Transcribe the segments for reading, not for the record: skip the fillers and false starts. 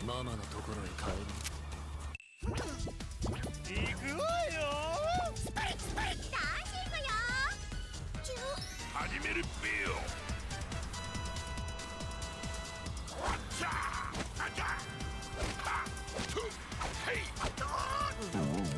ママのところへ帰る。行くわよ。スパイスパイスだ、シルバよ。始めるべよ。あっちゃー、あっちゃー。はっ、ふっ、へい、どーん。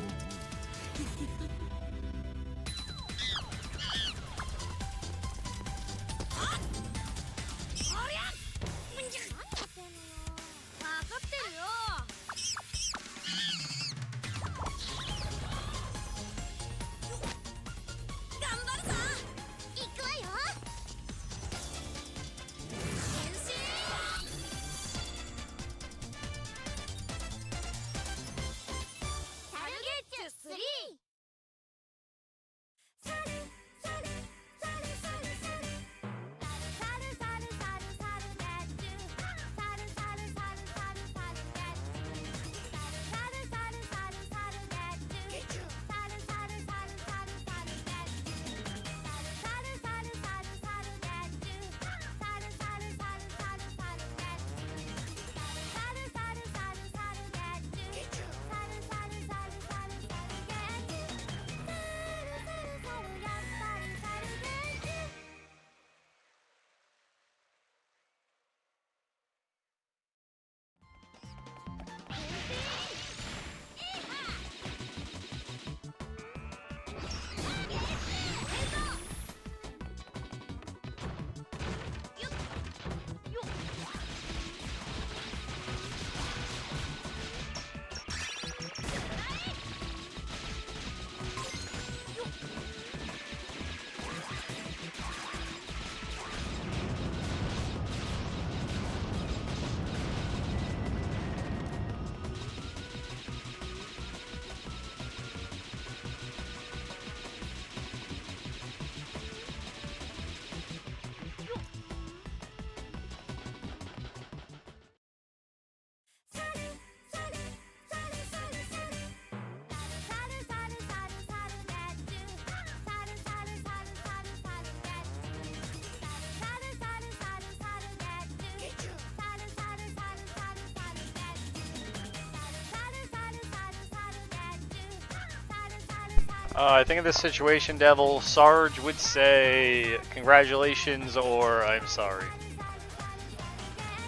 I think in this situation, Devil, Sarge would say congratulations or I'm sorry.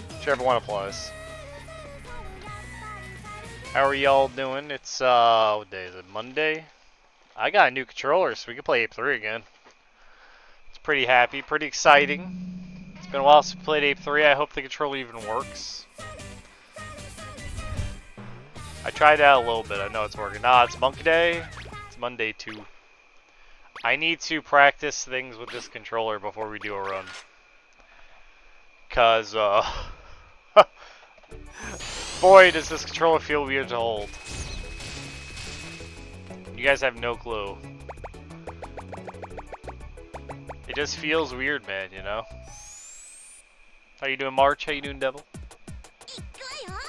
Whichever one applies. How are y'all doing? It's, what day is it? Monday? I got a new controller, so we can play Ape 3 again. It's pretty happy, pretty exciting. It's been a while since we played Ape 3. I hope the controller even works. I tried out a little bit. I know it's working. Nah, it's Monkey Day. It's Monday too. I need to practice things with this controller before we do a run. because, boy, does this controller feel weird to hold. You guys have no clue. It just feels weird, man, you know? How you doing, March? How you doing, Devil? 行くわよ。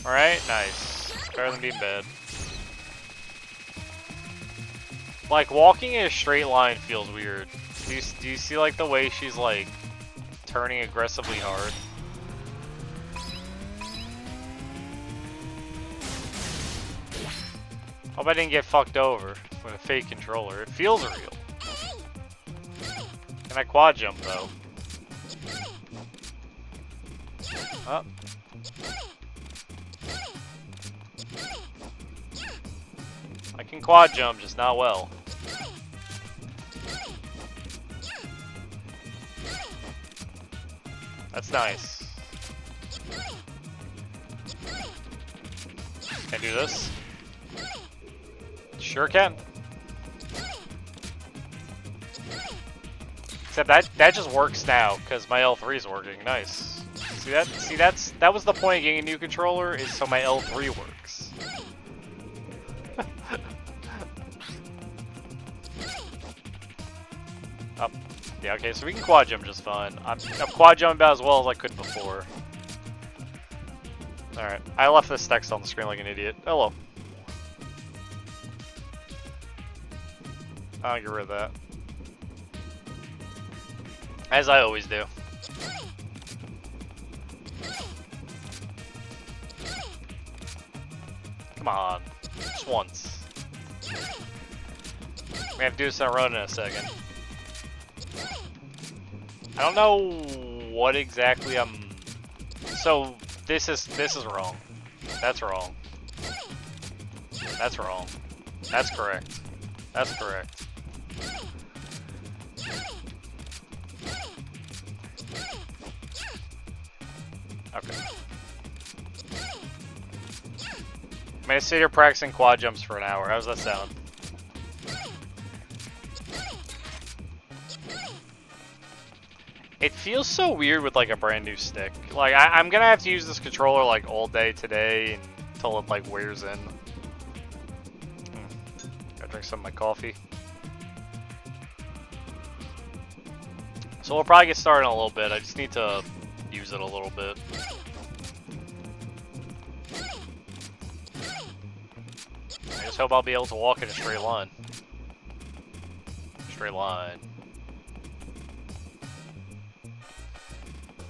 Alright, nice. Better than being bad. Like, walking in a straight line feels weird. Do you see, like, the way she's, like, turning aggressively hard? Hope I didn't get fucked over with a fake controller. It feels real. Can I quad jump, though? Oh. I can quad jump, just not well. That's nice. Can I do this? Sure can. Except that just works now because my L3 is working. Nice. See that? See that was the point of getting a new controller, is so my L3 works. Up. Yeah, okay, so we can quad jump just fine. I'm quad jumping about as well as I could before. Alright, I left this text on the screen like an idiot. Hello. I'll get rid of that. As I always do. Come on. Just once. We have to do this in a run in a second. I don't know what exactly I'm... So, this is wrong. That's wrong. That's wrong. That's correct. That's correct. Okay. I'm gonna sit here practicing quad jumps for an hour. How's that sound? It feels so weird with like a brand new stick. Like I'm gonna have to use this controller like all day today until it like wears in. Gotta drink some of my coffee. So we'll probably get started in a little bit. I just need to use it a little bit. I just hope I'll be able to walk in a straight line. Straight line.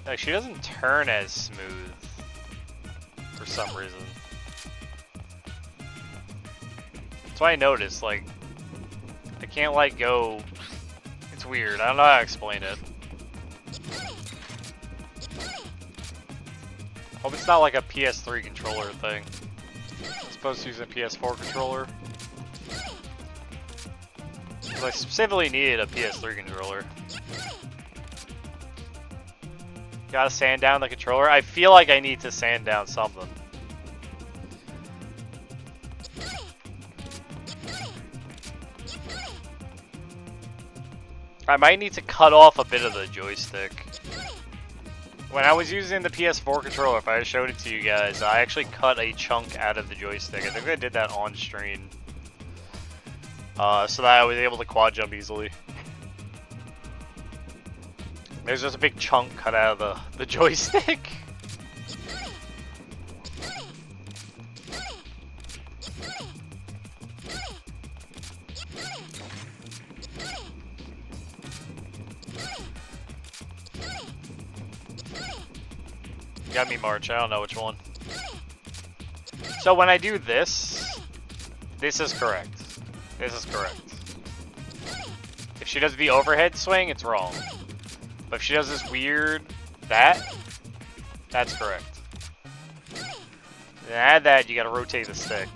Like, she doesn't turn as smooth for some reason. That's why I noticed, like, I can't like go. It's weird. I don't know how to explain it. Hope it's not like a PS3 controller thing. I'm supposed to use a PS4 controller. 'Cause I specifically needed a PS3 controller. Gotta sand down the controller. I feel like I need to sand down something. I might need to cut off a bit of the joystick. When I was using the PS4 controller, if I showed it to you guys, I actually cut a chunk out of the joystick. I think I did that on stream. So that I was able to quad jump easily. There's just a big chunk cut out of the joystick. Got me March, I don't know which one. So when I do this, this is correct. This is correct. If she does the overhead swing, it's wrong. But if she does this weird, that's correct. To add that, you gotta rotate the stick.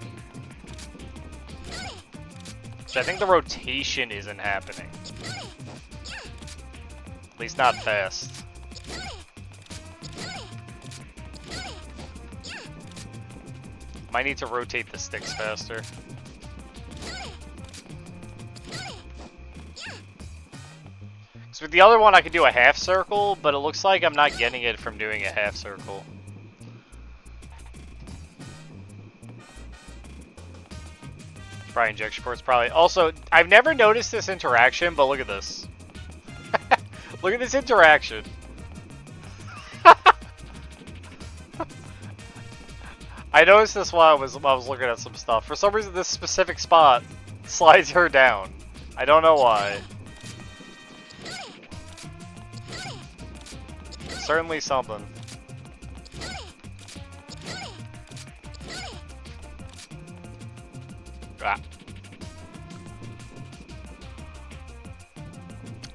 So I think the rotation isn't happening. At least not fast. Might need to rotate the sticks faster. with the other one I could do a half circle, but it looks like I'm not getting it from doing a half circle. Probably injection ports, probably. Also, I've never noticed this interaction, but look at this. Look at this interaction. I noticed this while I was looking at some stuff. For some reason, this specific spot slides her down. I don't know why. Certainly something. Ah.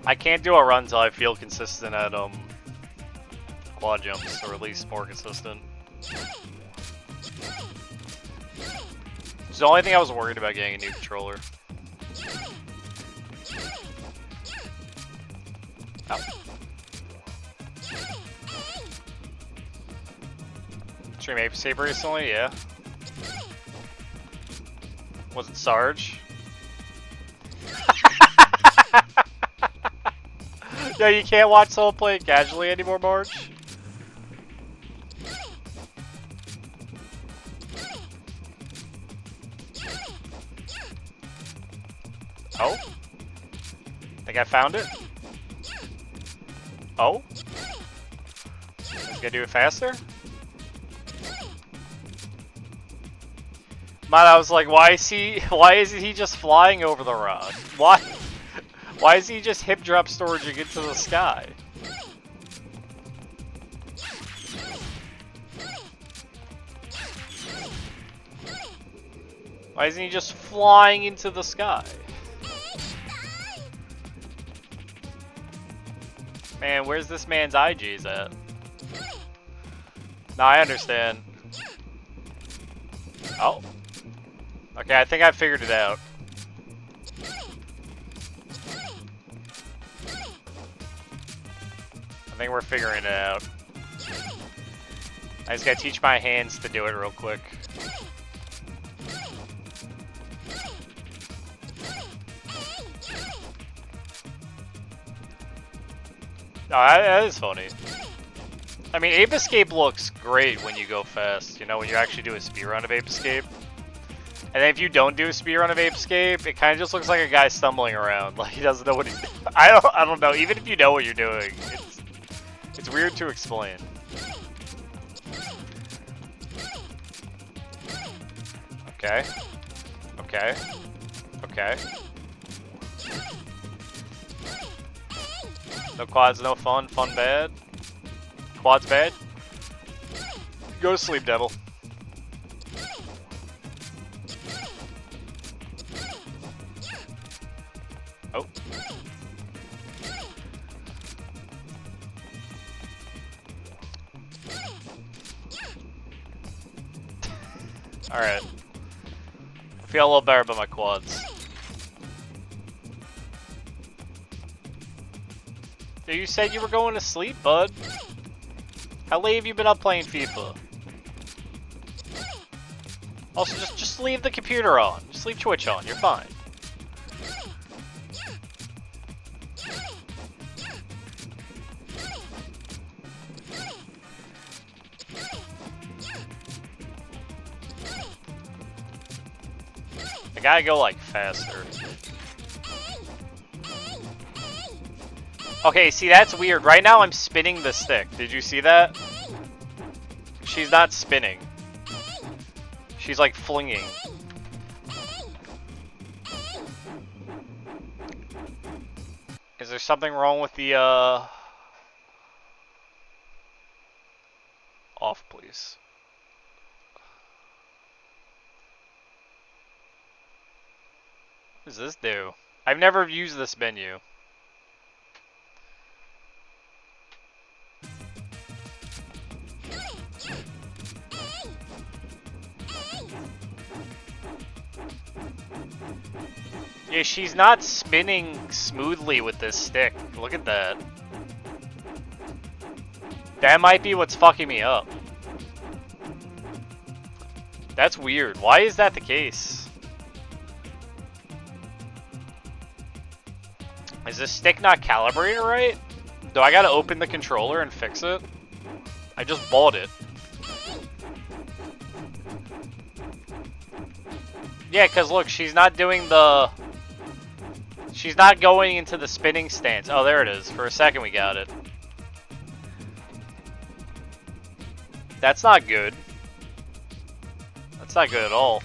I can't do a run until I feel consistent at quad jumps, or at least more consistent. It's the only thing I was worried about getting a new controller. Oh. Stream Ape Escape recently, yeah. Was it Sarge? No, you can't watch someone play it casually anymore, Marge. Oh? Think I found it? Oh? Gonna do it faster? Man, I was like, why isn't he just flying over the rock? Why is he just hip drop storaging into the sky? Why isn't he just flying into the sky? Man, where's this man's IGs at? Nah, I understand. Oh. Okay, I think I figured it out. I think we're figuring it out. I just gotta teach my hands to do it real quick. Oh, that is funny. I mean, Ape Escape looks great when you go fast, you know, when you actually do a speedrun of Ape Escape. And then if you don't do a speedrun of Ape Escape, it kind of just looks like a guy stumbling around, like he doesn't know what he's doing. I don't know, even if you know what you're doing, it's weird to explain. Okay. Okay. Okay. No quads, no fun. Fun bad. Quads bad. Go to sleep, devil. Oh. Alright. I feel a little better about my quads. You said you were going to sleep, bud. How late have you been up playing FIFA? Also, just leave the computer on. Just leave Twitch on. You're fine. I gotta go like faster. Okay, see, that's weird. Right now I'm spinning the stick. Did you see that? She's not spinning. She's like flinging. Is there something wrong with the off, please? What does this do? I've never used this menu. Yeah, she's not spinning smoothly with this stick. Look at that. That might be what's fucking me up. That's weird. Why is that the case? Is this stick not calibrated right? Do I gotta open the controller and fix it? I just bought it. Yeah, because look, she's not doing the... She's not going into the spinning stance. Oh, there it is. For a second we got it. That's not good. That's not good at all.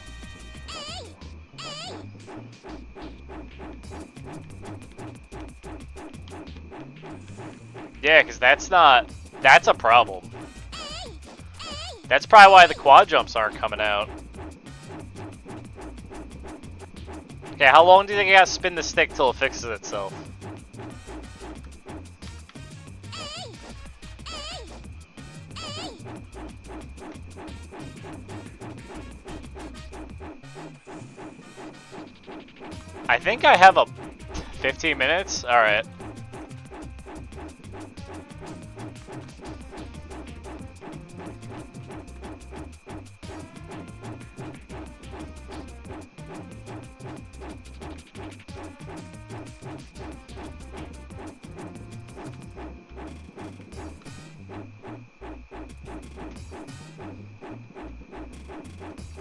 Yeah, because that's not... That's a problem. That's probably why the quad jumps aren't coming out. Okay, how long do you think I gotta spin the stick till it fixes itself? I think I have a 15 minutes? Alright.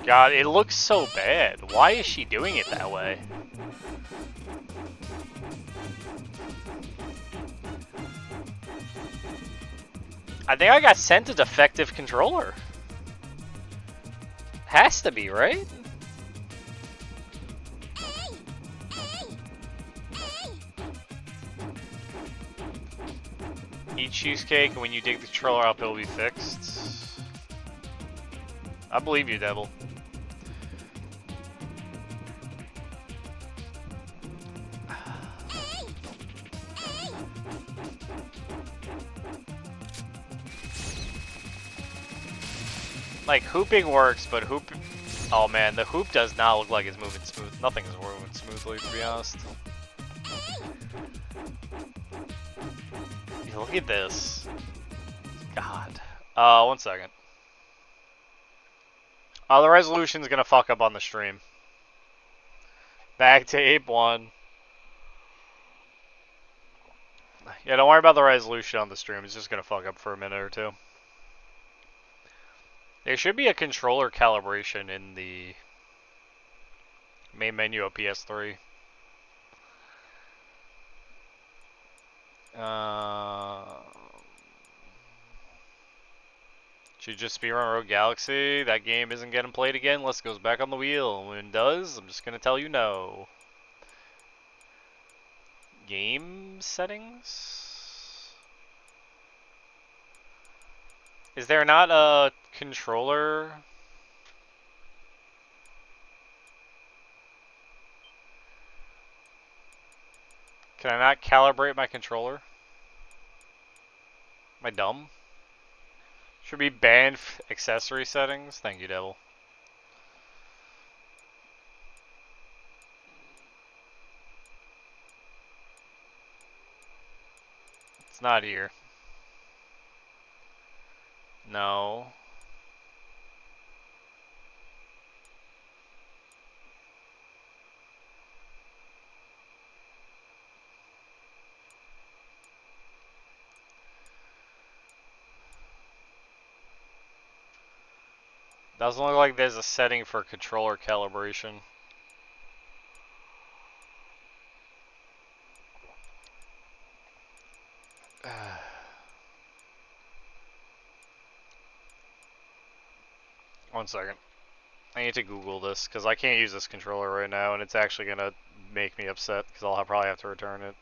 God, it looks so bad. Why is she doing it that way? I think I got sent a defective controller. Has to be, right? Eat cheesecake, and when you dig the controller up, it'll be fixed. I believe you, Devil. Like, hooping works, but oh man, the hoop does not look like it's moving smooth. Nothing is moving smoothly, to be honest. Yeah, look at this. God. 1 second. The resolution's gonna fuck up on the stream. Back to Ape 1. Yeah, don't worry about the resolution on the stream. It's just gonna fuck up for a minute or two. There should be a controller calibration in the main menu of PS3. Should just be on Rogue Galaxy. That game isn't getting played again unless it goes back on the wheel. When it does, I'm just gonna tell you no. Game settings? Is there not a controller? Can I not calibrate my controller? Am I dumb? Should be banned accessory settings. Thank you, Devil. It's not here. No. Doesn't look like there's a setting for controller calibration. One second. I need to Google this because I can't use this controller right now and it's actually going to make me upset because I'll probably have to return it.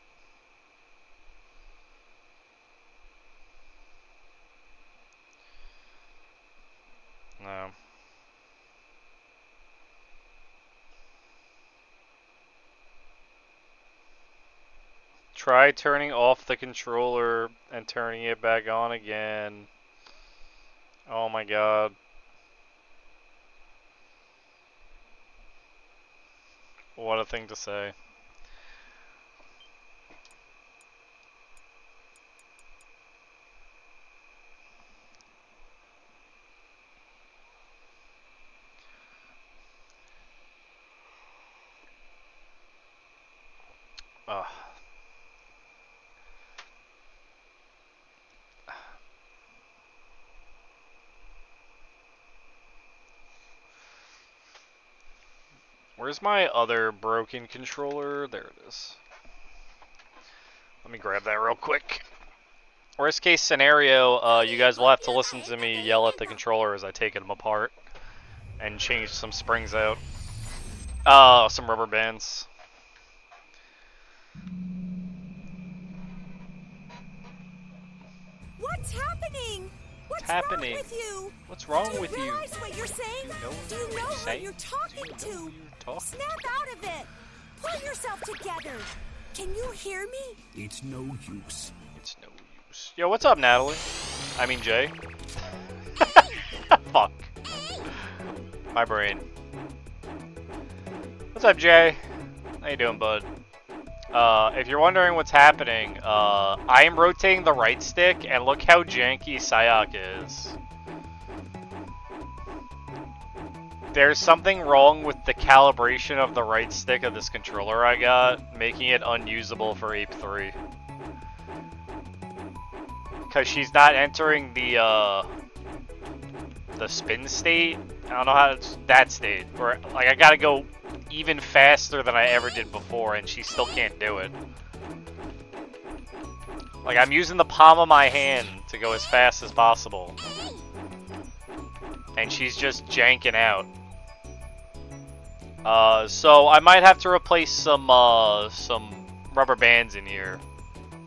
No. Try turning off the controller and turning it back on again. Oh my god. What a thing to say. Ugh. Where's my other broken controller? There it is. Let me grab that real quick. Worst case scenario, you guys will have to listen to me yell at the controller as I take them apart and change some springs out. Some rubber bands. What's happening? What's happening? wrong with you? What's wrong Do you with you? realize what you're saying? Do you know who you're talking to? Snap out of it. Pull yourself together. Can you hear me? It's no use. It's no use. Yo, what's up, Natalie? I mean, Jay. Fuck. My brain. What's up, Jay? How you doing, bud? If you're wondering what's happening, I am rotating the right stick, and look how janky Sayak is. There's something wrong with the calibration of the right stick of this controller I got, making it unusable for Ape 3. Because she's not entering the spin state. I don't know how it's that state. Where, like, I gotta go even faster than I ever did before, and she still can't do it. Like, I'm using the palm of my hand to go as fast as possible. And she's just janking out. So I might have to replace some rubber bands in here.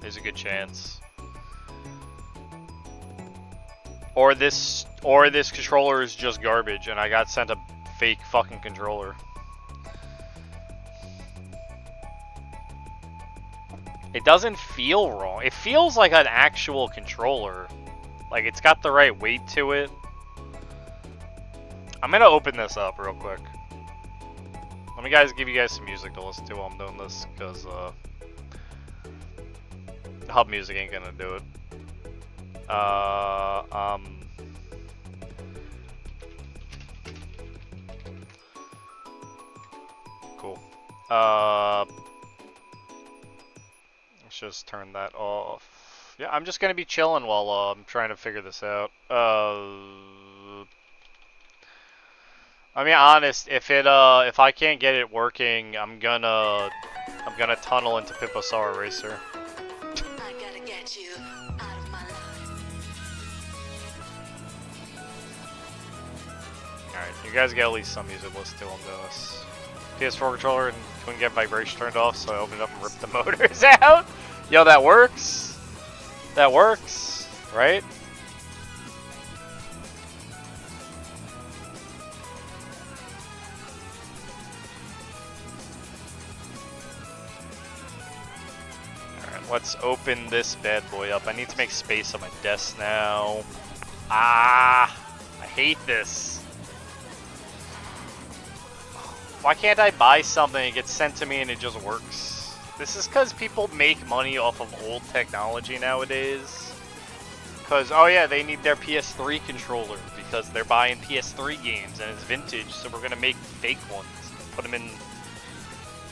There's a good chance. Or this controller is just garbage and I got sent a fake fucking controller. It doesn't feel wrong. It feels like an actual controller. Like, it's got the right weight to it. I'm gonna open this up real quick. Let me give you guys some music to listen to while I'm doing this, because hub music ain't gonna do it. Cool. Let's just turn that off. Yeah, I'm just gonna be chilling while I'm trying to figure this out. I mean, honest, if I can't get it working, I'm gonna tunnel into Piposar Racer. I gotta get you out of my life. Alright, you guys get at least some music to listen to while I'm doing this. PS4 controller and couldn't get vibration turned off, so I opened it up and ripped the motors out. Yo, that works. That works, right? Let's open this bad boy up. I need to make space on my desk now. Ah, I hate this. Why can't I buy something, it gets sent to me and it just works? This is because people make money off of old technology nowadays. Because, oh yeah, they need their PS3 controller because they're buying PS3 games and it's vintage, so we're going to make fake ones. Put them in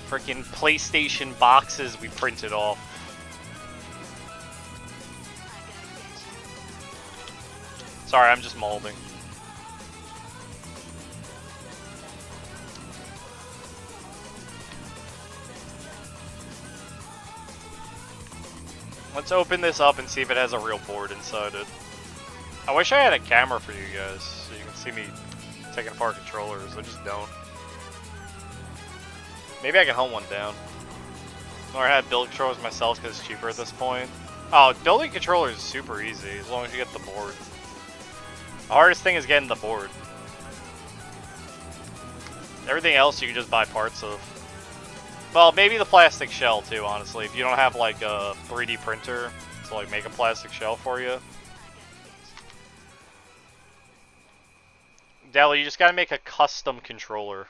freaking PlayStation boxes we printed off. Sorry, I'm just molding. Let's open this up and see if it has a real board inside it. I wish I had a camera for you guys, so you can see me taking apart controllers. I just don't. Maybe I can hunt one down. Or I have build controllers myself because it's cheaper at this point. Oh, building controllers is super easy as long as you get the board. The hardest thing is getting the board. Everything else you can just buy parts of. Well, maybe the plastic shell too, honestly. If you don't have like a 3D printer to like make a plastic shell for you. Deli, you just gotta make a custom controller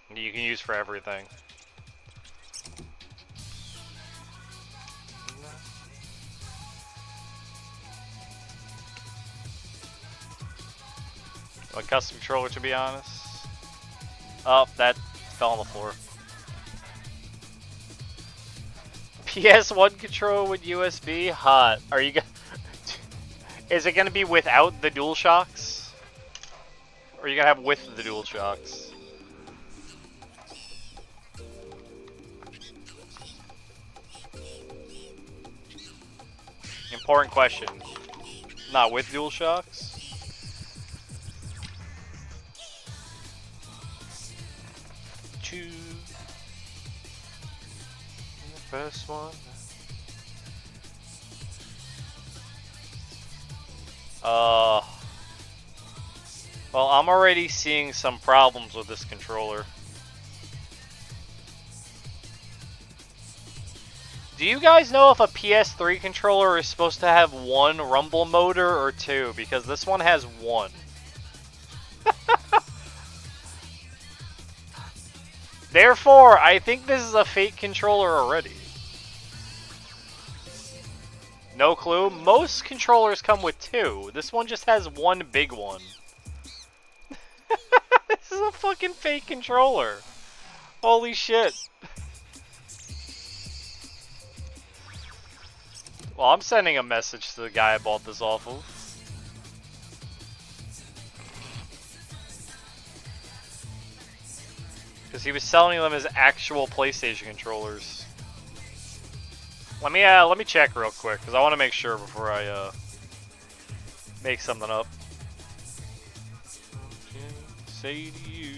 that you can use for everything. A custom controller, to be honest. Oh, that fell on the floor. PS1 controller with USB? Hot. Are you Is it gonna be without the DualShocks? Or are you gonna have with the DualShocks? Important question. Not with DualShocks? Two. The first one. Well, I'm already seeing some problems with this controller. Do you guys know if a PS3 controller is supposed to have one rumble motor or two? Because this one has one. Therefore, I think this is a fake controller already. No clue. Most controllers come with two. This one just has one big one. This is a fucking fake controller. Holy shit. Well, I'm sending a message to the guy I bought this off of. Because he was selling them as actual PlayStation controllers. Let me check real quick, because I want to make sure before I make something up. Say to you.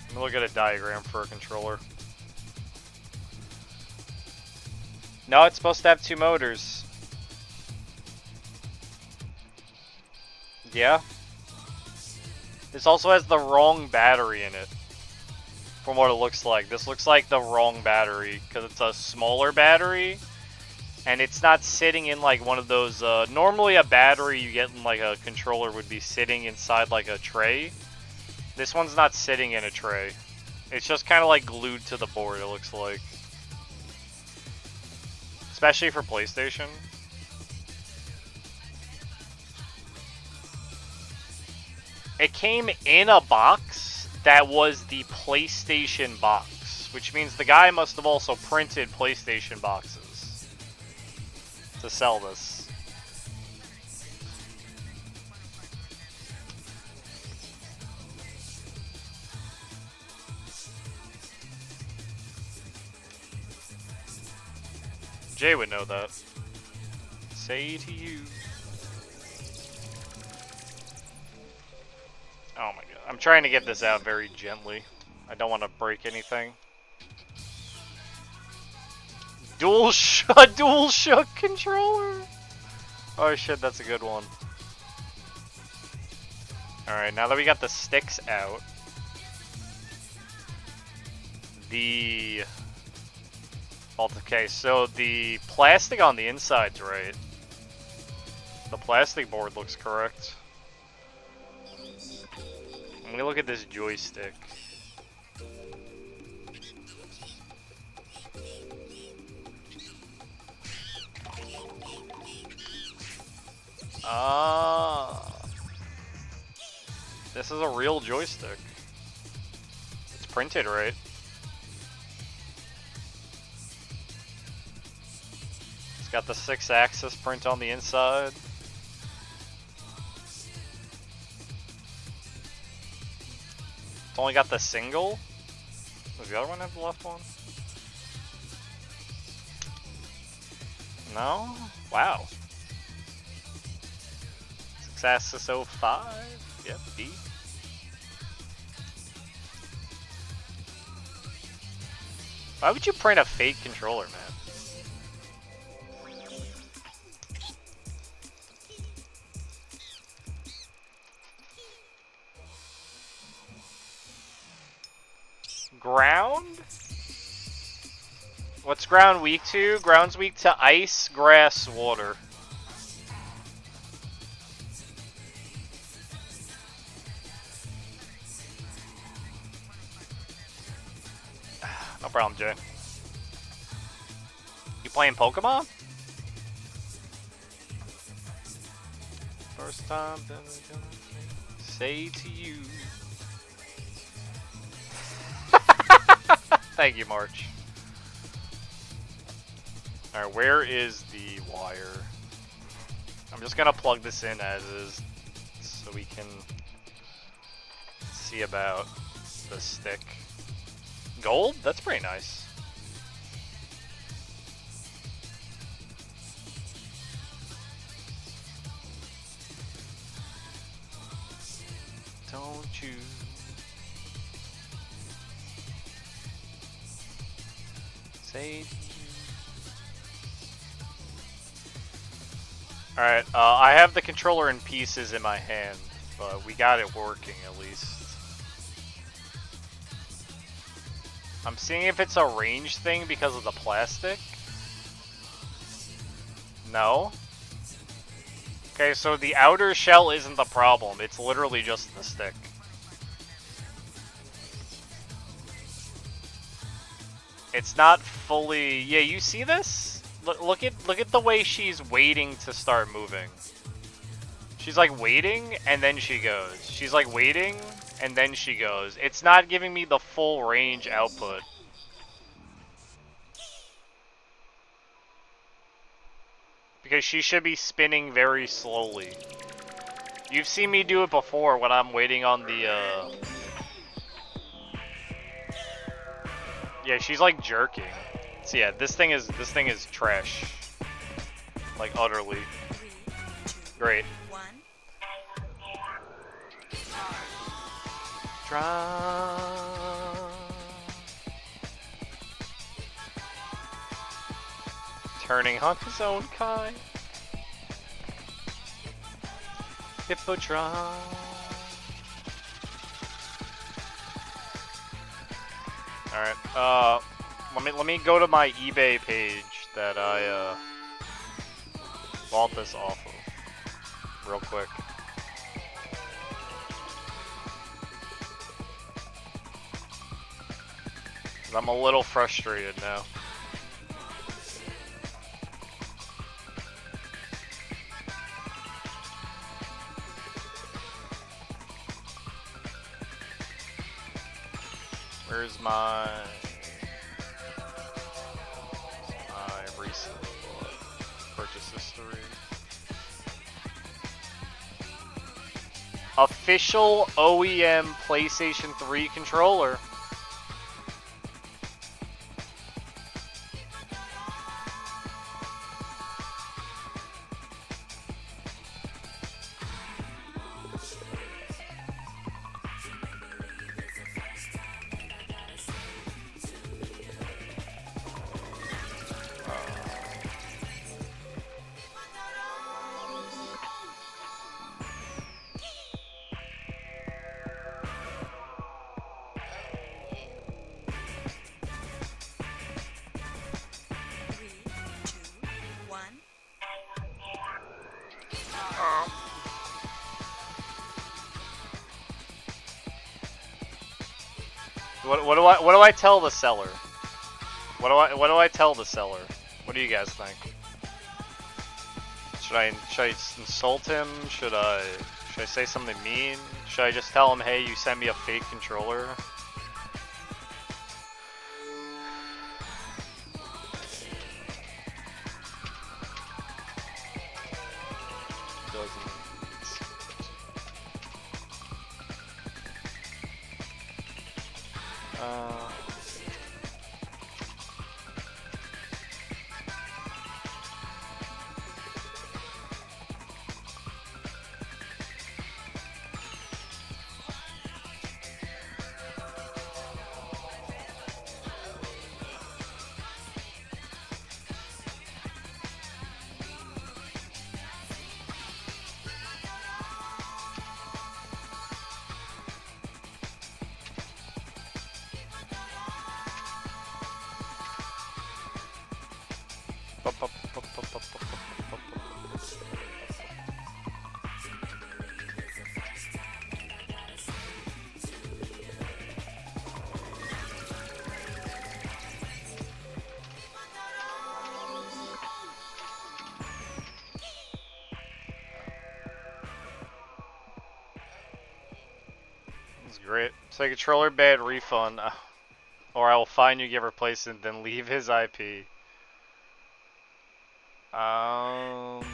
Let me look at a diagram for a controller. No, it's supposed to have two motors. Yeah. This also has the wrong battery in it. From what it looks like. This looks like the wrong battery, because it's a smaller battery. And it's not sitting in like one of those, normally a battery you get in like a controller would be sitting inside like a tray. This one's not sitting in a tray. It's just kind of like glued to the board, it looks like. Especially for PlayStation. It came in a box that was the PlayStation box, which means the guy must have also printed PlayStation boxes to sell this. Jay would know that. Say to you. Oh my god. I'm trying to get this out very gently. I don't want to break anything. DualShock controller? Oh shit, that's a good one. Alright, now that we got the sticks out. Okay, so the plastic on the inside's right. The plastic board looks correct. Let me look at this joystick. This is a real joystick. It's printed right. It's got the 6-axis print on the inside. It's only got the single. Does the other one have the left one? No? Wow. 6-axis 05. Yep, B. Why would you print a fake controller, man? Ground? What's ground weak to? Ground's weak to ice, grass, water. No problem, Jay. You playing Pokemon? First time that I'm gonna say to you. Thank you, March. Alright, where is the wire? I'm just gonna plug this in as is so we can see about the stick. Gold? That's pretty nice. don't you? Say. Alright, I have the controller in pieces in my hand, but we got it working at least. I'm seeing if it's a range thing because of the plastic. No? Okay, so the outer shell isn't the problem, it's literally just the stick. It's not fully... Yeah, you see this? Look at the way she's waiting to start moving. She's like waiting, and then she goes. She's like waiting, and then she goes. It's not giving me the full range output. Because she should be spinning very slowly. You've seen me do it before when I'm waiting on the, Yeah, she's like jerking. So yeah, this thing is trash. Like utterly. 3, 2, Great. 1. Turning on his own kind. Hippodrome. Alright, let me go to my eBay page that I bought this off of real quick. I'm a little frustrated now. Where's my recent purchase history? Official OEM PlayStation 3 controller. What do I tell the seller? What do I tell the seller? What do you guys think? Should I insult him? Should I say something mean? Should I just tell him, hey, you sent me a fake controller? Great. Say controller bad, refund, or I will fine you, get replacement, then leave his IP. Alright,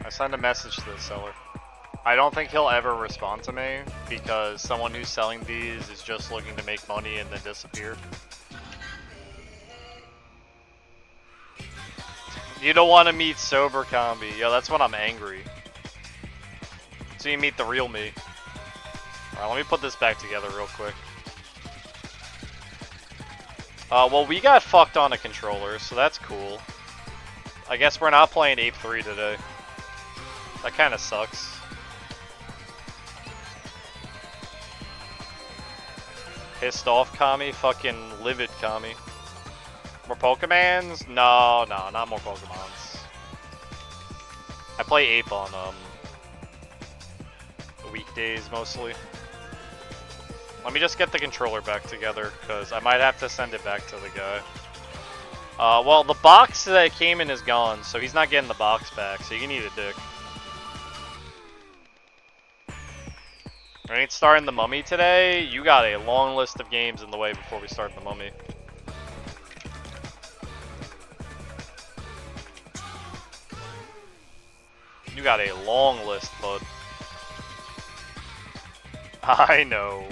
I sent a message to the seller. I don't think he'll ever respond to me because someone who's selling these is just looking to make money and then disappear. You don't want to meet sober combi. Yo, that's when I'm angry. So you meet the real me. Alright, let me put this back together real quick. Well, we got fucked on a controller, so that's cool. I guess we're not playing Ape 3 today. That kind of sucks. Pissed off Kami? Fucking livid Kami. More Pokemons? No, not more Pokemons. I play Ape on, weekdays mostly. Let me just get the controller back together, because I might have to send it back to the guy. Well, the box that it came in is gone, so he's not getting the box back, so you can eat a dick. We ain't starting the Mummy today. You got a long list of games in the way before we start the Mummy. You got a long list, bud. I know.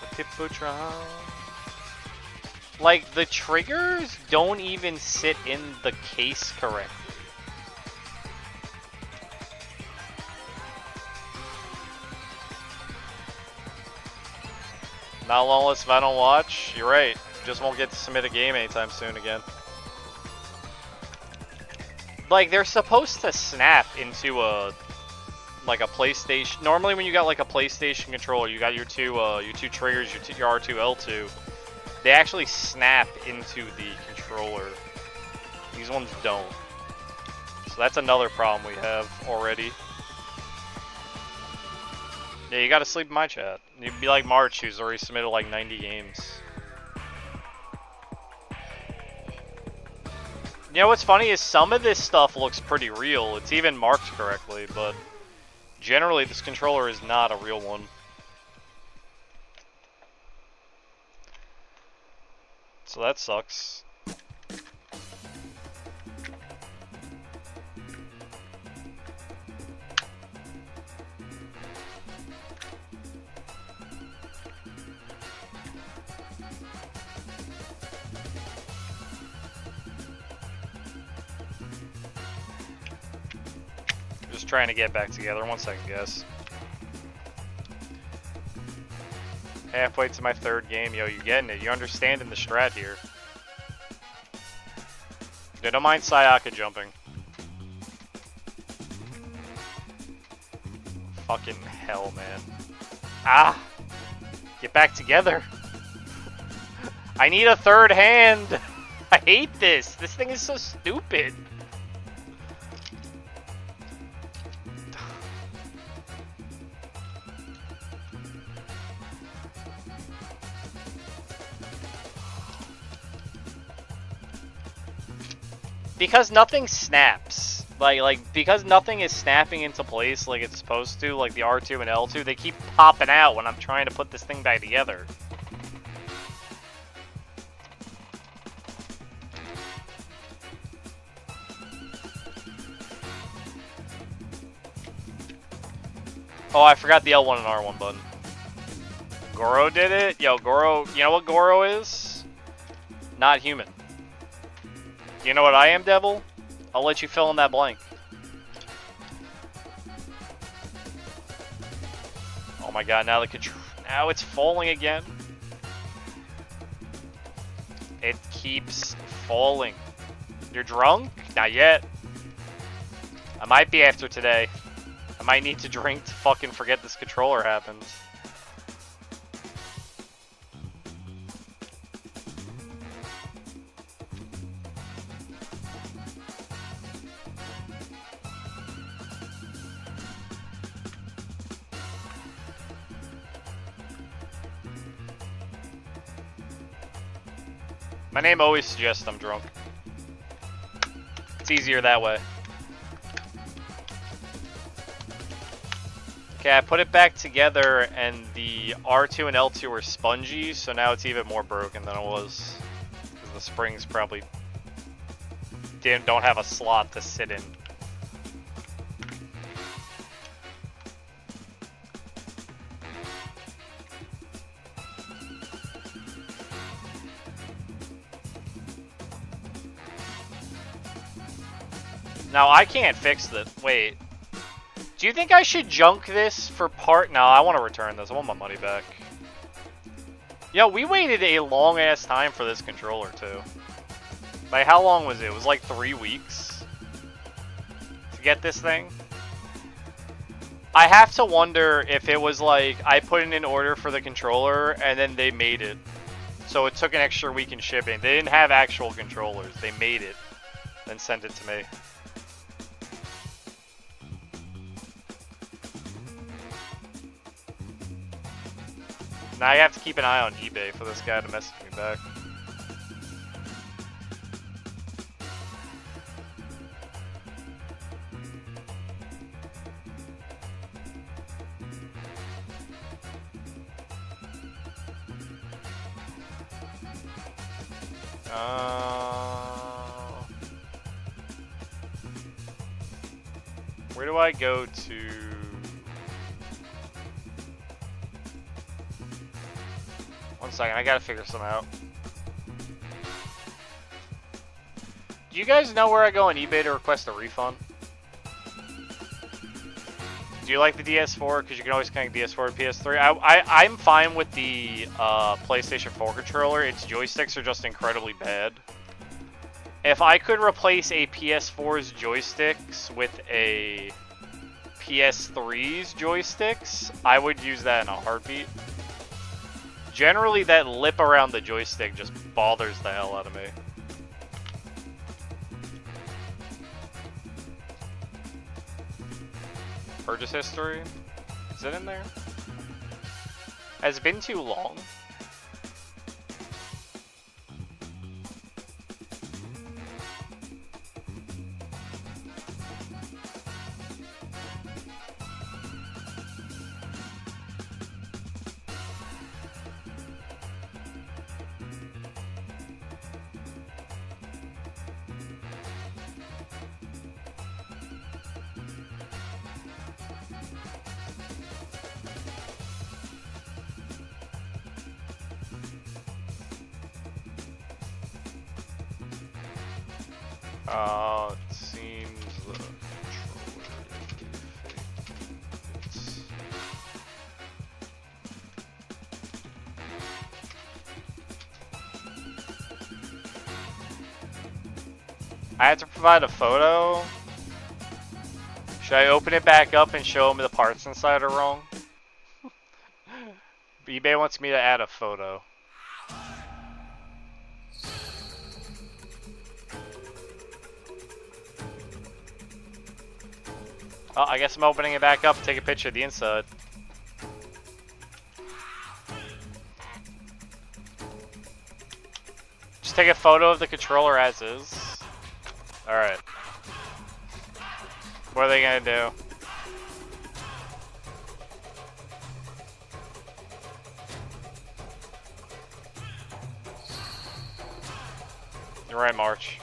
The Hippotron. Like, the triggers don't even sit in the case correctly. Not longless if I don't watch. You're right. Just won't get to submit a game anytime soon again. Like, they're supposed to snap into a like a PlayStation. Normally, when you got like a PlayStation controller, you got your two triggers, your R2, L2. They actually snap into the controller. These ones don't. So that's another problem we have already. Yeah, you gotta sleep in my chat. You'd be like March, who's already submitted like 90 games. You know what's funny is some of this stuff looks pretty real. It's even marked correctly, but generally this controller is not a real one. So that sucks. Just trying to get back together. 1 second, guys. Halfway to my third game. Yo, you getting it. You understanding the strat here. Yeah, don't mind Sayaka jumping. Fucking hell, man. Ah! Get back together. I need a third hand. I hate this. This thing is so stupid. Because nothing snaps. Because nothing is snapping into place like it's supposed to, like the R2 and L2, they keep popping out when I'm trying to put this thing back together. Oh, I forgot the L1 and R1 button. Goro did it? Yo, Goro, you know what Goro is? Not human. You know what I am, Devil? I'll let you fill in that blank. Oh my god, now now it's falling again. It keeps falling. You're drunk? Not yet. I might be after today. I might need to drink to fucking forget this controller happened. My name always suggests I'm drunk. It's easier that way. Okay, I put it back together and the R2 and L2 are spongy, so now it's even more broken than it was. Because the springs probably don't have a slot to sit in. Now I can't fix this. Wait. Do you think I should junk this for part? No, I want to return this. I want my money back. Yo, we waited a long ass time for this controller too. Like, how long was it? It was like 3 weeks to get this thing. I have to wonder if it was like I put in an order for the controller and then they made it. So it took an extra week in shipping. They didn't have actual controllers. They made it, then sent it to me. Now I have to keep an eye on eBay for this guy to message me back. Where do I go to? One second, I gotta figure something out. Do you guys know where I go on eBay to request a refund? Do you like the DS4? Because you can always connect DS4 to PS3. I'm fine with the PlayStation 4 controller. Its joysticks are just incredibly bad. If I could replace a PS4's joysticks with a PS3's joysticks, I would use that in a heartbeat. Generally, that lip around the joystick just bothers the hell out of me. Purchase history? Is it in there? Has it been too long? It seems the controller fits. I have to provide a photo. Should I open it back up and show them the parts inside are wrong? eBay wants me to add a photo. Oh, I guess I'm opening it back up to take a picture of the inside. Just take a photo of the controller as is. Alright. What are they gonna do? You're right, March.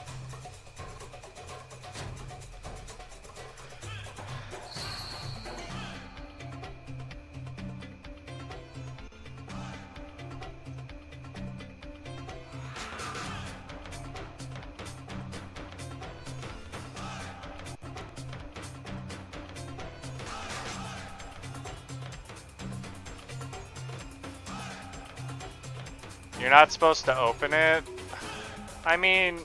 You're not supposed to open it? I mean...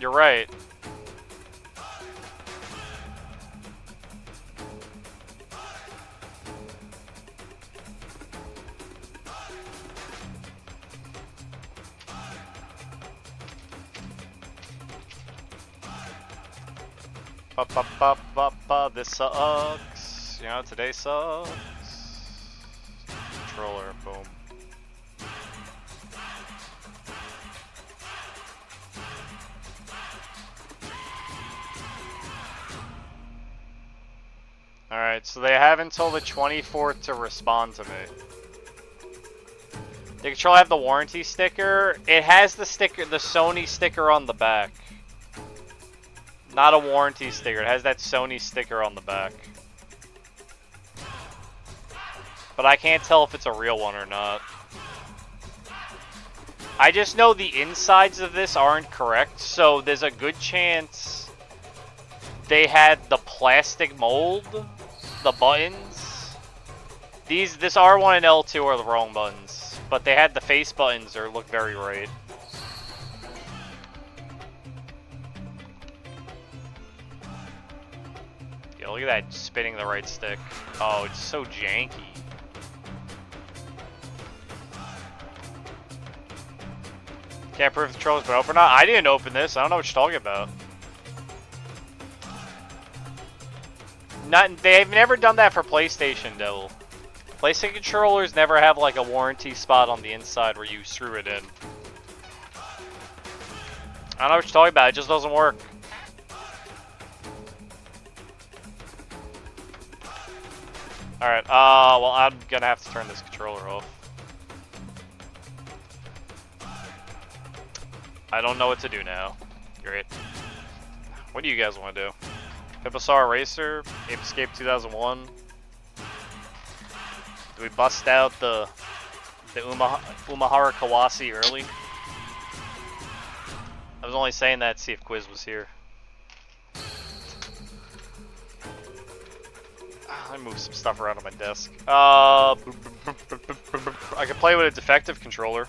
You're right. This sucks. You know, today sucks. Controller, boom. Alright, so they have until the 24th to respond to me. The controller have the warranty sticker. It has the sticker, the Sony sticker on the back. Not a warranty sticker, it has that Sony sticker on the back. But I can't tell if it's a real one or not. I just know the insides of this aren't correct, so there's a good chance they had the plastic mold, the buttons. This R1 and L2 are the wrong buttons, but they had the face buttons or look very right. Yeah, look at that spinning the right stick. Oh, it's so janky. Can't prove the controller's been open or not. I didn't open this. I don't know what you're talking about. They've never done that for PlayStation, though. PlayStation controllers never have like a warranty spot on the inside where you screw it in. I don't know what you're talking about. It just doesn't work. Alright, well, I'm gonna have to turn this controller off. I don't know what to do now. Great. What do you guys want to do? Hipposaur Racer? Ape Escape 2001? Do we bust out the Umahara Kawase early? I was only saying that to see if Quiz was here. Let me move some stuff around on my desk. I can play with a defective controller.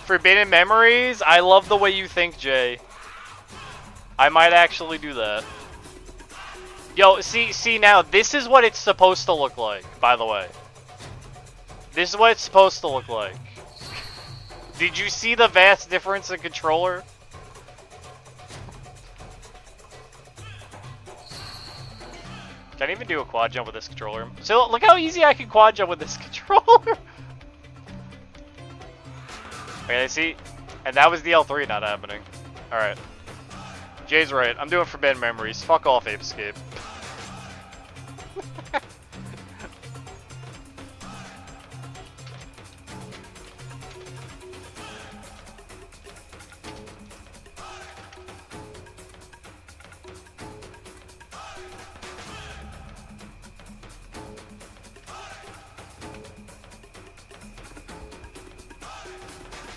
Forbidden Memories? I love the way you think, Jay. I might actually do that. Yo, see now, this is what it's supposed to look like, by the way. This is what it's supposed to look like. Did you see the vast difference in controller? Can't even do a quad jump with this controller. So look how easy I can quad jump with this controller. Okay, see? And that was the L3 not happening. Alright. Jay's right. I'm doing Forbidden Memories. Fuck off, Ape Escape.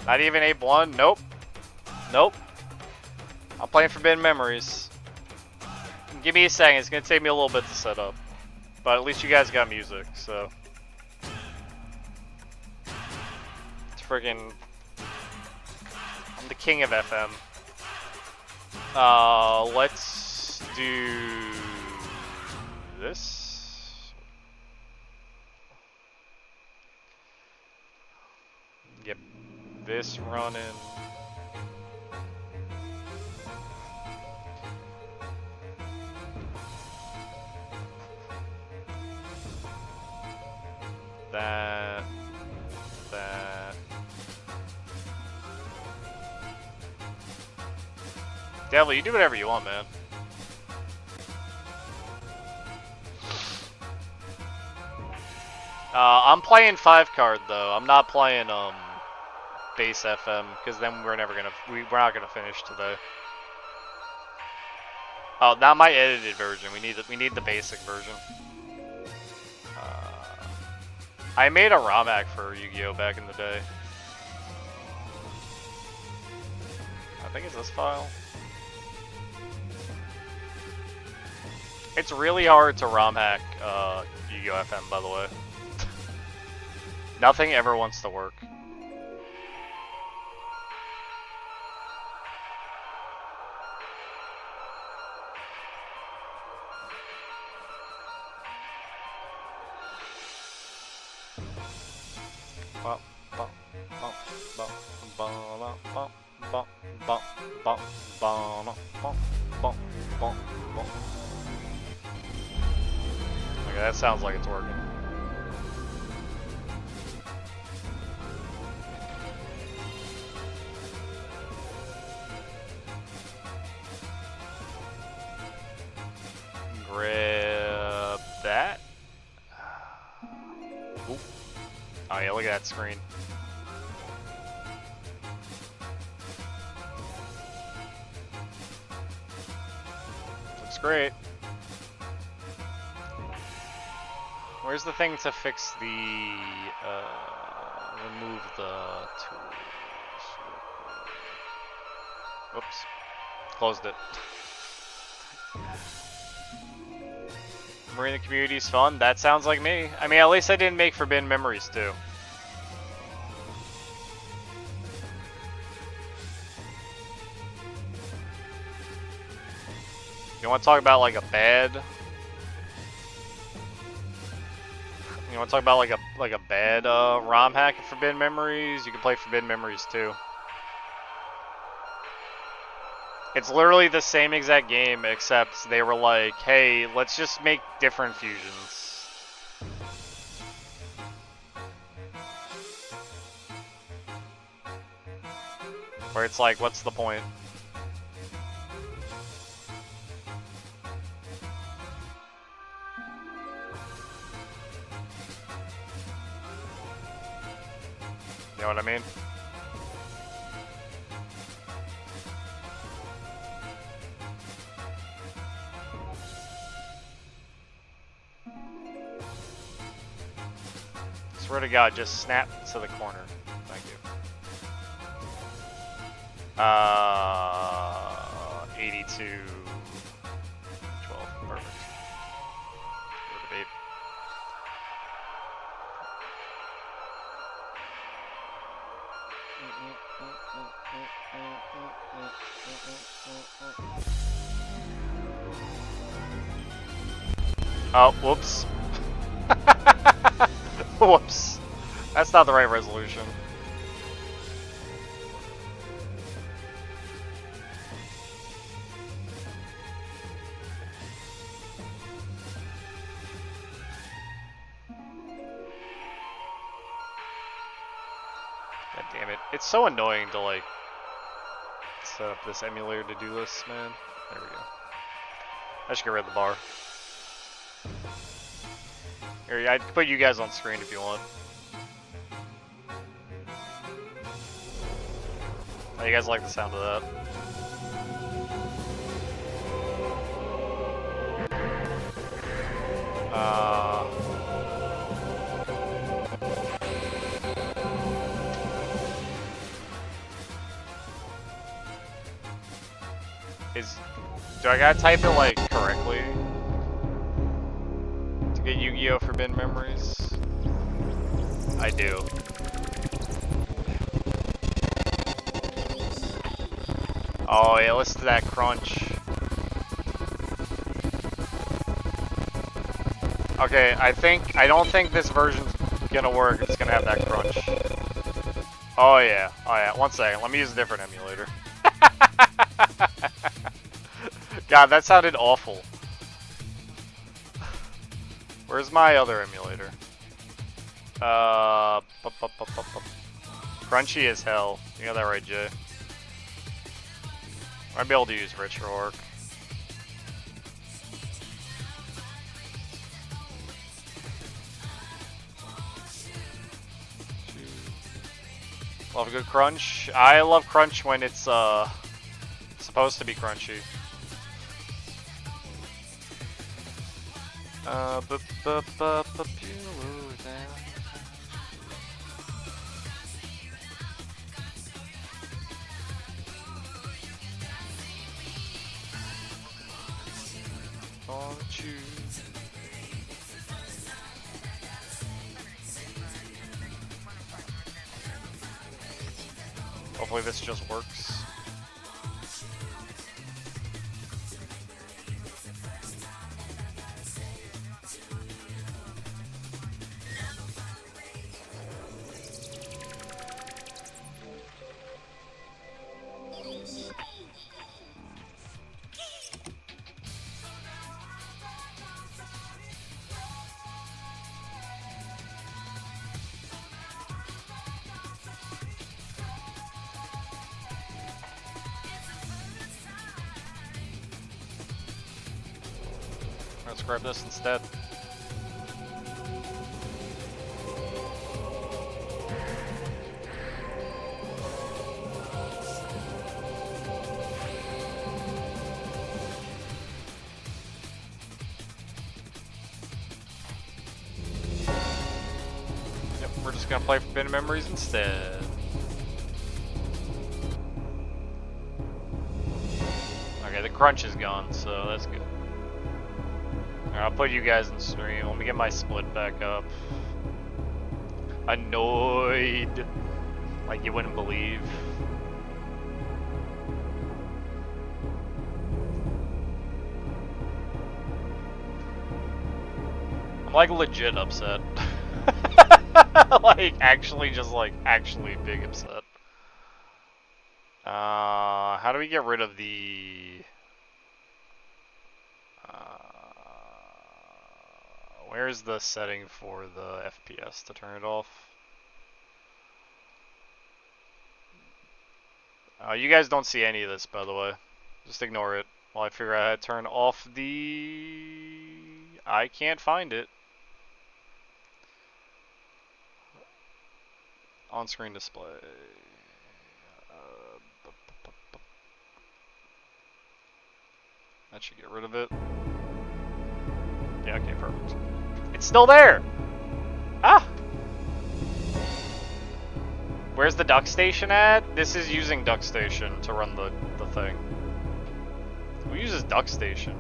Not even Ape 1? Nope. Nope. I'm playing Forbidden Memories. Give me a second, it's gonna take me a little bit to set up. But at least you guys got music, so. It's friggin'. I'm the king of FM. Let's do this. Get this running. That. Devil, you do whatever you want, man. I'm playing 5-card though. I'm not playing base FM because then we're not gonna finish today. Oh, not my edited version. We need the basic version. I made a ROM hack for Yu-Gi-Oh back in the day. I think it's this file. It's really hard to ROM hack Yu-Gi-Oh FM, by the way. Nothing ever wants to work. Okay, that sounds like it's working. Grab that. Ooh. Oh yeah, look at that screen. Looks great. Where's the thing to fix the, remove the tools real Oops. Closed it. Marina community's fun. That sounds like me. I mean, at least I didn't make Forbidden Memories too. You want to talk about like a bad? You want to talk about like a bad ROM hack of Forbidden Memories? You can play Forbidden Memories too. It's literally the same exact game, except they were like, hey, let's just make different fusions. Where it's like, what's the point? You know what I mean? Swear to God, just snap to the corner. Thank you. 82, 12, perfect. Go to debate. Oh, whoops. Whoops. That's not the right resolution. God damn it. It's so annoying to like set up this emulator to do this, man. There we go. I should get rid of the bar. Here, I can put you guys on screen if you want. How you guys like the sound of that? Do I gotta type it like correctly to get Yu-Gi-Oh! Forbidden Memories? I do. Oh yeah, listen to that crunch. Okay, I don't think this version's gonna work. It's gonna have that crunch. Oh yeah, 1 second. Let me use a different emulator. God, that sounded awful. Where's my other emulator? Crunchy as hell. You got that right, Jay. I'd be able to use RetroArch. Love a good crunch. I love crunch when it's supposed to be crunchy. Hopefully this just works. Let's grab this instead. Yep, we're just gonna play Forbidden Memories instead. crunch is gone, so that's good. Alright, I'll put you guys in stream. Let me get my split back up. Annoyed. Like you wouldn't believe. I'm like legit upset. Like actually just like actually big upset. How do we get rid of the where's the setting for the FPS to turn it off? You guys don't see any of this, by the way. Just ignore it while I figure out how to turn off the... I can't find it. On-screen display. That should get rid of it. Yeah, okay, perfect. It's still there! Ah! Where's the duck station at? This is using duck station to run the thing. Who uses duck station?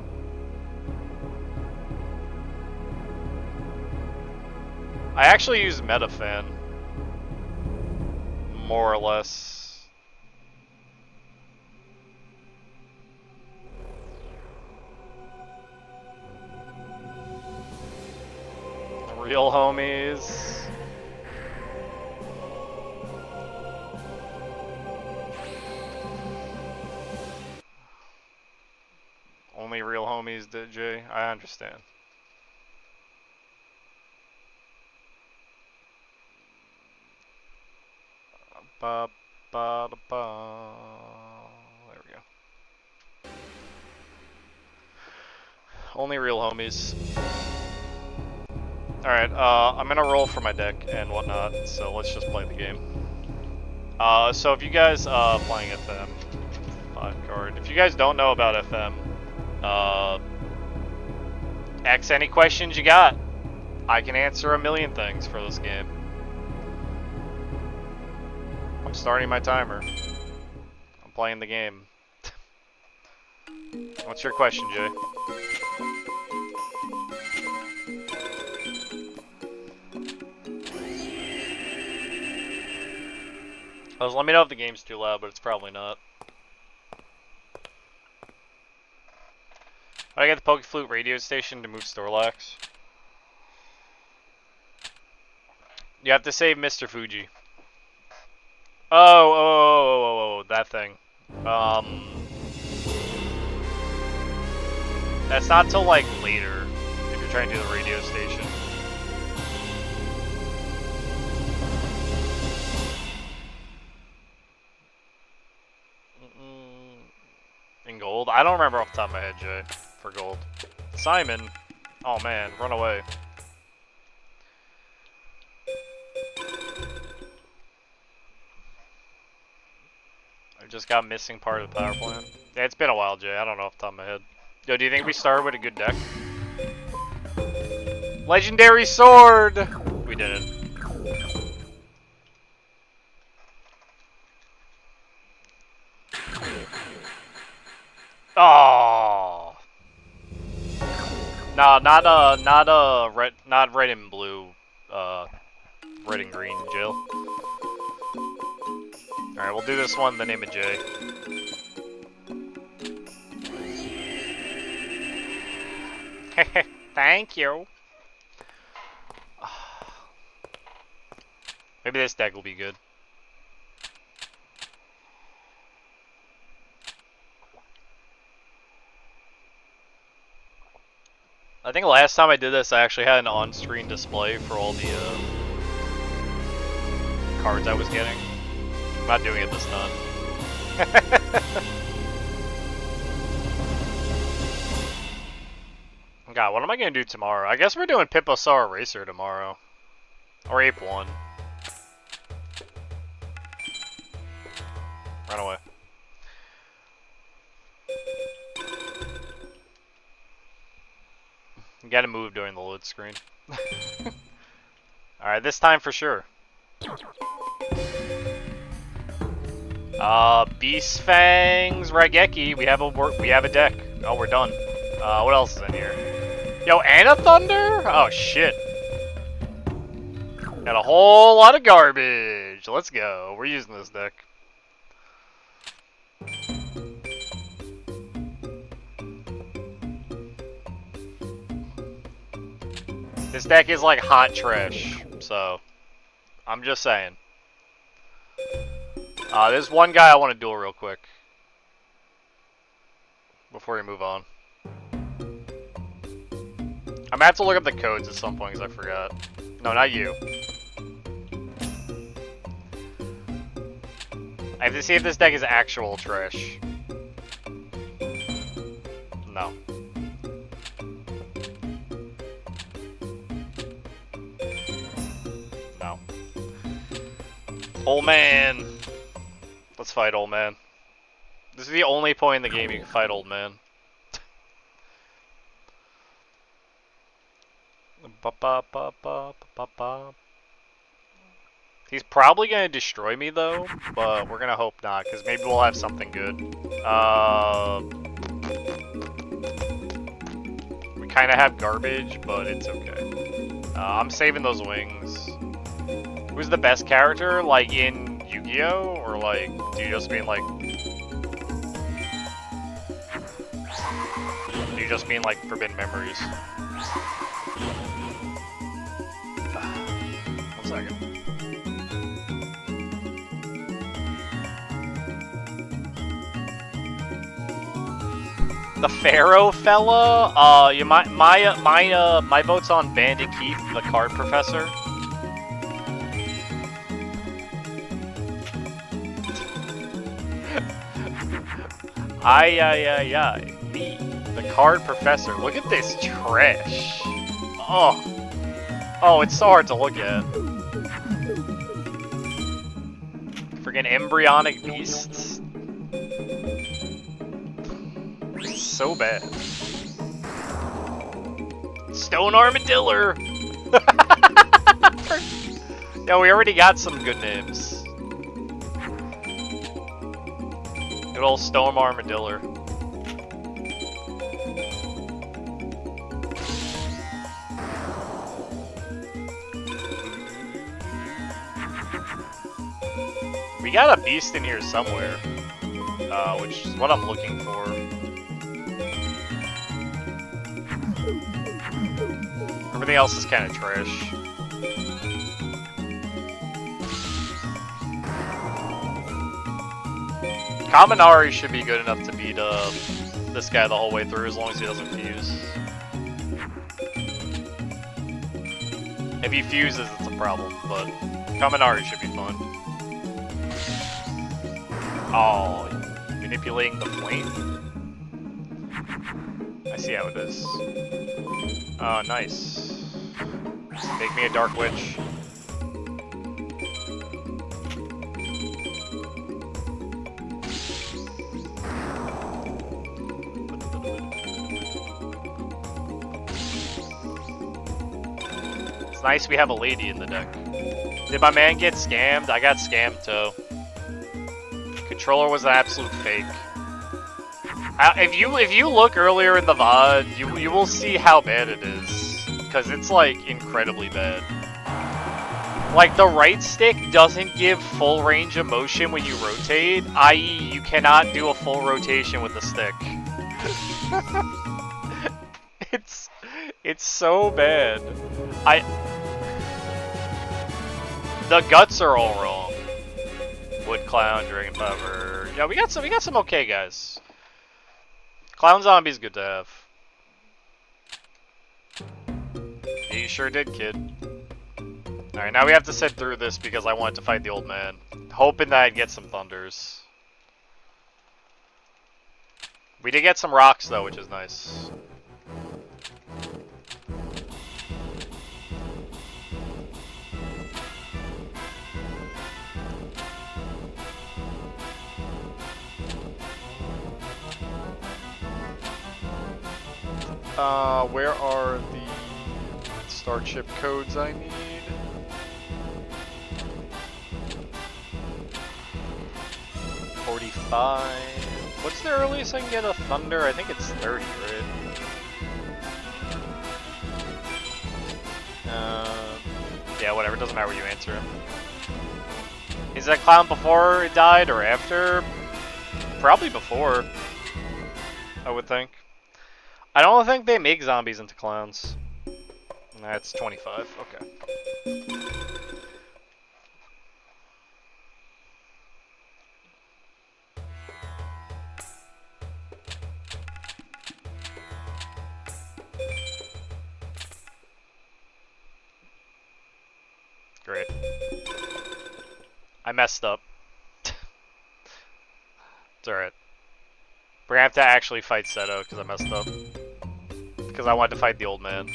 I actually use Metafan. More or less. Real homies. Only real homies did, Jay. I understand. Ba, ba, da, ba. There we go. Only real homies. Alright, I'm gonna roll for my deck and whatnot, so let's just play the game. So if you guys, playing FM, 5 card. If you guys don't know about FM, ask any questions you got. I can answer a million things for this game. I'm starting my timer. I'm playing the game. What's your question, Jay? Let me know if the game's too loud, but it's probably not. I got the Pokeflute radio station to move Snorlax. You have to save Mr. Fuji. Oh, that thing. That's not till like later if you're trying to do the radio station. In gold? I don't remember off the top of my head, Jay, for gold. Simon? Oh man, run away. I just got missing part of the power plant. Yeah, it's been a while, Jay. I don't know off the top of my head. Yo, do you think we started with a good deck? Legendary Sword! We didn't. Oh. No, not red and blue. Red and green, Jill. All right, we'll do this one in the name of Jay. Thank you. Maybe this deck will be good. I think last time I did this, I actually had an on-screen display for all the cards I was getting. I'm not doing it this time. God, what am I going to do tomorrow? I guess we're doing Piposaur Racer tomorrow. Or Ape 1. Run away. You gotta move during the load screen. Alright, this time for sure. Beast Fangs, Raigeki. We have a deck. Oh, we're done. What else is in here? Yo, Anna Thunder? Oh shit. Got a whole lot of garbage. Let's go. We're using this deck. This deck is like hot trash, so I'm just saying. There's one guy I want to duel real quick before we move on. I'm gonna have to look up the codes at some point because I forgot. No, not you. I have to see if this deck is actual trash. No. No. Old man. Let's fight old man. This is the only point in the game you can fight old man. He's probably gonna destroy me though, but we're gonna hope not, because maybe we'll have something good. We kind of have garbage, but it's okay. I'm saving those wings. Who's the best character? Like in Yu-Gi-Oh? Or like, do you just mean like... Do you just mean like Forbidden Memories? 1 second. The Pharaoh fella? Yeah, my vote's on Bandit Keith, the card professor. The card professor. Look at this trash. Oh, it's so hard to look at. Friggin' embryonic beasts. So bad. Stone Armadillo! Yeah, we already got some good names. Good old Stone Armadillo. We got a beast in here somewhere, which is what I'm looking for. Everything else is kind of trash. Kaminari should be good enough to beat this guy the whole way through, as long as he doesn't fuse. If he fuses, it's a problem, but Kaminari should be fun. Oh, manipulating the flame? I see how it is. Oh, nice. Make me a Dark Witch. It's nice we have a lady in the deck. Did my man get scammed? I got scammed too. Controller was an absolute fake. If you look earlier in the VOD, you will see how bad it is, because it's like incredibly bad. Like the right stick doesn't give full range of motion when you rotate, i.e. you cannot do a full rotation with the stick. It's so bad. The guts are all wrong. Wood Clown, Dragon Power. Yeah, we got some okay guys. Clown Zombie's good to have. Yeah, you sure did, kid. Alright, now we have to sit through this because I wanted to fight the old man. Hoping that I'd get some thunders. We did get some rocks though, which is nice. Where are the Starship codes I need? 45. What's the earliest I can get a Thunder? I think it's 30, right? Yeah, whatever. Doesn't matter what you answer him. Is that clown before it died or after? Probably before, I would think. I don't think they make zombies into clowns. That's 25. Okay. Great. I messed up. It's alright. We're gonna have to actually fight Seto because I messed up. Because I wanted to fight the old man.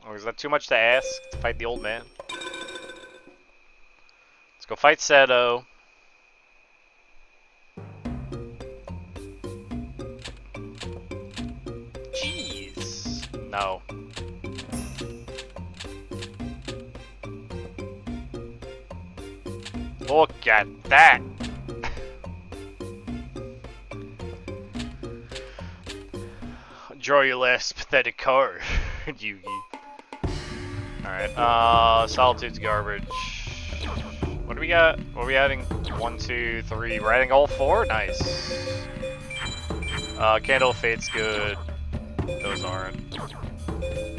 Oh, is that too much to ask to fight the old man? Let's go fight Seto. Jeez. No. Look at that! Draw your last pathetic card, Yugi. Alright, Solitude's garbage. What do we got? What are we adding? 1, 2, 3. We're adding all 4? Nice. Candle of Fate's good. Those aren't.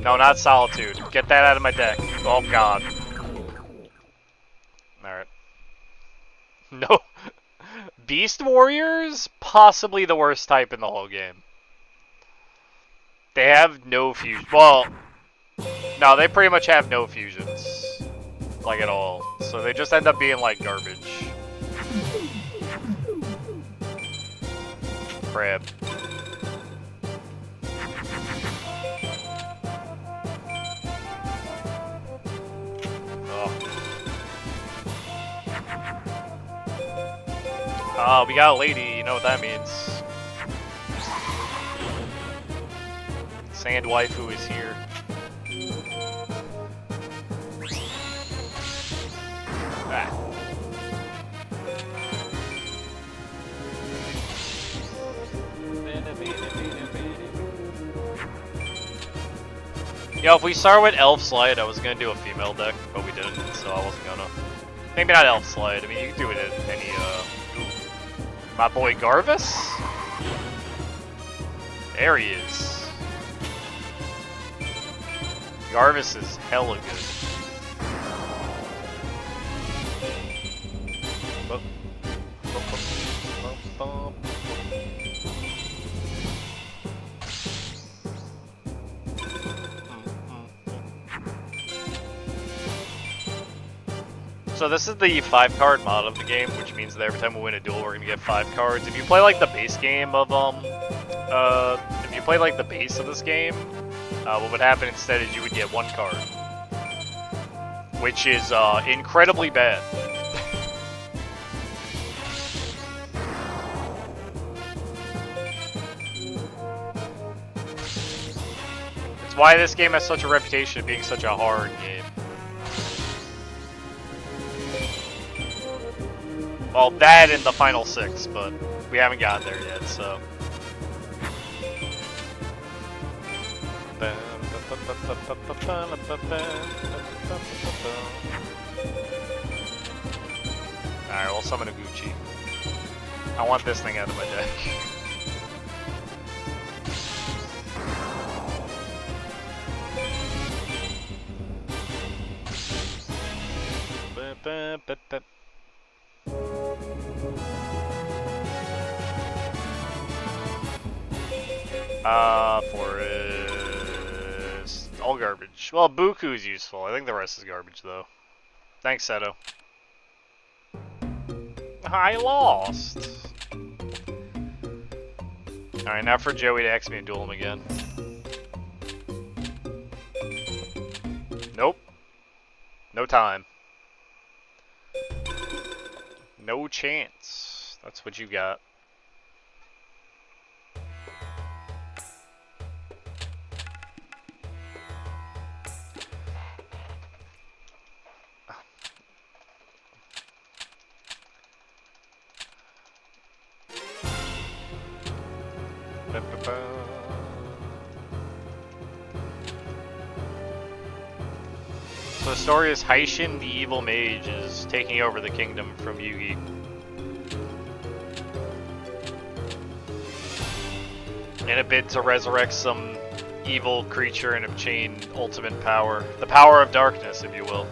No, not Solitude. Get that out of my deck. Oh god. Alright. No. Beast Warriors? Possibly the worst type in the whole game. They have no fusion. Well, no, they pretty much have no fusions. Like at all. So they just end up being like garbage. Crab. Oh, we got a lady, you know what that means. Sand waifu is here. Ah. Yo, if we start with Elf Slide, I was gonna do a female deck, but we didn't, so I wasn't gonna. Maybe not Elf Slide, I mean, you can do it in any, my boy Garvis? There he is. Garvis is hella good. So this is the 5-card mod of the game, which means that every time we win a duel, we're gonna get 5 cards. If you play like the base game of if you play like the base of this game, what would happen instead is you would get 1 card, which is incredibly bad. It's why this game has such a reputation of being such a hard game. Well, that and the final 6, but we haven't gotten there yet, so. Alright, we'll summon a Gucci. I want this thing out of my deck. Forest. All garbage. Well, Buku's useful. I think the rest is garbage, though. Thanks, Seto. I lost. Alright, now for Joey to X me and duel him again. Nope. No time. No chance. That's what you got. So the story is Haishin, the evil mage, is taking over the kingdom from Yugi. In a bid to resurrect some evil creature and obtain ultimate power. The power of darkness, if you will.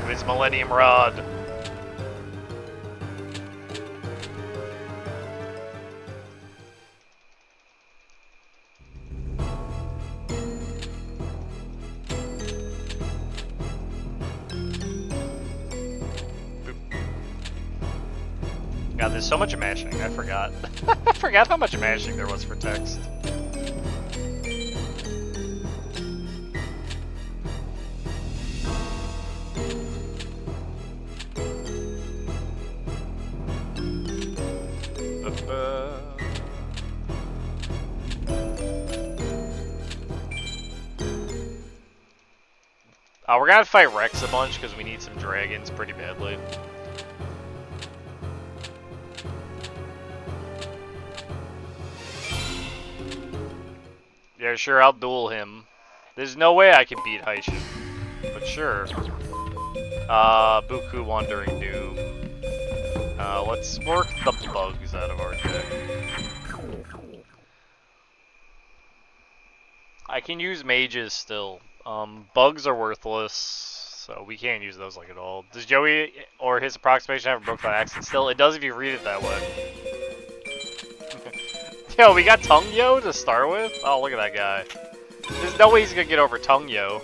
With his Millennium Rod. God, there's so much mashing, I forgot. I forgot how much mashing there was for text. We're gonna fight Rex a bunch because we need some dragons pretty badly. Yeah, sure, I'll duel him. There's no way I can beat Haishin, but sure. Buku Wandering Doom. Let's work the bugs out of our deck. I can use mages still. Bugs are worthless, so we can't use those like at all. Does Joey or his approximation have a broke by accident still? It does if you read it that way. Yo, we got Tung Yo to start with? Oh, look at that guy. There's no way he's gonna get over Tung Yo.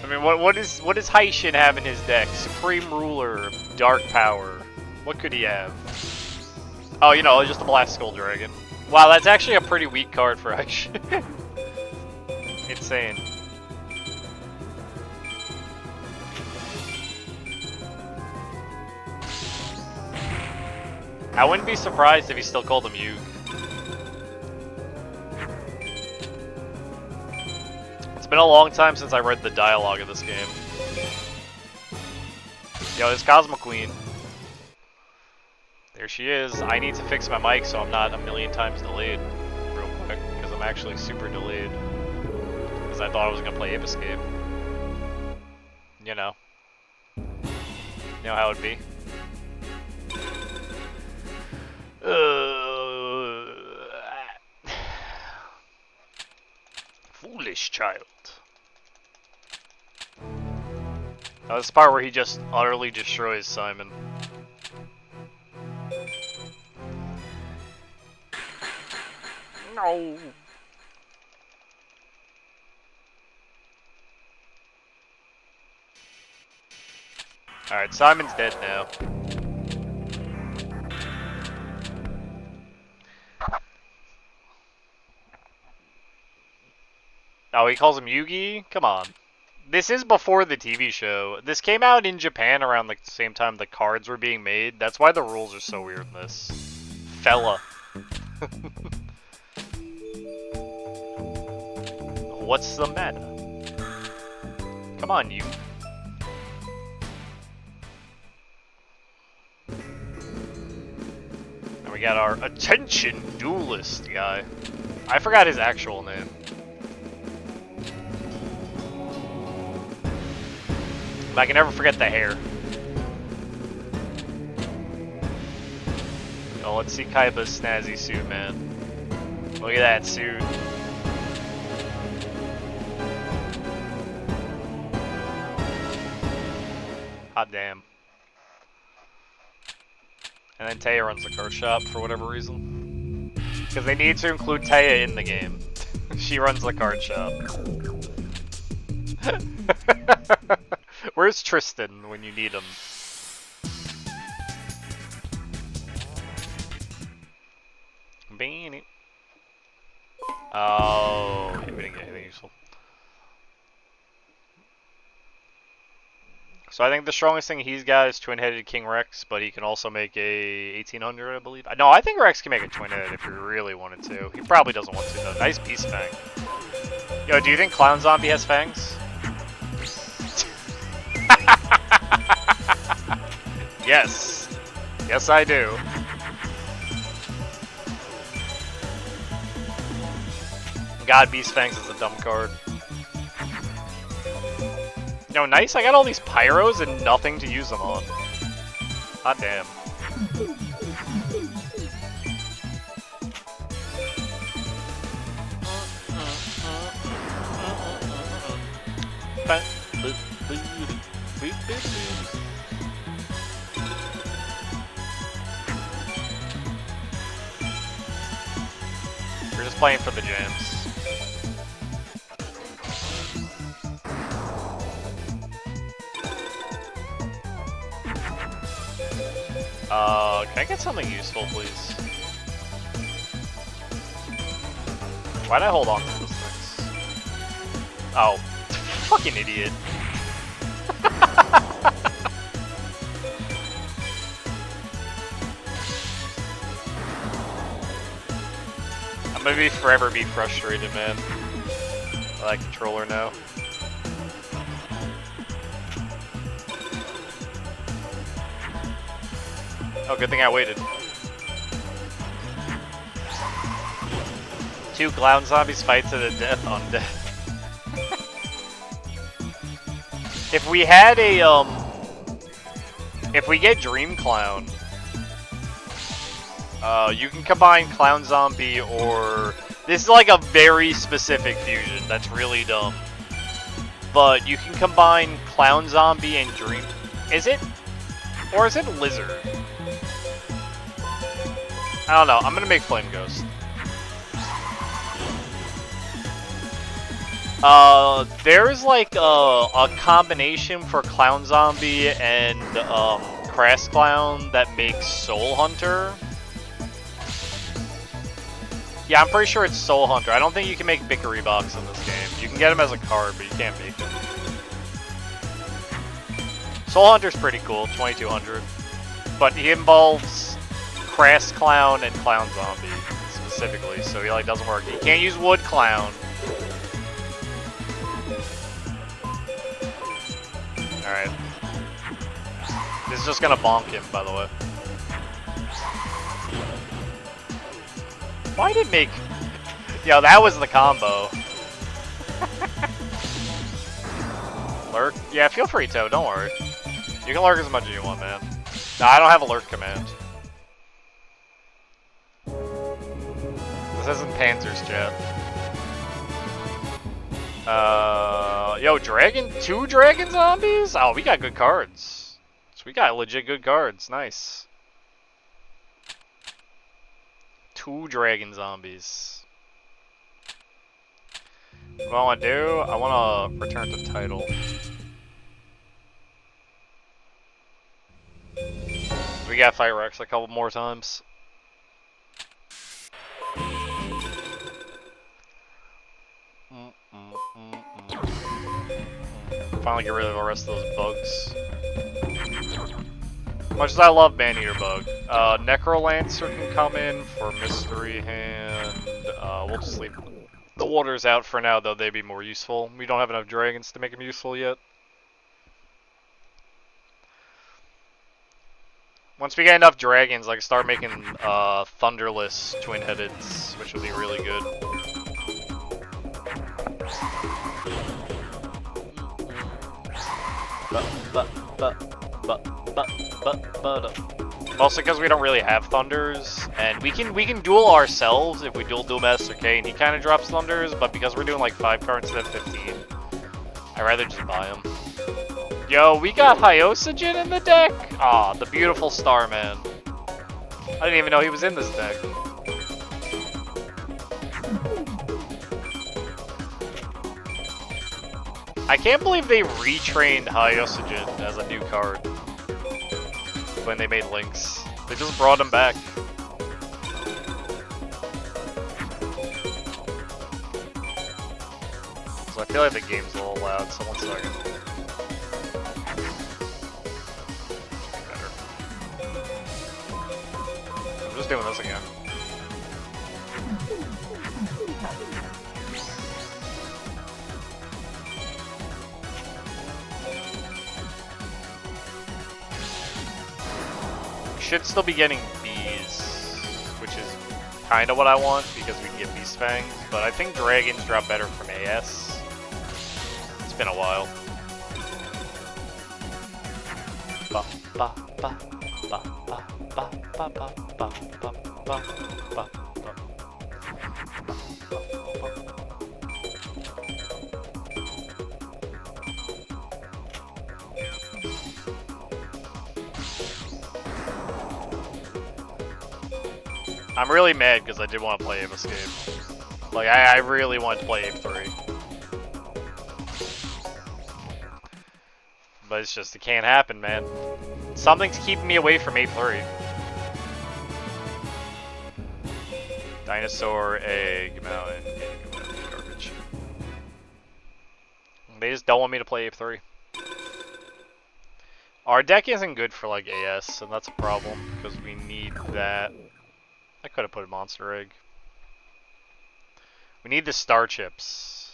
I mean, what does Haishin have in his deck? Supreme Ruler, Dark Power. What could he have? Oh, you know, just a Black Skull Dragon. Wow, that's actually a pretty weak card for Haishin. Insane. I wouldn't be surprised if he still called him Yug. It's been a long time since I read the dialogue of this game. Yo, it's Cosmo Queen. There she is. I need to fix my mic so I'm not a million times delayed real quick, because I'm actually super delayed. Because I thought I was going to play Ape Escape. You know. You know how it'd be. Foolish child. Now this part where he just utterly destroys Simon. No. Alright, Simon's dead now. Oh, he calls him Yugi? Come on. This is before the TV show. This came out in Japan around the same time the cards were being made. That's why the rules are so weird in this. Fella. What's the matter? Come on, you. And we got our attention duelist guy. I forgot his actual name. I can never forget the hair. Oh, let's see Kaiba's snazzy suit, man. Look at that suit. Hot damn. And then Taya runs the card shop for whatever reason. Because they need to include Taya in the game. She runs the card shop. Where's Tristan when you need him? Beanie. Oh, we didn't get anything useful. So I think the strongest thing he's got is twin-headed King Rex, but he can also make a 1800, I believe. No, I think Rex can make a twin-headed if he really wanted to. He probably doesn't want to, though. Nice Beast Fang. Yo, do you think Clown Zombie has fangs? Yes. Yes, I do. God, Beast Fangs is a dumb card. know, nice, I got all these pyros and nothing to use them on. Hot damn. We're just playing for the jams. Can I get something useful, please? Why'd I hold on to those things? Oh, fucking idiot. I'm gonna forever be frustrated, man. I like controller now. Oh, good thing I waited. 2 clown zombies fight to the death on death. If we had a, if we get Dream Clown, you can combine Clown Zombie or... This is like a very specific fusion that's really dumb. But you can combine Clown Zombie and Dream... Is it? Or is it Lizard? I don't know. I'm gonna make Flame Ghost. There's like a combination for Clown Zombie and Crass Clown that makes Soul Hunter. Yeah, I'm pretty sure it's Soul Hunter. I don't think you can make Bickery Box in this game. You can get him as a card, but you can't make him. Soul Hunter's pretty cool, 2200. But he involves Crass Clown and Clown Zombie specifically, so he like doesn't work. You can't use Wood Clown. Alright. This is just gonna bonk him, by the way. Why did it make... Yo, that was the combo. Lurk? Yeah, feel free to, don't worry. You can lurk as much as you want, man. No, I don't have a lurk command. This isn't Panzer's chat. Yo, dragon? 2 dragon zombies? Oh, we got good cards. So we got legit good cards. Nice. 2 dragon zombies. What I want to do, I want to return to title. We gotta fight Rex a couple more times. Finally get rid of the rest of those bugs. Much as I love Maneater Bug. Necrolancer can come in for Mystery Hand. We'll just leave the waters out for now, though they'd be more useful. We don't have enough dragons to make them useful yet. Once we get enough dragons, I can start making Thunderless Twin-Headeds, which will be really good. Mostly because we don't really have Thunders, and we can duel ourselves if we duel Master K, and he kind of drops Thunders, but because we're doing like 5 cards instead of 15, I'd rather just buy him. Yo, we got Hyoscygen in the deck! Aw, the beautiful Starman. I didn't even know he was in this deck. I can't believe they retrained Hyoscygen as a new card when they made Lynx. They just brought him back. So I feel like the game's a little loud, so 1 second. Better. I'm just doing this again. Should still be getting bees, which is kind of what I want because we can get Beast Fangs, but I think dragons drop better from AS. It's been a while. ba ba ba ba ba ba ba ba ba ba ba ba. I'm really mad because I did want to play Ape Escape. Like, I really wanted to play Ape 3. But it's just, it can't happen, man. Something's keeping me away from Ape 3. Dinosaur, egg, mountain, garbage. They just don't want me to play Ape 3. Our deck isn't good for, like, AS, and that's a problem, because we need that. I could have put a monster egg. We need the star chips.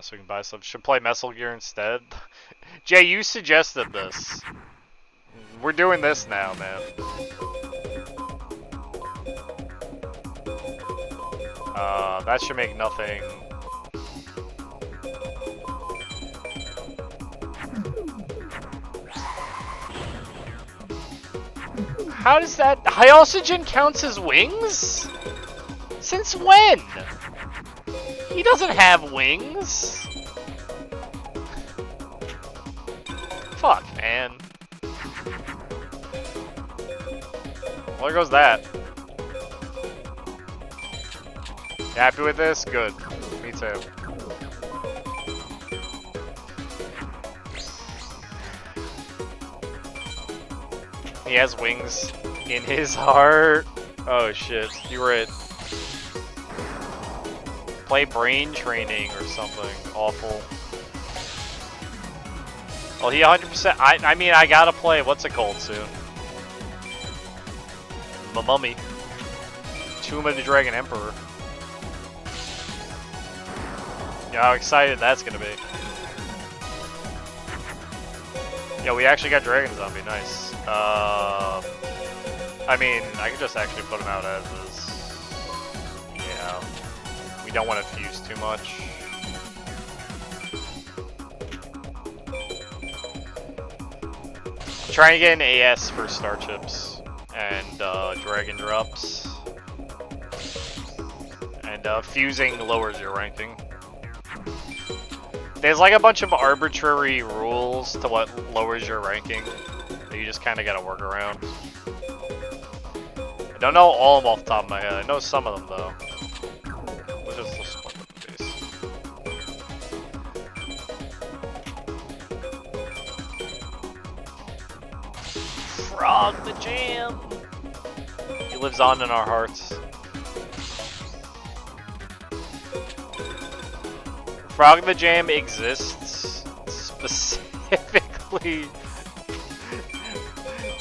So we can buy some. Should play Metal Gear instead. Jay, you suggested this. We're doing this now, man. That should make nothing. How does that... Hyocygen counts as wings? Since when? He doesn't have wings. Fuck, man. Well, there goes that. You happy with this? Good. Me too. He has wings in his heart. Oh shit, you were it. Play brain training or something awful. Oh, he 100%. I mean, I gotta play. What's it called soon? The Mummy. Tomb of the Dragon Emperor. Yeah, how excited that's gonna be. Yeah, we actually got Dragon Zombie. Nice. I mean, I could just actually put him out as is. Yeah. We don't want to fuse too much. I'm trying to get an AS for Star Chips and Dragon Drops. And fusing lowers your ranking. There's like a bunch of arbitrary rules to what lowers your ranking that you just kind of gotta work around. I don't know all of them off the top of my head. I know some of them though. Let's split the base. Frog the Jam! He lives on in our hearts. Frog the Jam exists specifically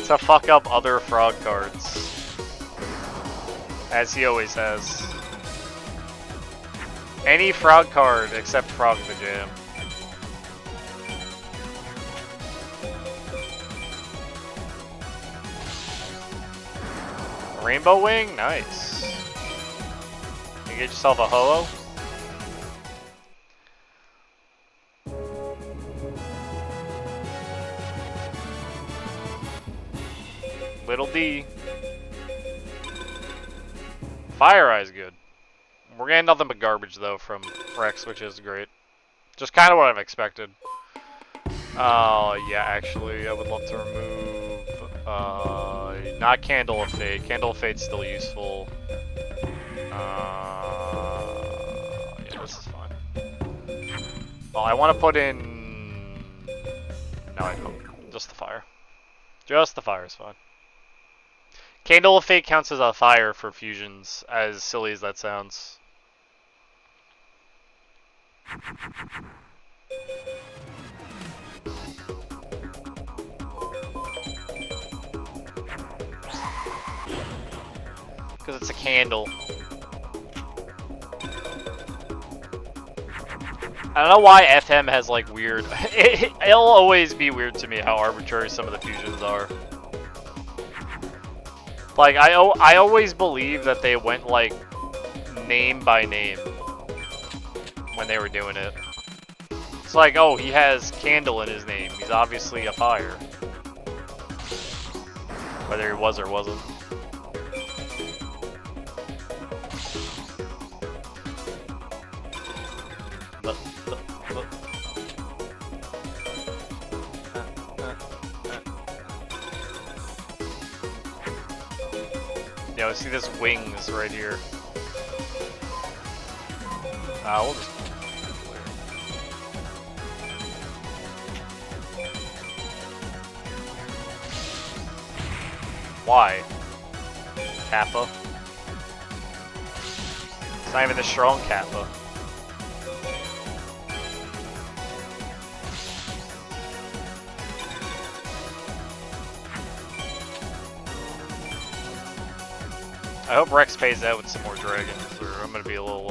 to fuck up other frog cards. As he always has. Any frog card except Frog the Jam. Rainbow Wing? Nice. You get yourself a Ho-Oh? Little D. Fire Eye's good. We're getting nothing but garbage though from Rex, which is great. Just kind of what I've expected. Yeah, actually, I would love to remove, not Candle of Fate. Candle of Fate's still useful. Yeah, this is fine. Well, I want to put in... No, I don't. Just the fire. Just the fire is fine. Candle of Fate counts as a fire for fusions, as silly as that sounds. Because it's a candle. I don't know why FM has like weird... It'll always be weird to me how arbitrary some of the fusions are. Like, I always believe that they went, like, name by name when they were doing it. It's like, oh, he has candle in his name. He's obviously a fire. Whether he was or wasn't. Yeah, we see this wings right here. We'll just... Why? Kappa. It's not even the strong Kappa. I hope Rex pays out with some more dragons, or I'm gonna be a little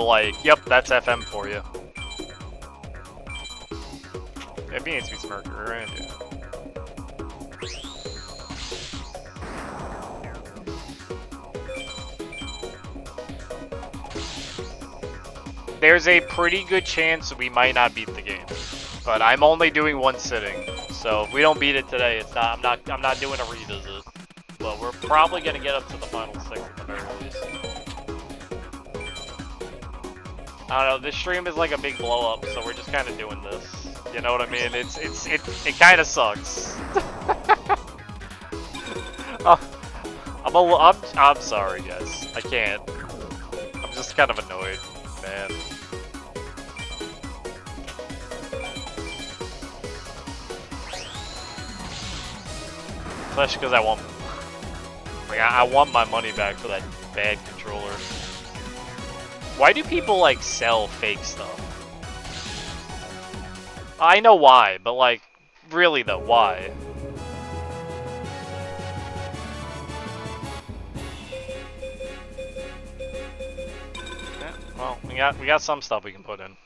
like, yep, that's FM for you. Yeah, he needs to be Smirker, right? Yeah. There's a pretty good chance we might not beat the game, but I'm only doing one sitting, so if we don't beat it today, it's not. I'm not doing a revisit. But we're probably gonna get up to the final 6 at the very least. I don't know. This stream is like a big blow up, so we're just kind of doing this. You know what I mean? It kind of sucks. I'm sorry, guys. I can't. I'm just kind of annoyed, man. Especially because I want. Like, I want my money back for that bad controller. Why do people, like, sell fake stuff? I know why, but, like, really though, why? Yeah, well, we got some stuff we can put in.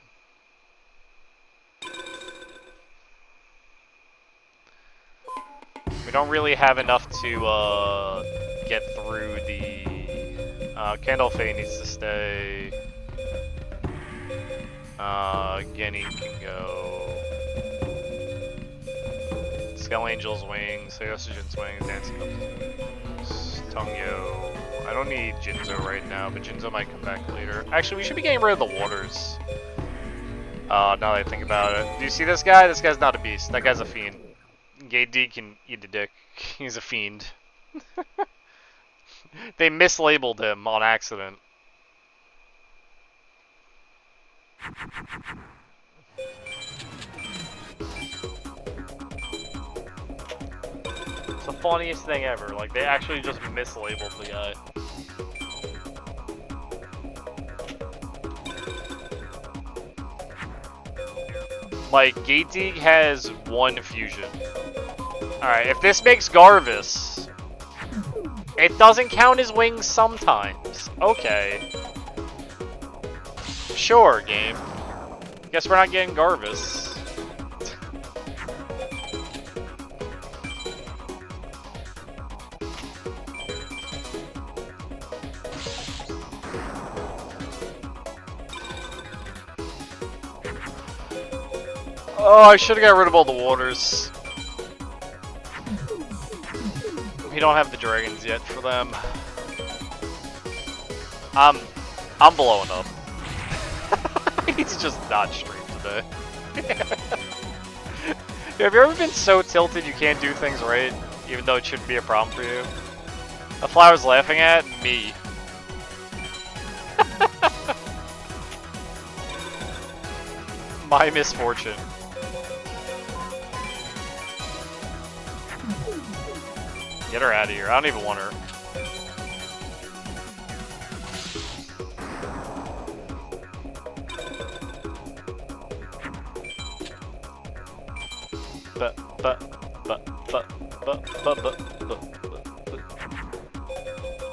We don't really have enough to, get through the Candle Fate needs to stay. Guinea can go. Skull Angel's wings, Seosugin's wings, Dancing Up's wings, Tongyo. I don't need Jinzo right now, but Jinzo might come back later. Actually, we should be getting rid of the waters. Now that I think about it. Do you see this guy? This guy's not a beast. That guy's a fiend. Gay D can eat a dick. He's a fiend. They mislabeled him on accident. It's the funniest thing ever. Like, they actually just mislabeled the guy. Like, Gateig has 1 fusion. Alright, if this makes Garvis, it doesn't count as wings sometimes. Okay. Sure, game. Guess we're not getting Garvis. Oh, I should have got rid of all the waters. We don't have the dragons yet for them. I'm blowing up. He's just not streamed today. Have you ever been so tilted you can't do things right, even though it shouldn't be a problem for you? The flower's laughing at me. My misfortune. Get her out of here. I don't even want her.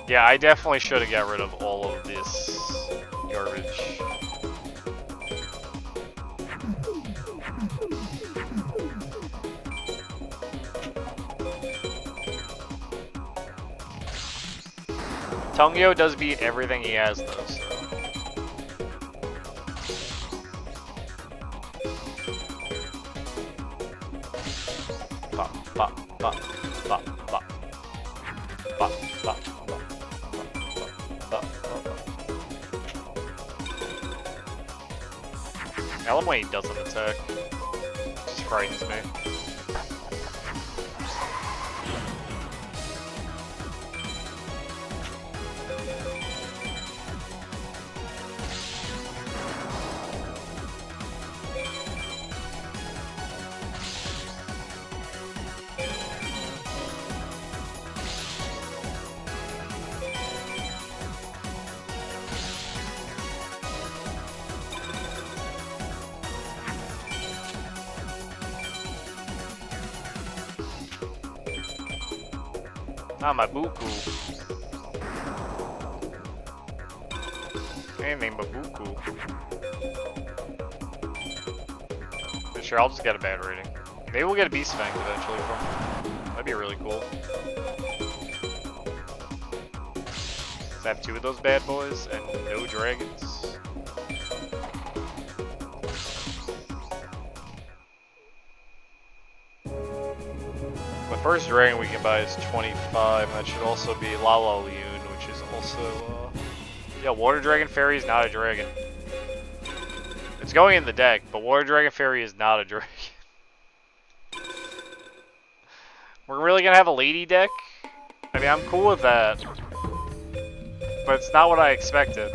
Yeah, I definitely should have got rid of all of this garbage. Tongyo does beat everything he has though, so. Pop, pop, ba, ba, ba. Ba, ba, ba, ba, ba, ba. I love when he doesn't attack. It just frightens me. Not my buku. Anything but buku. But sure, I'll just get a bad rating. Maybe we'll get a Beast Fang eventually from him. That'd be really cool. Let's have 2 of those bad boys and no dragons. The first dragon we can buy is 25, and that should also be Lala Leon, which is also, yeah, Water Dragon Fairy is not a dragon. It's going in the deck, but Water Dragon Fairy is not a dragon. We're really gonna have a lady deck? I mean, I'm cool with that, but it's not what I expected.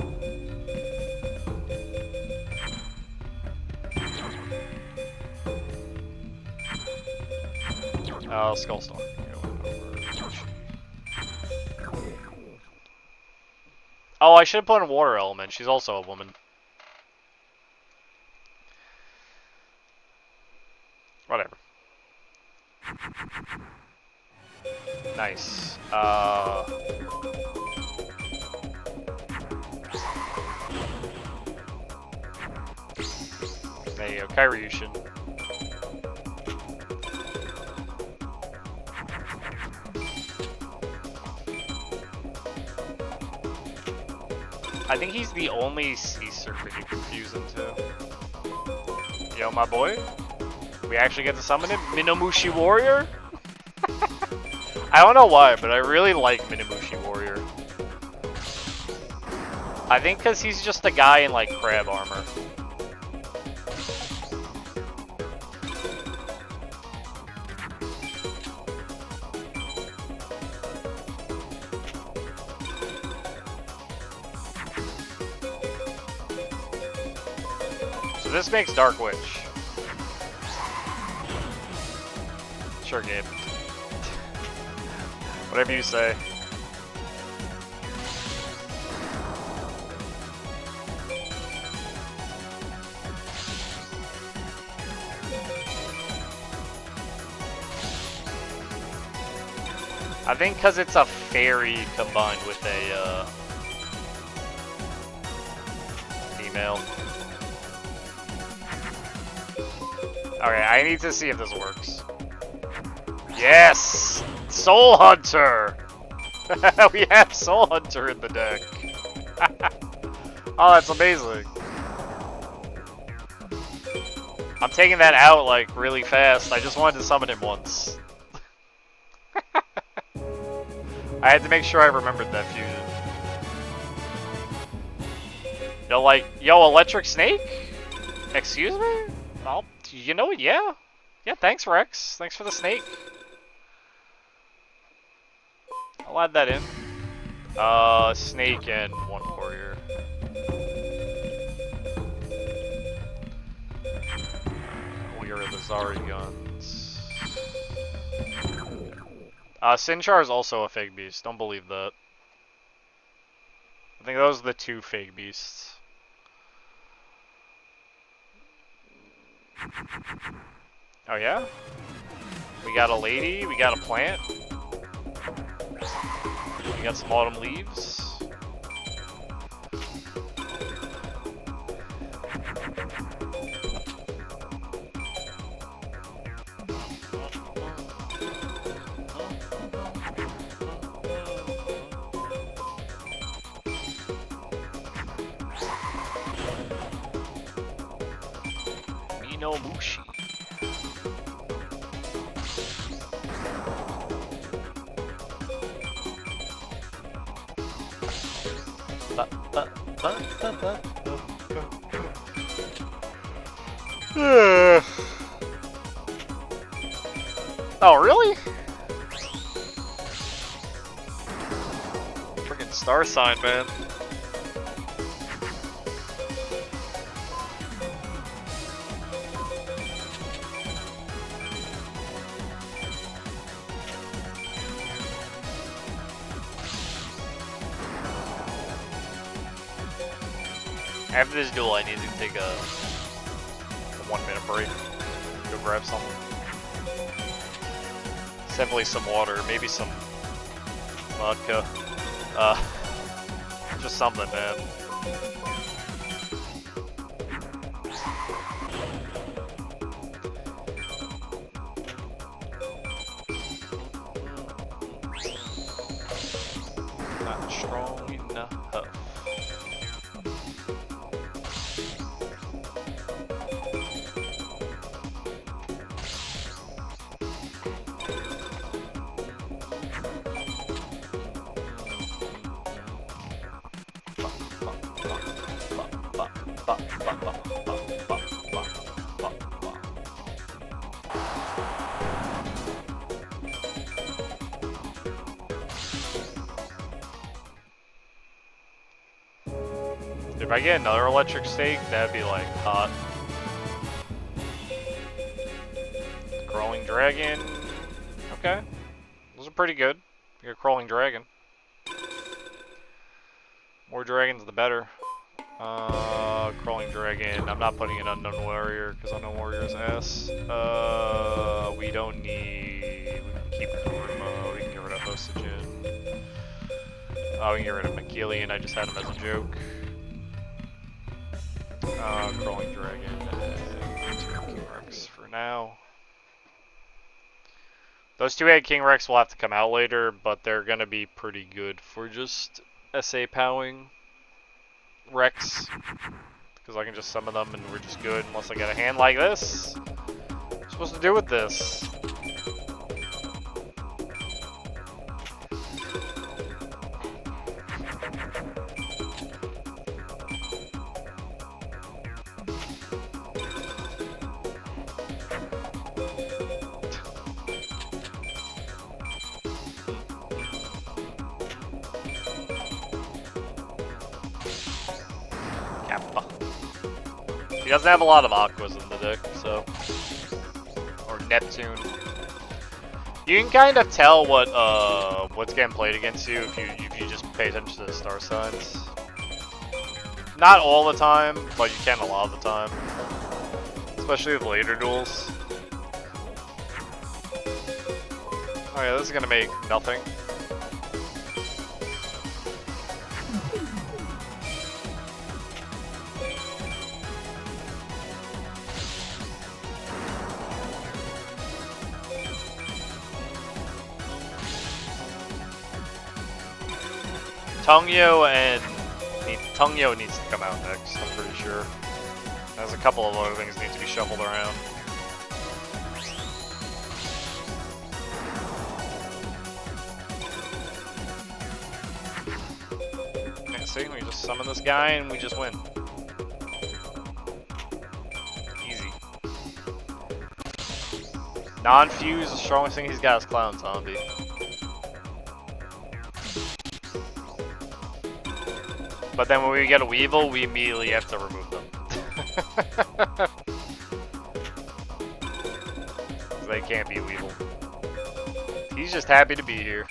Skullstorm. Oh, I should have put in Water Element. She's also a woman. Whatever. Nice. There you go, Kyryushin. I think he's the only Sea Serpent you can fuse into. Yo, my boy. We actually get to summon him? Minomushi Warrior? I don't know why, but I really like Minomushi Warrior. I think because he's just a guy in, like, crab armor. So this makes Dark Witch. Sure, Gabe. Whatever you say. I think because it's a fairy combined with a female. Okay, I need to see if this works. Yes! Soul Hunter! We have Soul Hunter in the deck. Oh, that's amazing. I'm taking that out, like, really fast. I just wanted to summon him once. I had to make sure I remembered that fusion. Yo, like, yo, Electric Snake? Excuse me? Well, you know what, yeah. Yeah, thanks, Rex. Thanks for the snake. I'll add that in. Snake and one warrior. Warrior of the Zarigons. Sinchar is also a fake beast. Don't believe that. I think those are the 2 fake beasts. Oh yeah? We got a lady, we got a plant. We got some autumn leaves. Minomushi. Oh, really? Freaking star sign, man. After this duel, I need to take a 1 minute break. Go grab something. Definitely some water, maybe some vodka. Just something, man. Not strong enough. If I get another electric steak, that'd be like hot. Crawling dragon. Okay. Those are pretty good. You're a crawling dragon. More dragons the better. Crawling dragon. I'm not putting an unknown warrior because unknown warrior's ass. We don't need. We can keep Kuruma. We can get rid of Hosajin. Oh, we can get rid of Makilian. I just had him as a joke. Crawling dragon. King Rex for now. Those two-head King Rex will have to come out later, but they're gonna be pretty good for just SA powing Rex. Because I can just summon them and we're just good unless I get a hand like this. What am I supposed to do with this? He doesn't have a lot of Aquas in the deck, so... Or Neptune. You can kind of tell what's getting played against you if you just pay attention to the star signs. Not all the time, but you can a lot of the time. Especially with later duels. Oh yeah, this is gonna make nothing. Tongyo needs to come out next, I'm pretty sure. There's a couple of other things that need to be shuffled around. Yeah, see, we just summon this guy and we just win. Easy. Non-fuse, the strongest thing he's got is Clown Zombie. But then when we get a Weevil, we immediately have to remove them. They can't be Weevil. He's just happy to be here.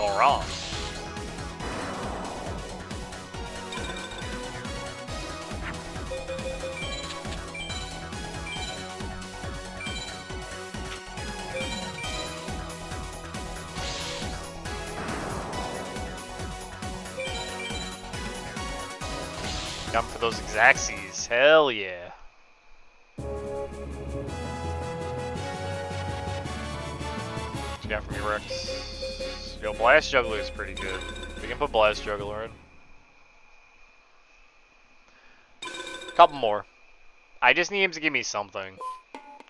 All wrong. Come for those Xaxes. Hell yeah. What you got for me, Rex? Yo, Blast Juggler is pretty good. We can put Blast Juggler in. Couple more. I just need him to give me something.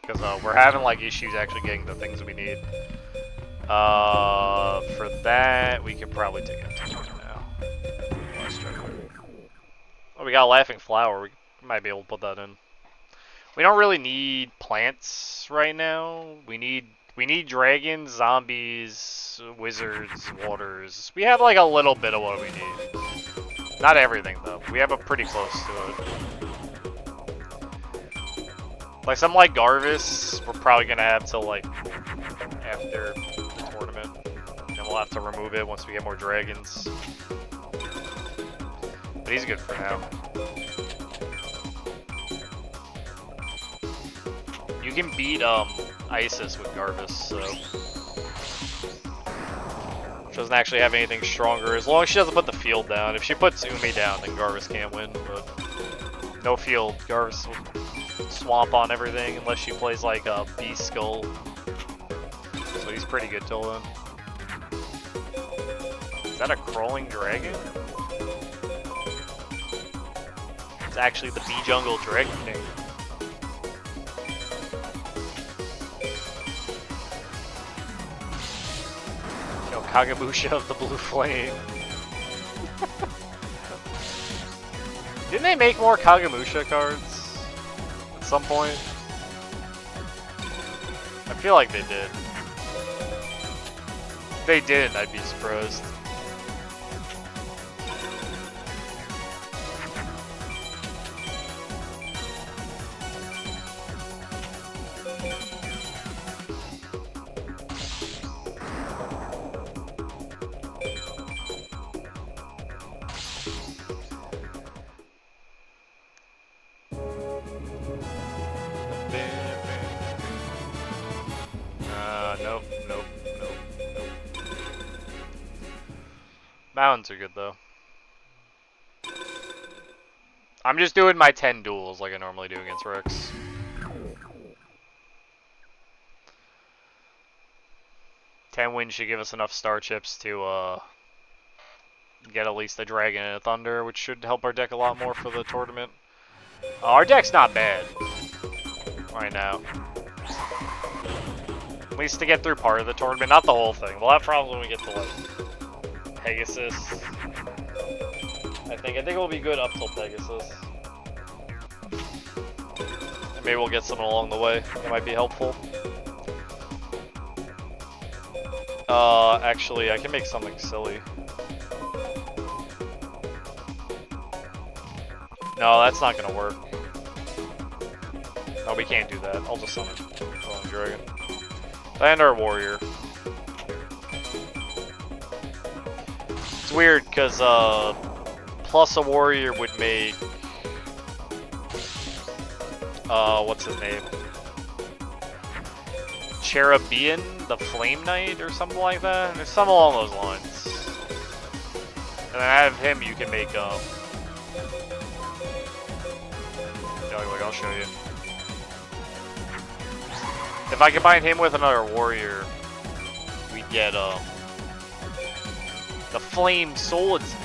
Because we're having like issues actually getting the things we need. For that, we could probably take it now. Blast Juggler. Oh, we got a Laughing Flower. We might be able to put that in. We don't really need plants right now. We need dragons, zombies, wizards, waters. We have like a little bit of what we need. Not everything though. We have a pretty close to it. Like something like Garvis, we're probably gonna have till like after the tournament. Then we'll have to remove it once we get more dragons. But he's good for now. You can beat Isis with Garvis, so she doesn't actually have anything stronger. As long as she doesn't put the field down. If she puts Umi down, then Garvis can't win. But no field, Garvis will swamp on everything unless she plays like a Beast Skull. So he's pretty good till then. Is that a crawling dragon? It's actually the Bee Jungle Dragon King. Yo, Kagemusha of the Blue Flame. Didn't they make more Kagemusha cards at some point? I feel like they did. If they didn't, I'd be surprised. Mountains are good though. I'm just doing my 10 duels like I normally do against Rex. Ten wins should give us enough star chips to get at least a dragon and a thunder, which should help our deck a lot more for the tournament. Our deck's not bad right now. At least to get through part of the tournament, not the whole thing. We'll have problems when we get to like Pegasus. I think we'll be good up till Pegasus. And maybe we'll get someone along the way that might be helpful. Actually, I can make something silly. No, that's not gonna work. No, we can't do that. I'll just summon Dragon. And our warrior. It's weird because plus a warrior would make what's his name? Cherubian, the Flame Knight or something like that. There's something along those lines. And then out of him you can make I'll show you. If I combine him with another warrior, we get the Flame Swordsman.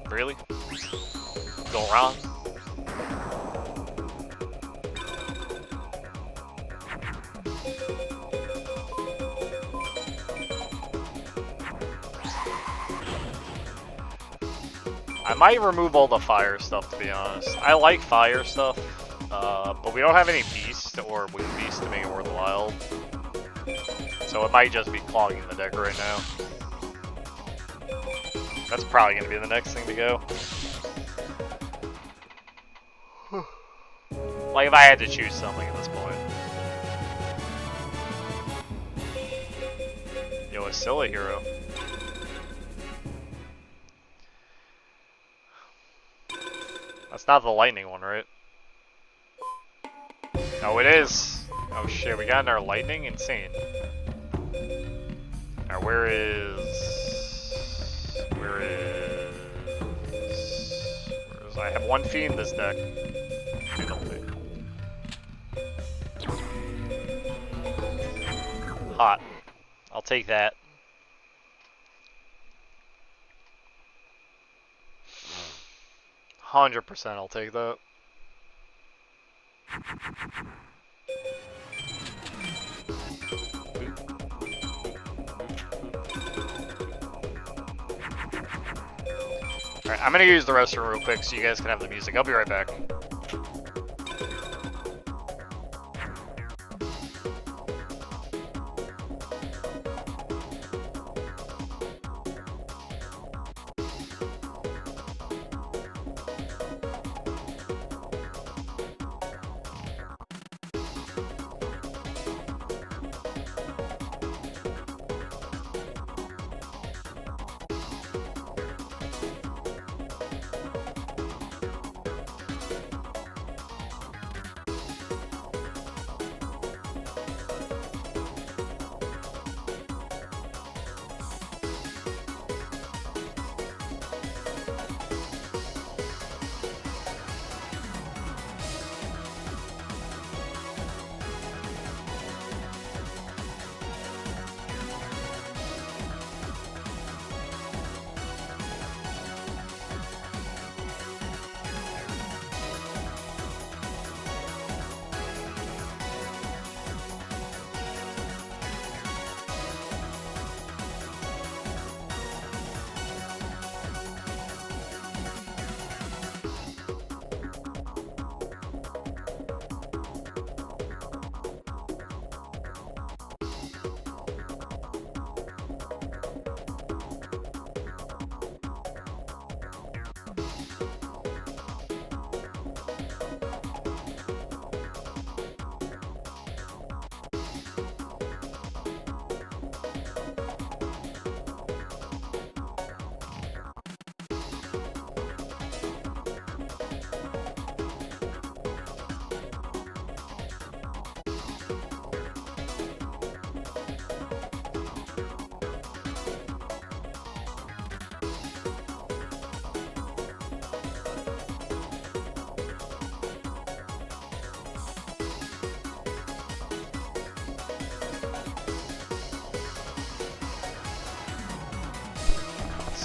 Really? Go around? I might remove all the fire stuff, to be honest. I like fire stuff, but we don't have any beast or wind beast to make it worthwhile. So it might just be clogging the deck right now. That's probably going to be the next thing to go. Like if I had to choose something at this point. Yo, a Scylla hero. That's not the lightning one, right? Oh, it is. Oh shit, we got our lightning? Insane. Now where is... I have one fiend this deck. Hot. I'll take that. %, I'll take that. Alright, I'm gonna use the restroom real quick so you guys can have the music. I'll be right back.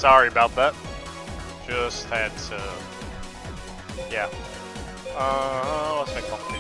Sorry about that. Just had to... Yeah. Let's make coffee.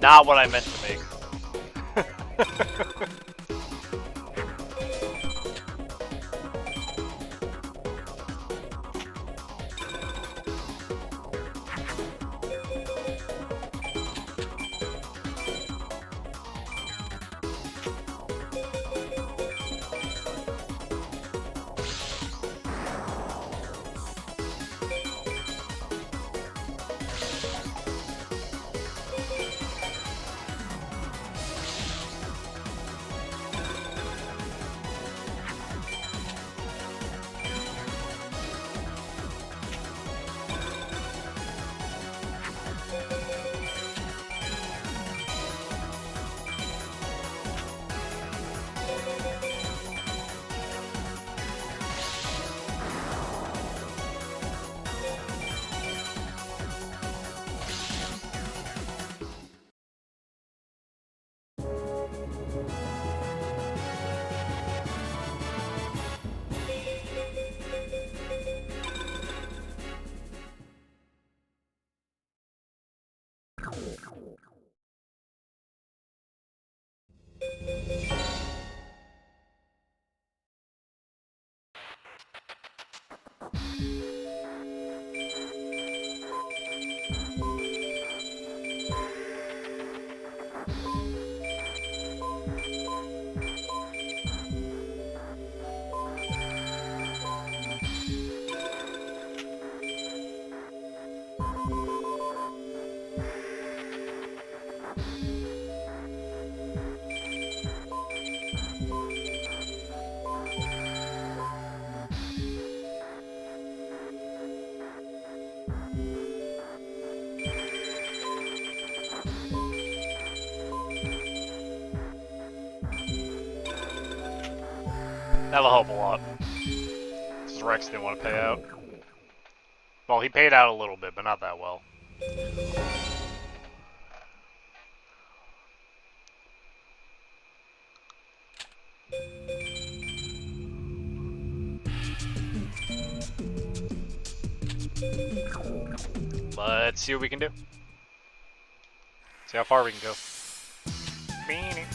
Not what I meant to make. That'll help a lot. Because Rex didn't want to pay out. Well, he paid out a little bit, but not that well. Let's see what we can do. See how far we can go. Beanie.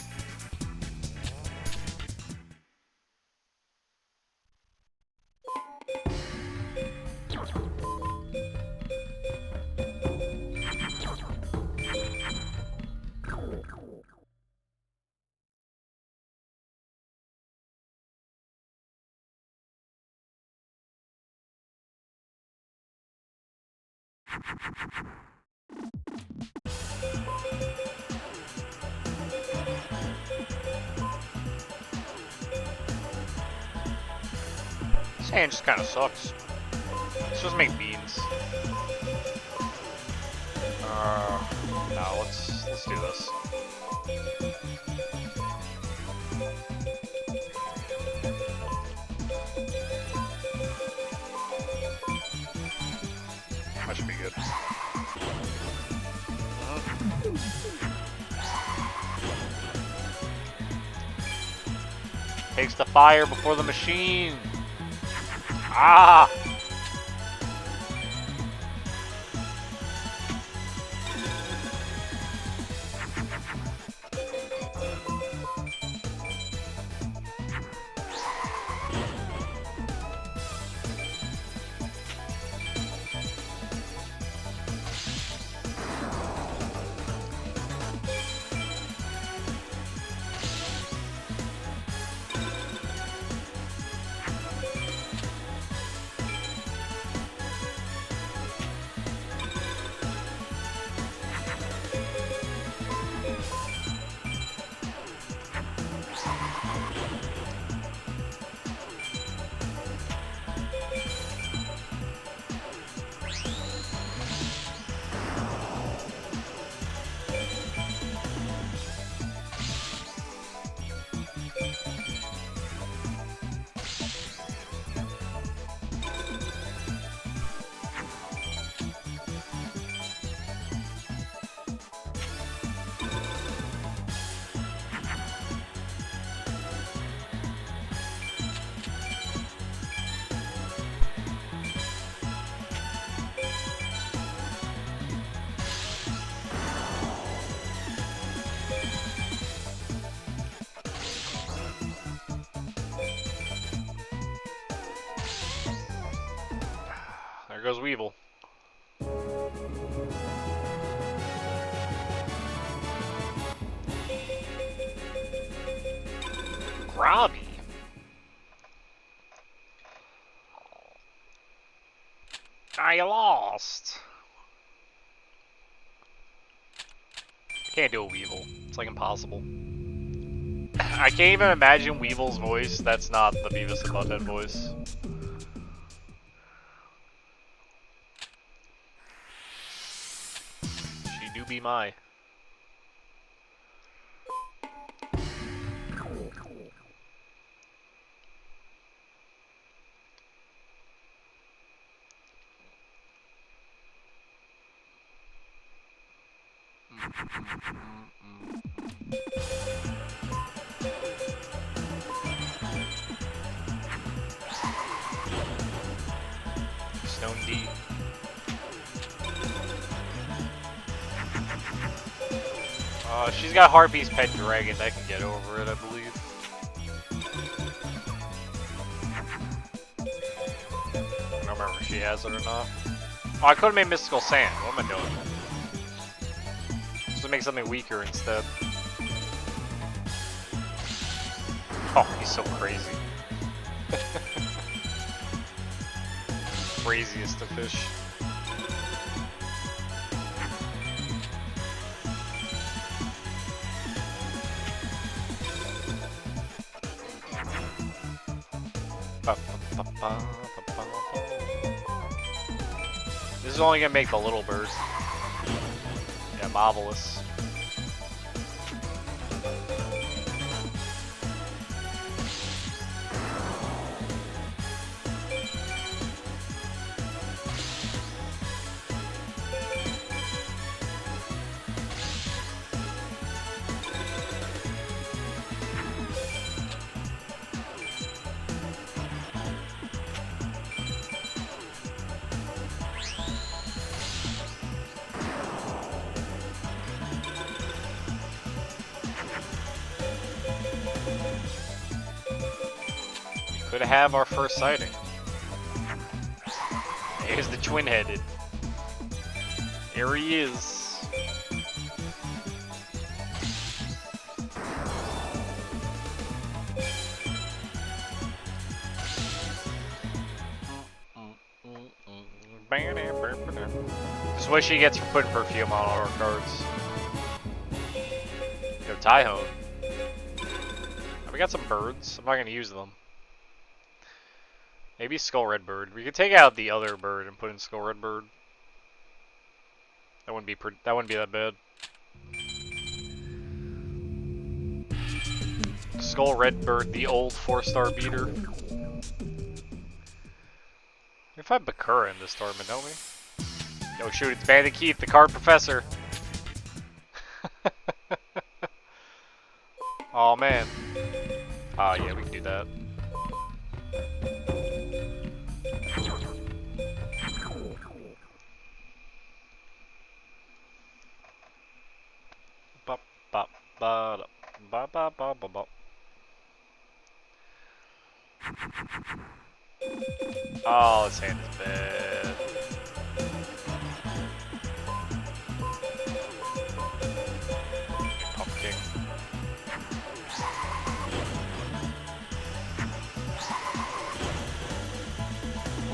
This hand just kind of sucks. Let's just make beans. No, let's do this. That should be good. Takes the fire before the machine. Ah! There goes Weevil. Grobby. I lost. Can't do a Weevil. It's like impossible. I can't even imagine Weevil's voice. That's not the Beavis and Butthead voice. She do be my. Stone D. She's got Harpy's Pet Dragon. That can get over it, I believe. I don't remember if she has it or not. Oh, I could have made Mystical Sand. What am I doing? Just to make something weaker instead. Oh, he's so crazy. Craziest of fish. This is only gonna make the little bird. Yeah, marvelous. Could have our first sighting. Here's the twin-headed. Here he is. This is what she gets for putting perfume on all our cards. Yo, Tyhone. We got some birds. I'm not gonna use them. Maybe Skull Red Bird. We could take out the other bird and put in Skull Red Bird. That wouldn't be that bad. Skull Red Bird, the old 4-star beater. We find Bakura in this tournament, don't we? Oh shoot, it's Bandit Keith, the card professor. Oh man. Oh yeah, we can do that. Oh, this hand is bad. Pumpkin.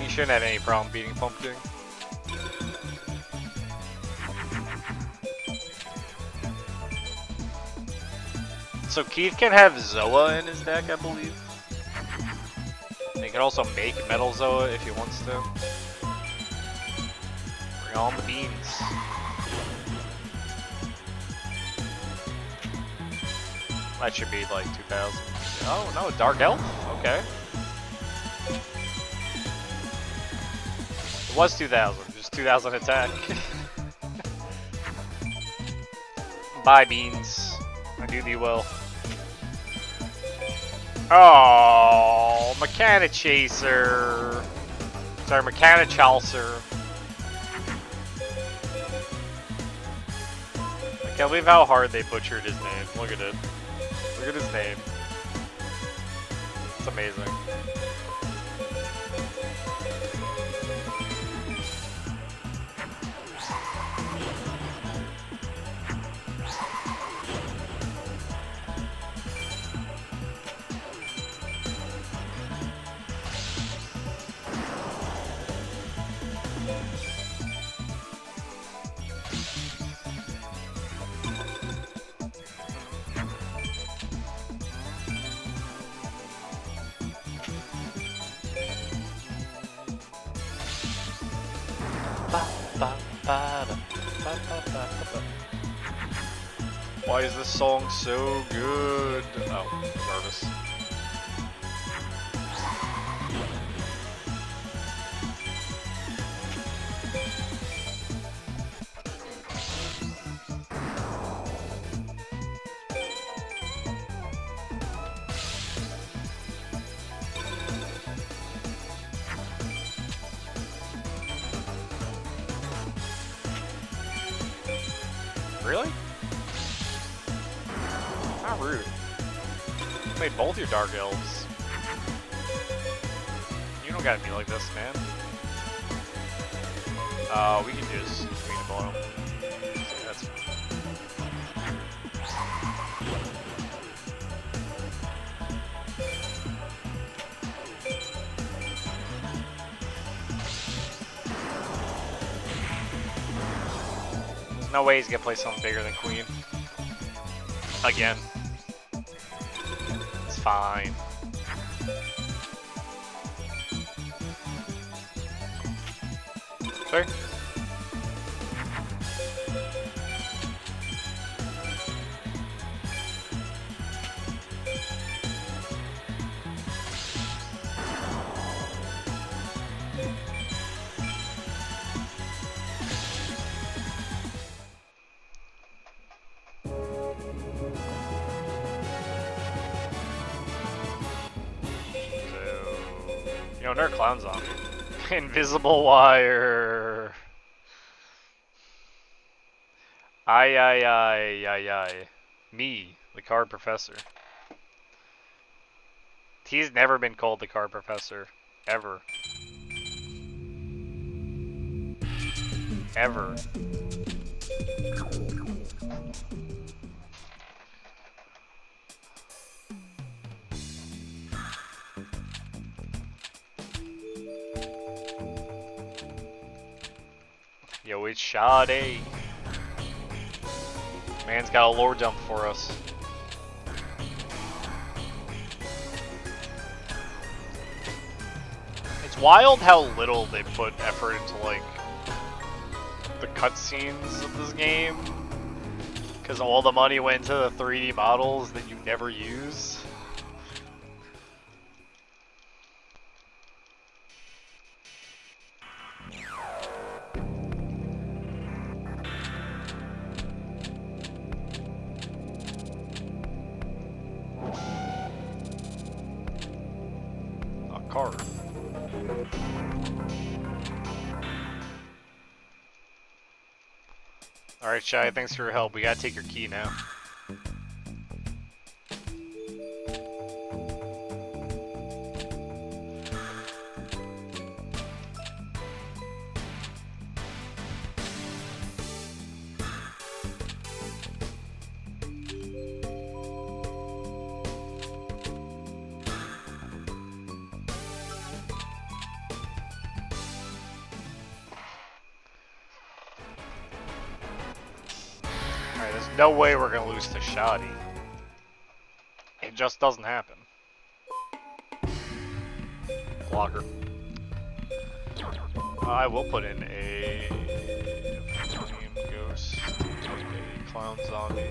You shouldn't have any problem beating Pumpkin. So Keith can have Zoa in his deck, I believe. And he can also make Metal Zoa if he wants to. Bring on the beans. That should be like 2000. Oh no, Dark Elf? Okay. It was 2000, just 2000 attack. Bye, beans. I do thee well. Oh, Mechanichaser. Sorry, Mechanichaser. I can't believe how hard they butchered his name. Look at it. Look at his name. It's amazing. Why is this song so good? Oh, I'm nervous. Really? How rude. Played both your Dark Elves. You don't gotta be like this, man. We can just queen and bottom. That's There's no way he's gonna play something bigger than queen. Again. It's fine. Sorry? Yo, nerd clowns on me. Invisible wire. Aye. Me, the card professor. He's never been called the card professor. Ever. Ever. Yo, it's Sade. Man's got a lore dump for us. It's wild how little they put effort into, like, the cutscenes of this game. Because all the money went to the 3D models that you never use. Card. Alright, Shy, thanks for your help. We gotta take your key now. Alright, there's no way we're gonna lose to Shoddy. It just doesn't happen. Blocker. I will put in a Flame Ghost, a Clown Zombie.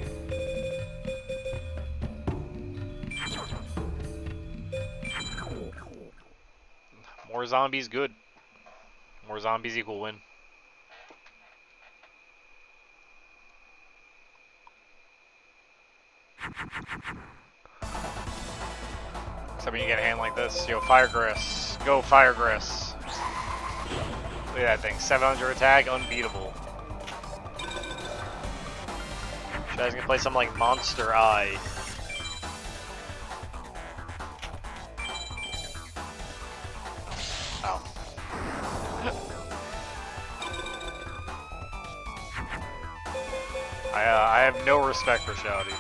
More zombies, good. More zombies equal win. Except when you get a hand like this. Yo, Firegrass. Go, Firegrass. Look at that thing. 700 attack, unbeatable. Shad's gonna play something like Monster Eye. Oh. I have no respect for Shouty.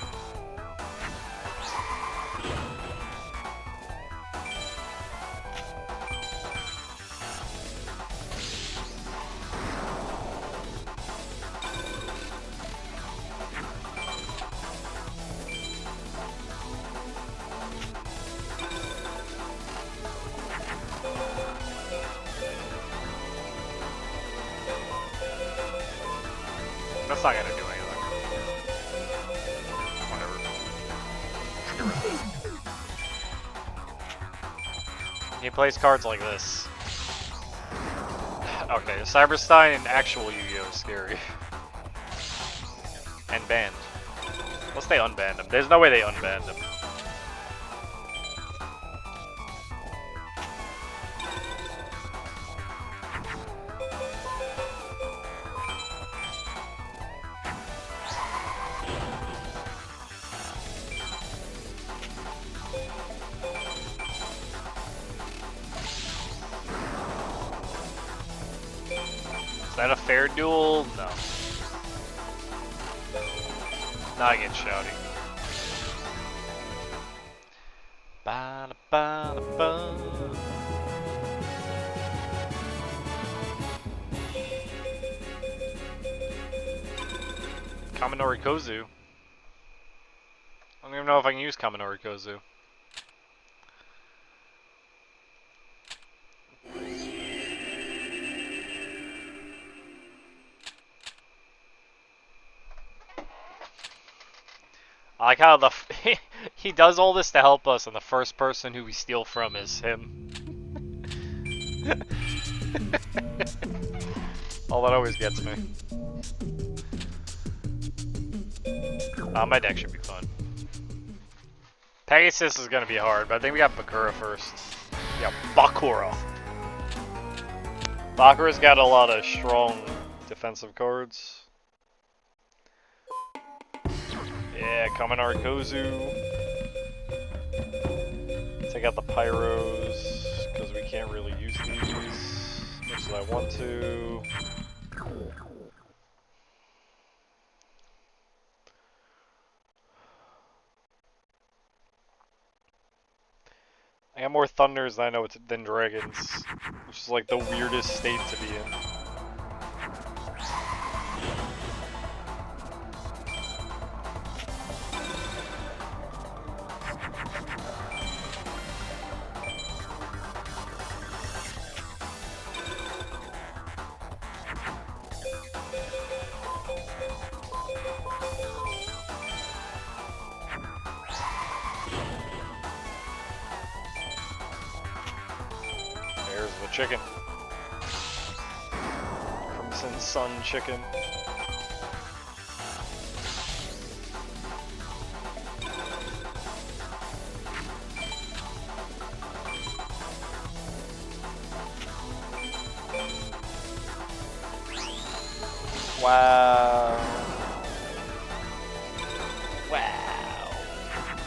That's not gonna do anything. Whatever. Get rid of it. He plays cards like this. Okay, Cyberstein and actual Yu-Gi-Oh! Is scary. And banned. Unless they unbanned him. There's no way they unbanned him. that a fair duel? No. Not against Shouty. Ba-da-ba-da-ba. Kaminori Kozu. I don't even know if I can use Kaminori Kozu. I like how he does all this to help us, and the first person who we steal from is him. Oh, that always gets me. My deck should be fun. Pegasus is gonna be hard, but I think we got Bakura first. Yeah, Bakura. Bakura's got a lot of strong defensive cards. Yeah, Kaminari Kozu. Take out the Pyros, because we can't really use these as much as I want to. I got more Thunders than I know than Dragons, which is like the weirdest state to be in. There's the chicken. Crimson Sun chicken. Wow. Wow.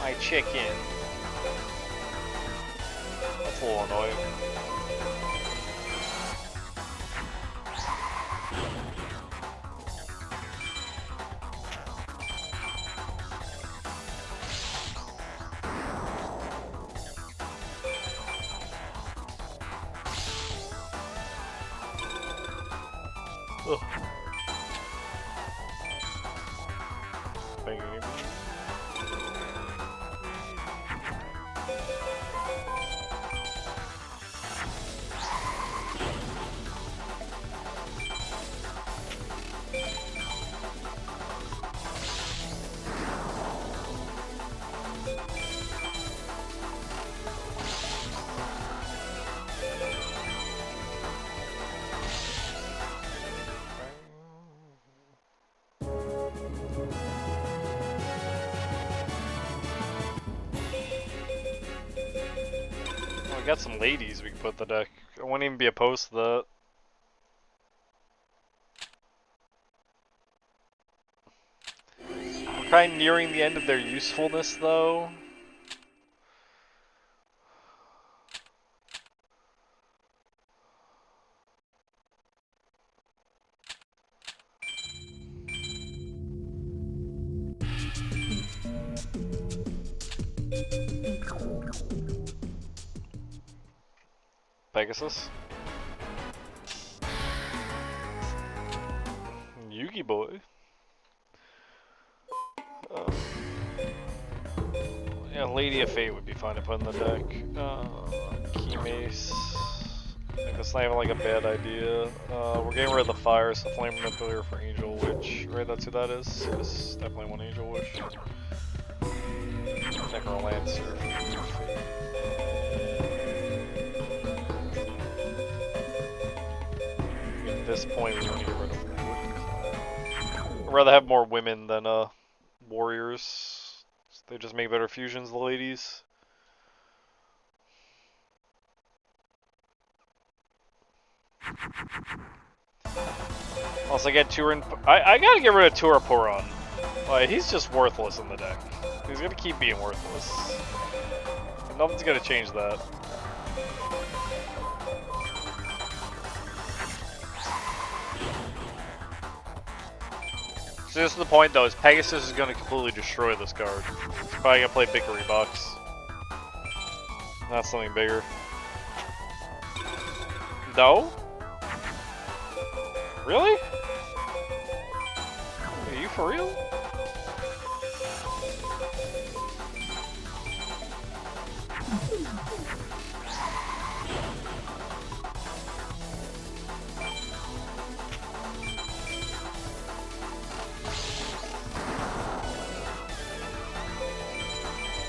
My chicken. That's a little annoying. Ugh. Thank you. We got some ladies we can put in the deck. I wouldn't even be opposed to that. We're kind of nearing the end of their usefulness though. Pegasus. Yugi boy. Yeah, Lady of Fate would be fine to put in the deck. Key Mace. I think that's not even like a bad idea. We're getting rid of the fire, so Flame Manipulator for Angel Witch. Right, that's who that is. It's definitely one Angel Witch. Necrolancer. At this point, we want to get rid of Wood. I'd rather have more women than warriors. They just make better fusions, the ladies. Also, get Turin. I gotta get rid of Turapuron. Like, he's just worthless in the deck. He's gonna keep being worthless. And nothing's gonna change that. So this is the point though, is Pegasus is gonna completely destroy this card. He's probably gonna play Bickery Box. Not something bigger. No? Really? Are you for real?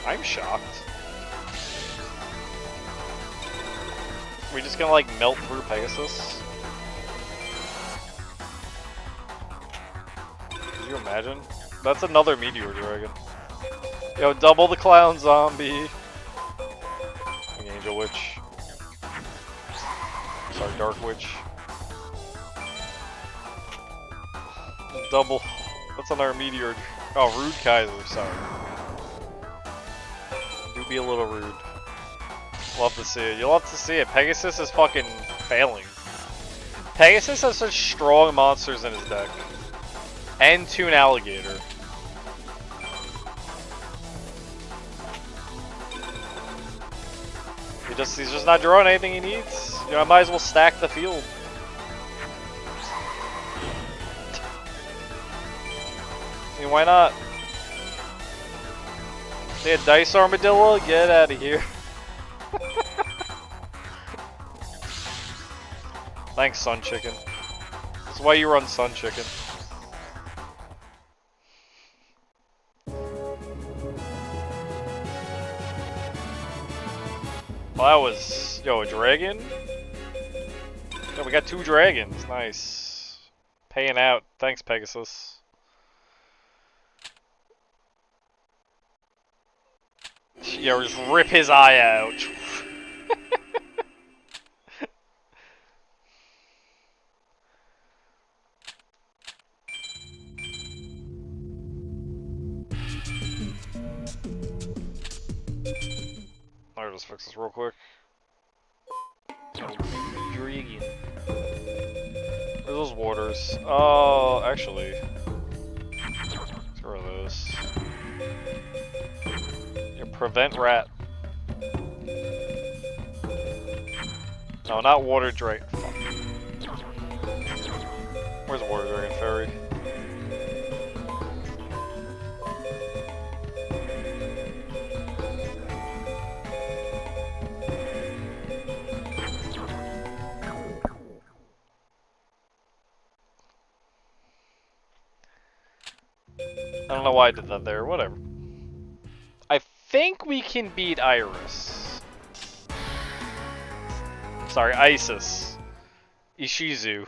I'm shocked. We just gonna like melt through Pegasus? Can you imagine? That's another Meteor Dragon. Yo, double the Clown Zombie. Angel Witch. Sorry, Dark Witch. Double. That's another Meteor. Oh, Rude Kaiser, sorry. Do be a little rude. Love to see it. You'll have to see it. Pegasus is fucking failing. Pegasus has such strong monsters in his deck. And Toon Alligator. He's just not drawing anything he needs. You know, I might as well stack the field. I mean, why not? They had Dice Armadillo? Get out of here. Thanks, Sun Chicken. That's why you run Sun Chicken. Well, that was... Yo, a dragon? Yeah, we got 2 dragons. Nice. Paying out. Thanks, Pegasus. Yeah, just rip his eye out. I'll just fix this real quick. Dragon. Where's those waters? Oh, actually. Let's get rid of those. Yeah, prevent rat. No, not water dragon. Fuck. Where's water dragon fairy? I don't know why I did that there, whatever. I think we can beat Iris. Sorry, Isis. Ishizu.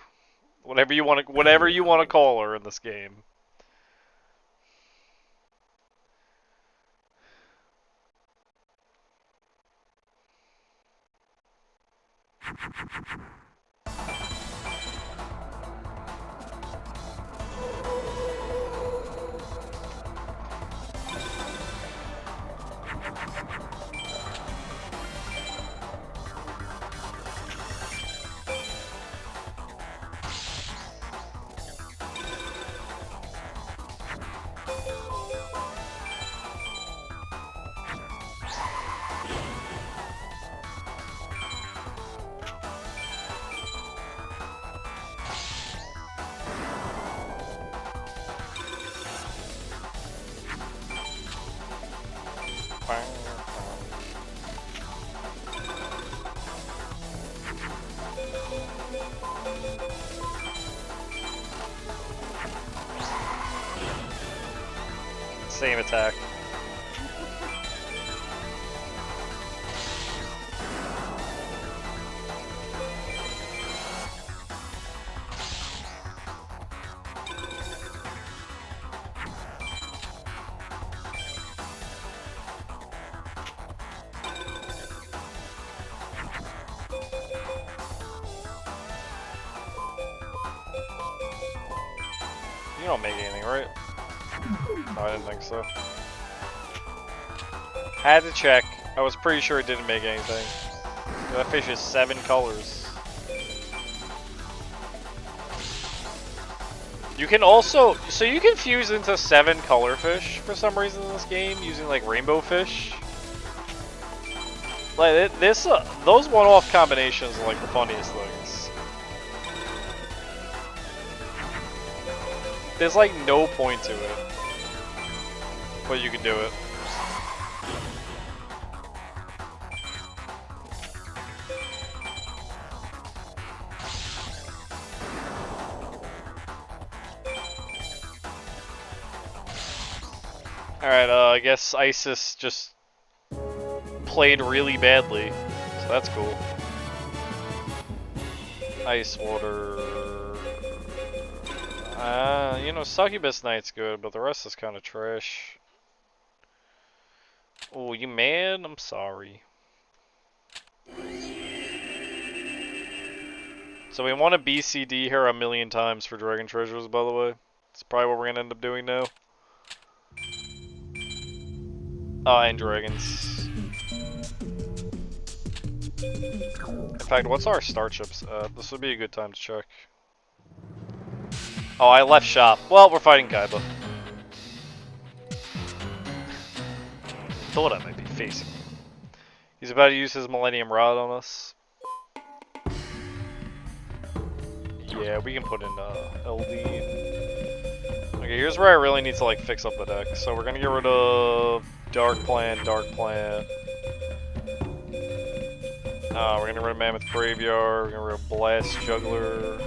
Whatever you want to call her in this game. Same attack. You don't make anything, right? No, I didn't think so. Had to check. I was pretty sure it didn't make anything. That fish is 7 colors. You can also, so you can fuse into 7 color fish for some reason in this game using like rainbow fish. Like those one-off combinations are like the funniest things. There's like no point to it, but you can do it. Alright, I guess ISIS just played really badly, so that's cool. Ice water. You know, Succubus Knight's good, but the rest is kind of trash. Oh, you mad? I'm sorry. So we want to BCD here a million times for Dragon Treasures, by the way. It's probably what we're gonna end up doing now. Oh, and dragons. In fact, what's our starships? This would be a good time to check. Oh, I left shop. Well, we're fighting Kaiba. Thought I might be facing him. He's about to use his Millennium Rod on us. Yeah, we can put in LD. Okay, here's where I really need to like fix up the deck. So we're gonna get rid of Dark Plant, Dark Plant. We're gonna get rid of Mammoth Graveyard, we're gonna get rid of Blast Juggler.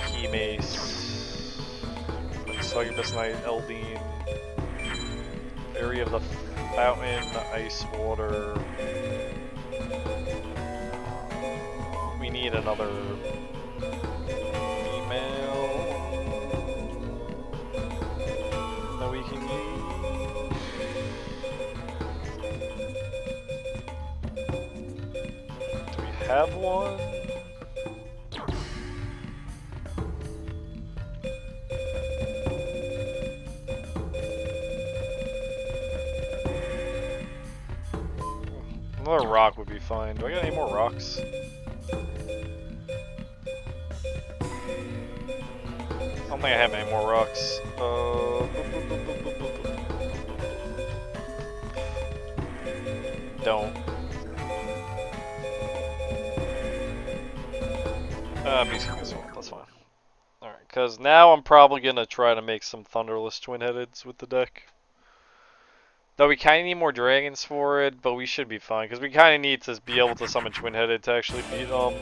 Key Mace. Succubus Knight, Eldine. Area of the Fountain, Ice Water. We need another female that we can use. Do we have one? Another rock would be fine. Do I got any more rocks? I don't think I have any more rocks. Don't. BC this one. That's fine. Alright, because now I'm probably going to try to make some Thunderless Twin-Headeds with the deck. Though we kind of need more dragons for it, but we should be fine. Because we kind of need to be able to summon Twin-Headed to actually beat them.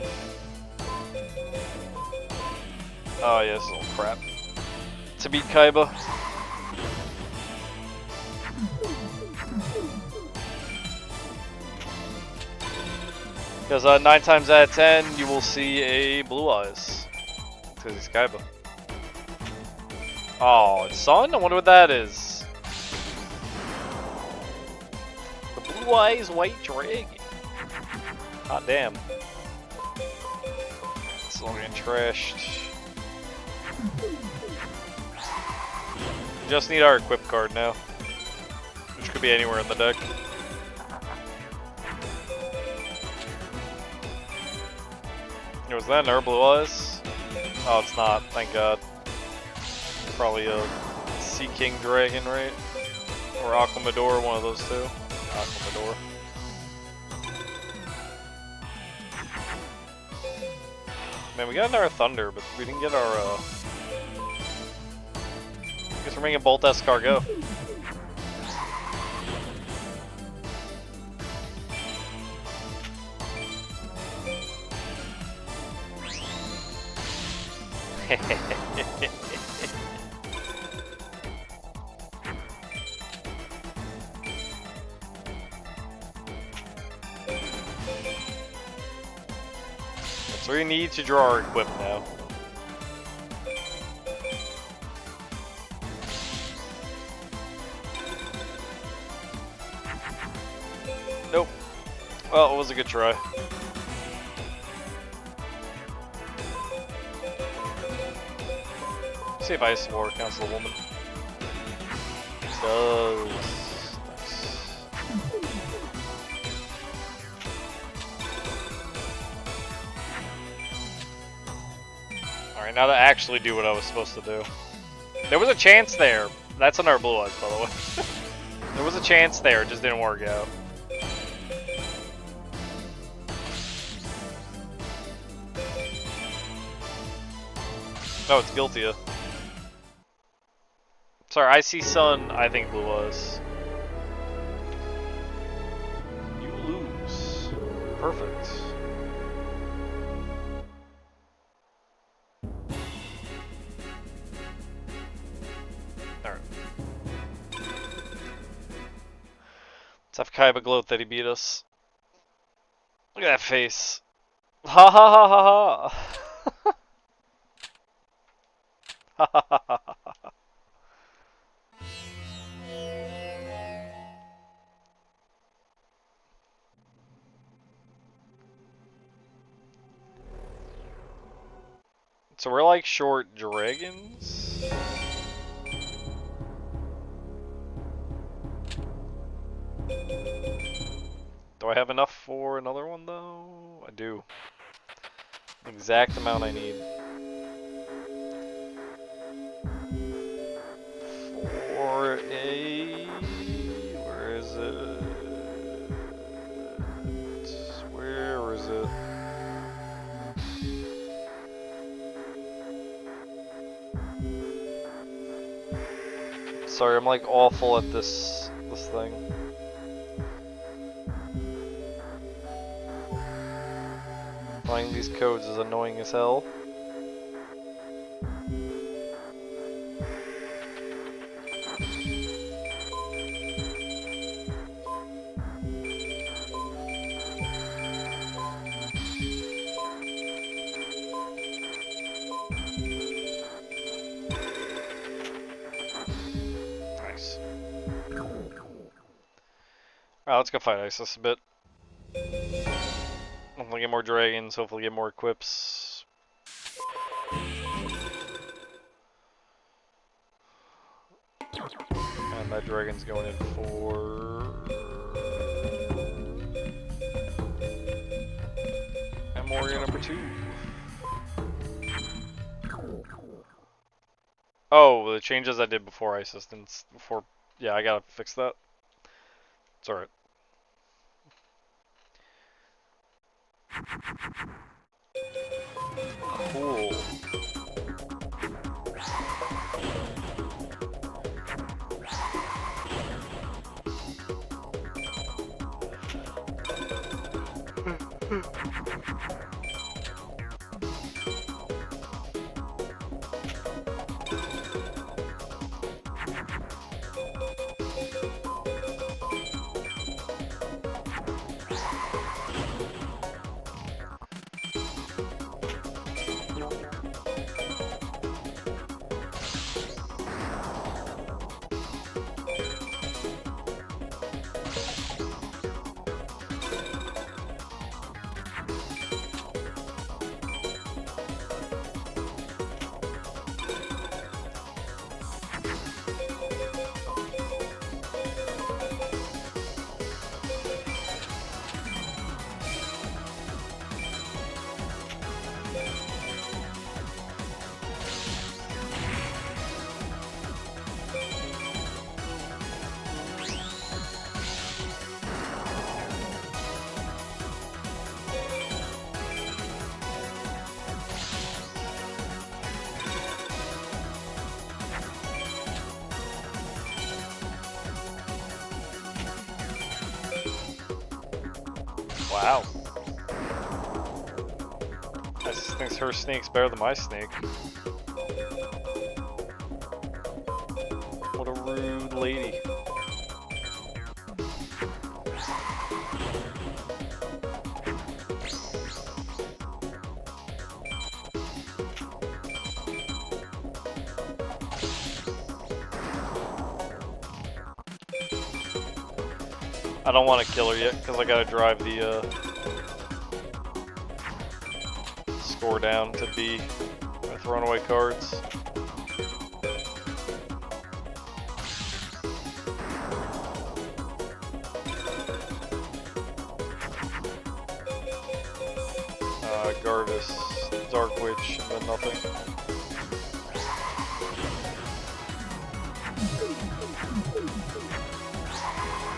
Oh yes, little crap. To beat Kaiba. Because 9 times out of 10, you will see a Blue Eyes. Because he's Kaiba. Oh, it's Sun? I wonder what that is. The Blue Eyes White Dragon. Hot damn. It's all getting trashed. We just need our equip card now, which could be anywhere in the deck. Was that an Blue Eyes? Oh, it's not. Thank God. Probably a Sea King Dragon, right? Or Aquamador, one of those two. Aquamador. Man, we got our Thunder, but we didn't get our, I guess we're making Bolt Escargot. So we need to draw our equip now. Nope. Well, it was a good try. See if Ice War counts as a woman. It does. Nice. Alright, now to actually do what I was supposed to do. There was a chance there. That's another Blue Eyes, by the way. There was a chance there, it just didn't work out. Oh, it's Guiltia. Sorry, I see Sun, I think Blue Eyes. You lose. Perfect. Alright. Let's have Kaiba gloat that he beat us. Look at that face. Ha ha ha ha ha. Ha ha ha ha ha. So we're like short dragons? Do I have enough for another one though? I do. Exact amount I need. For a... Where is it? Where is it? Sorry, I'm like awful at this thing. Finding these codes is annoying as hell. Nice. Alright, let's go fight Isis a bit. Hopefully get more dragons, hopefully get more equips. And that dragon's going in for... And warrior number 2. Oh, the changes I did before Isis, before... Yeah, I gotta fix that. It's alright. Cool. Wow. Isis thinks her sneak's better than my sneak. What a rude lady. I don't want to kill her yet because I gotta drive the score down to B with runaway cards. Garvis Dark Witch, and then nothing.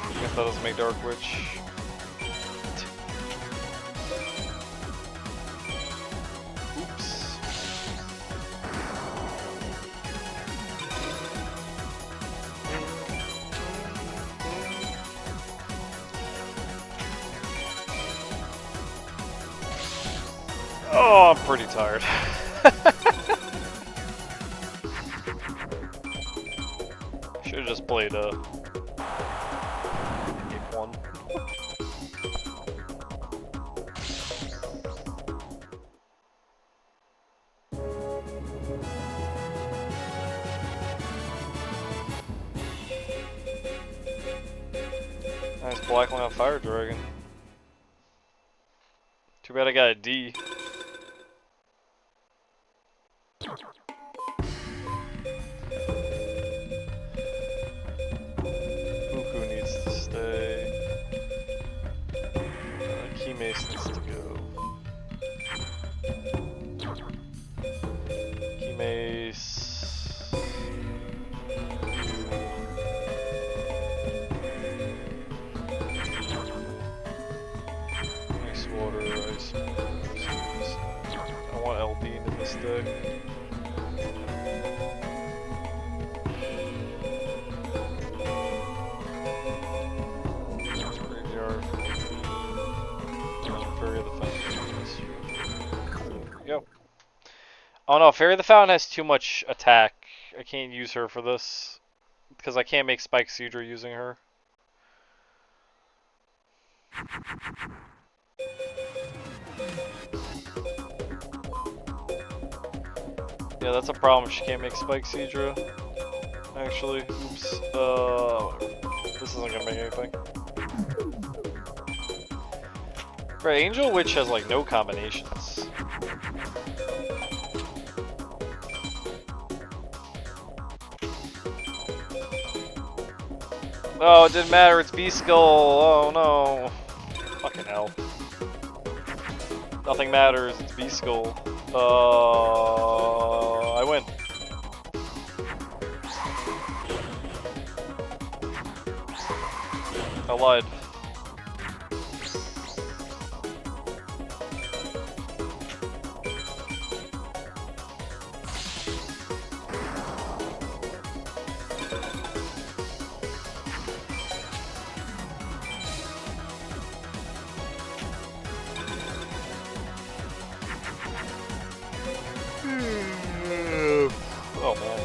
I guess that doesn't make Dark Witch. Oops. Oh, I'm pretty tired. Should have just played game 1. Nice Blackline on Fire Dragon. Too bad I got a D. Buku needs to stay. Keymace needs to go. Keymace. Ice water, ice. I want Eldine in this deck. Graveyard. Fairy of the Fountain. Go. Oh no, Fairy of the Fountain has too much attack. I can't use her for this. Because I can't make Spike Seadra using her. Yeah, that's a problem. She can't make Spike Seadra. Actually, oops. This isn't gonna make anything. Right, Angel Witch has like no combinations. Oh, it didn't matter. It's Beast Skull. Oh no. Fucking hell. Nothing matters. It's Beast Skull. I win. I lied. Oh man.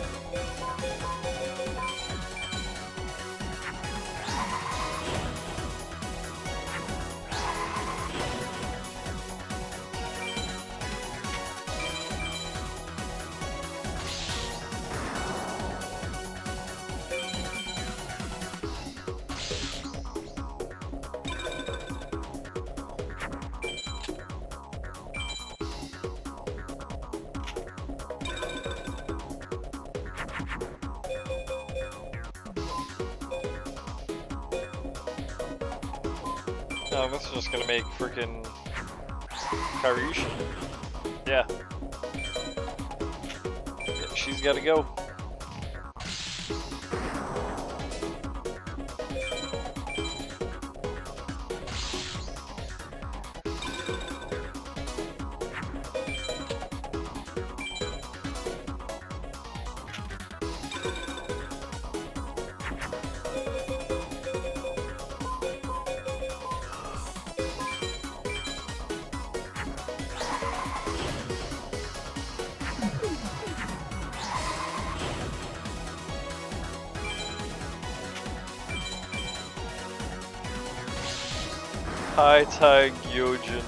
No, this is just gonna make freaking Karyusha. Yeah. She's gotta go. High Tide Gyojin.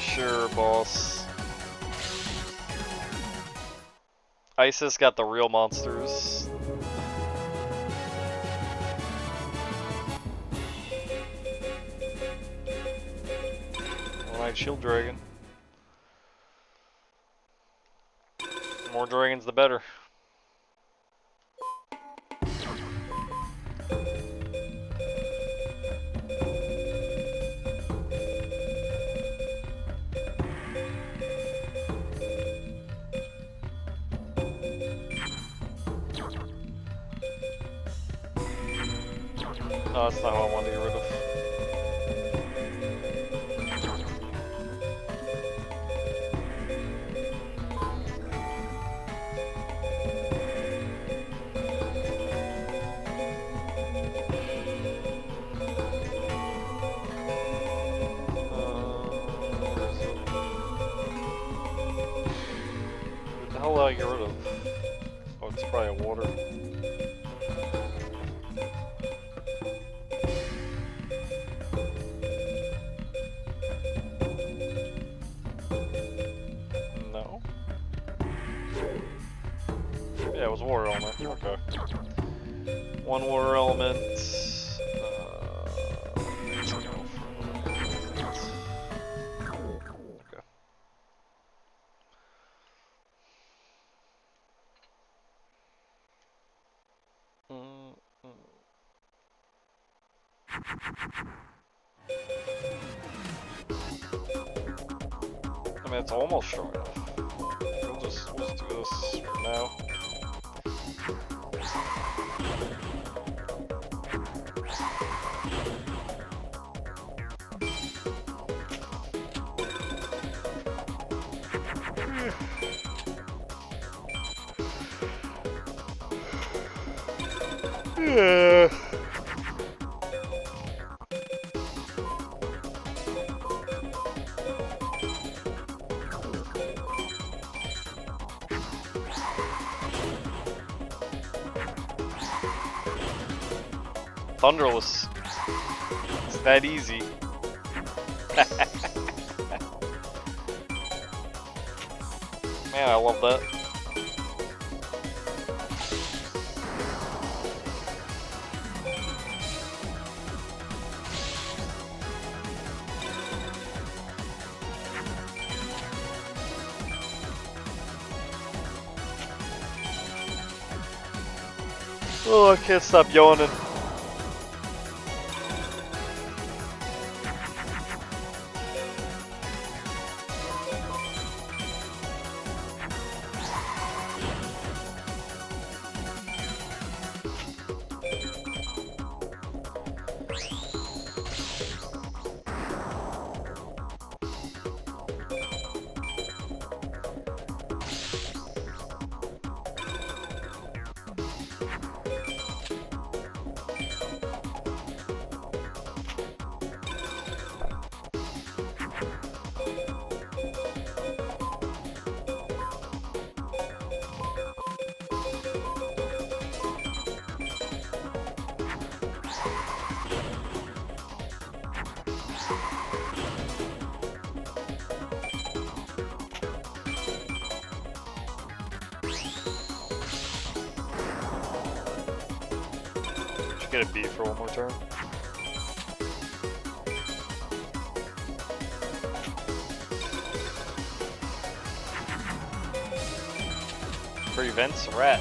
Sure, boss. Isis got the real monsters. One-Eyed Shield Dragon. The more dragons, the better. No, that's not what I wanted to get rid of. What the hell did I get rid of? Oh, it's probably a water. No. Yeah, it was a water element. Okay. One water element. Let's go for okay. I mean, it's almost strong enough. We'll just do this for now. Yeah. Thunderless. It's that easy. Man, I love that. Oh, I can't stop yawning. Get a B for one more turn. Prevents rat.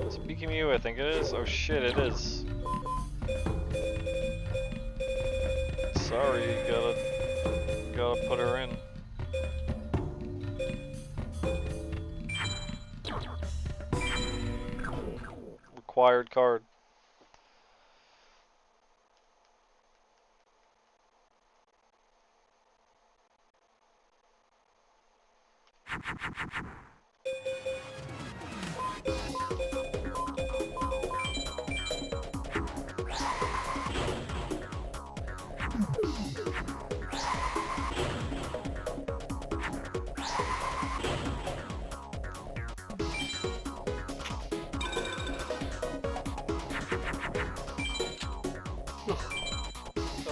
Speaking of you, I think it is. Oh shit, it is. Sorry, you gotta put her in. Required card.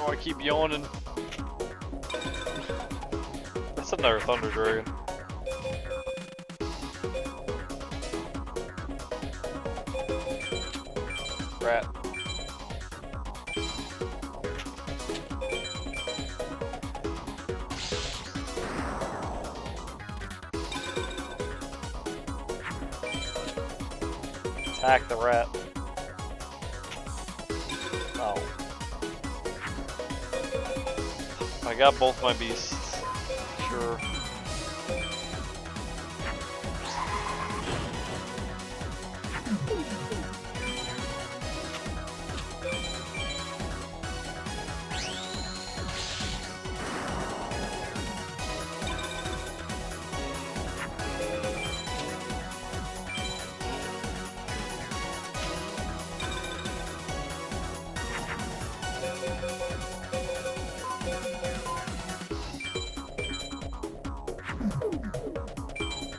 Oh, I keep yawning. That's another Thunder Dragon. rat. Attack the rat. Oh. I got both my beasts. Sure.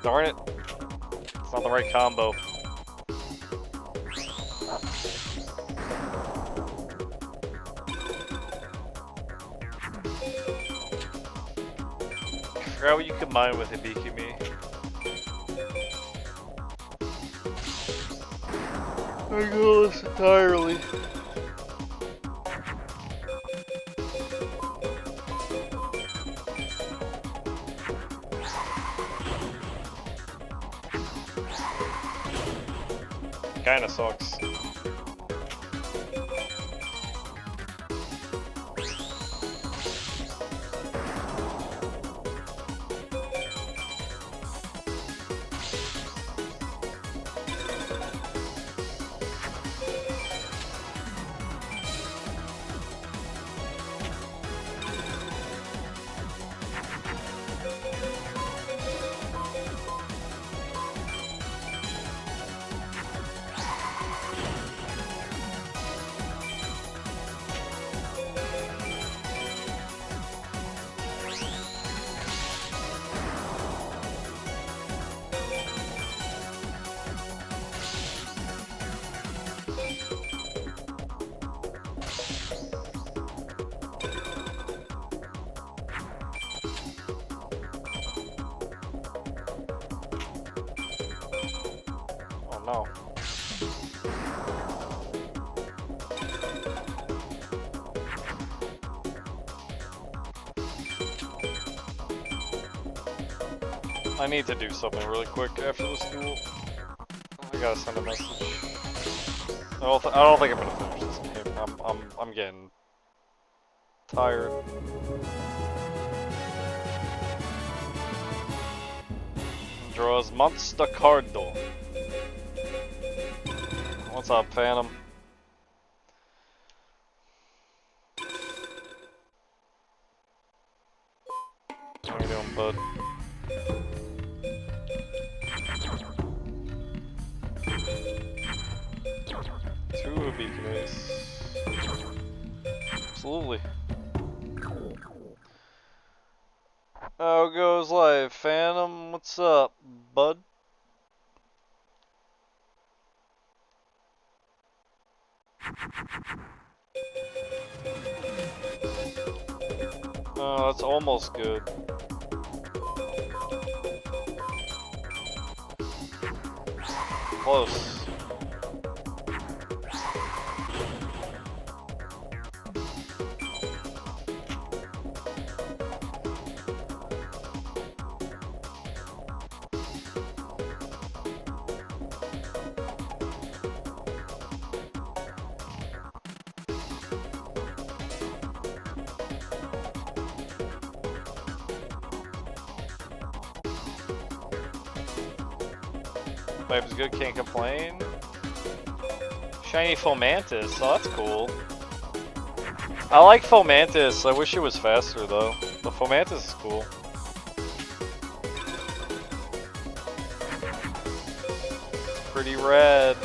Darn it. It's not the right combo. I forgot what you combine with Hibiki-Me. I go this entirely. Kinda sucks. Oh no. I need to do something really quick after this duel. I gotta send a message. I don't think I'm gonna finish this game. I'm getting tired. Draws Monster Cardo. What's up, Phantom? How you doing, bud? Two Hibiki-Mes. Absolutely. How goes life, Phantom? What's up, bud? Oh, that's almost good. Close. Vibe's good, can't complain. Shiny Fomantis, oh that's cool. I like Fomantis, I wish it was faster though. But Fomantis is cool. Pretty red.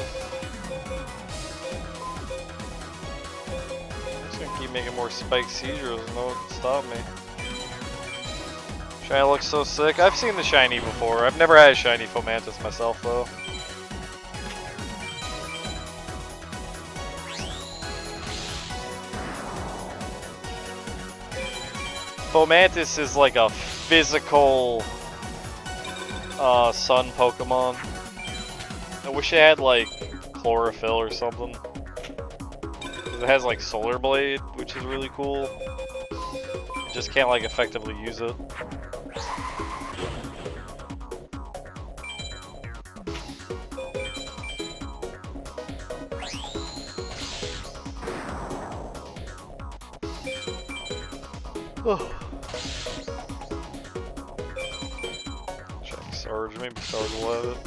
I'm just gonna keep making more spiked Seadros and no one can stop me. Shiny looks so sick. I've seen the shiny before. I've never had a shiny Fomantis myself though. Fomantis is like a physical sun Pokemon. I wish it had like chlorophyll or something. because it has like Solar Blade, which is really cool. You just can't like effectively use it. Check Sarge, maybe Sarge will have it.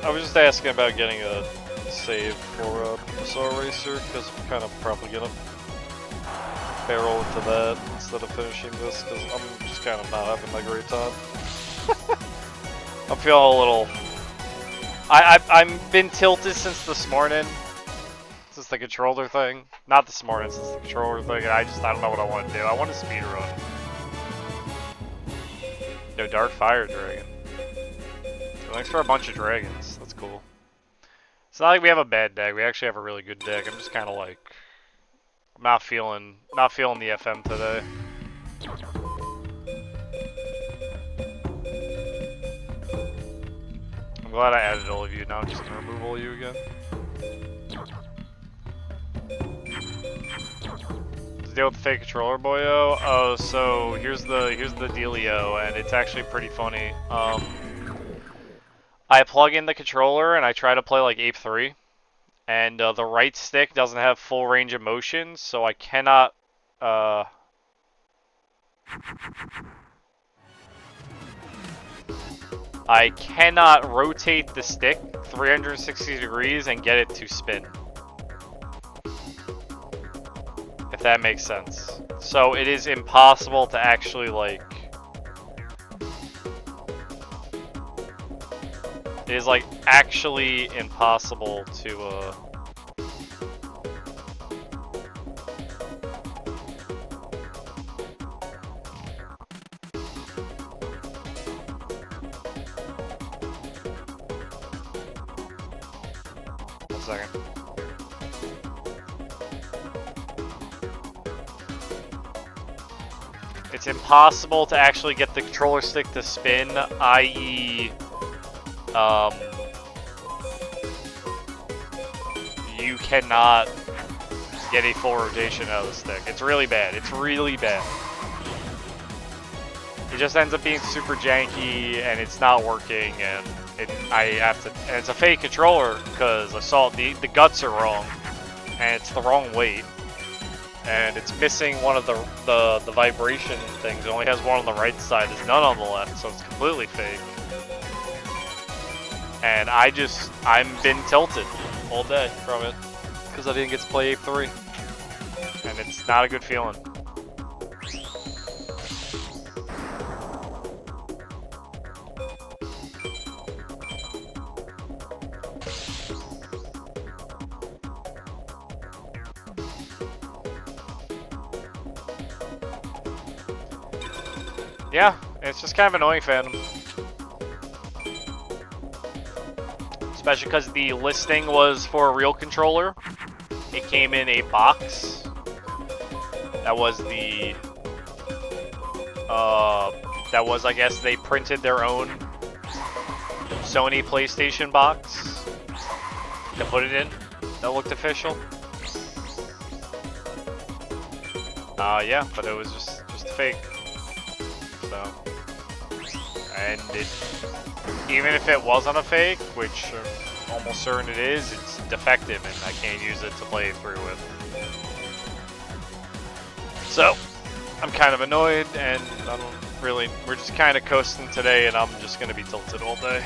I was just asking about getting a save for Assault Racer, because I'm kind of probably gonna barrel into that instead of finishing this, because I'm just kind of not having a great time. I'm feeling a little... I've been tilted since this morning, since the controller thing. Not this morning, since the controller thing, and I don't know what I want to do. I want to speedrun. No, Dark Fire Dragon. Thanks for a bunch of dragons. That's cool. It's not like we have a bad deck. We actually have a really good deck. I'm just kind of like, I'm not feeling the FM today. I'm glad I added all of you. Now I'm just gonna remove all of you again. To deal with the fake controller, boyo. Oh, so here's the dealio, and it's actually pretty funny. I plug in the controller and I try to play like Ape 3, and the right stick doesn't have full range of motion, so I cannot rotate the stick 360 degrees and get it to spin. If that makes sense. So it is impossible to actually like... It is like actually impossible to one second. It's impossible to actually get the controller stick to spin, i.e. You cannot get a full rotation out of the stick. It's really bad. It's really bad. It just ends up being super janky, and it's not working, and and it's a fake controller because I saw the guts are wrong, and it's the wrong weight, and it's missing one of the vibration things. It only has one on the right side. There's none on the left, so it's completely fake. And I'm been tilted all day from it because I didn't get to play Ape 3, and it's not a good feeling. Yeah, it's just kind of annoying, fandom. Especially because the listing was for a real controller. It came in a box. That was I guess they printed their own Sony PlayStation box to put it in. That looked official. Yeah, but it was just fake. So, and even if it wasn't a fake, which I'm almost certain it is, it's defective and I can't use it to play through with. So, I'm kind of annoyed, and I don't really, we're just kind of coasting today, and I'm just going to be tilted all day.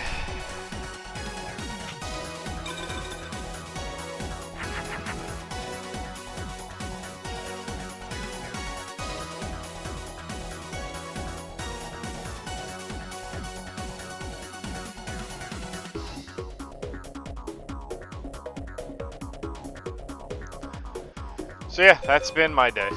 So yeah, that's been my day.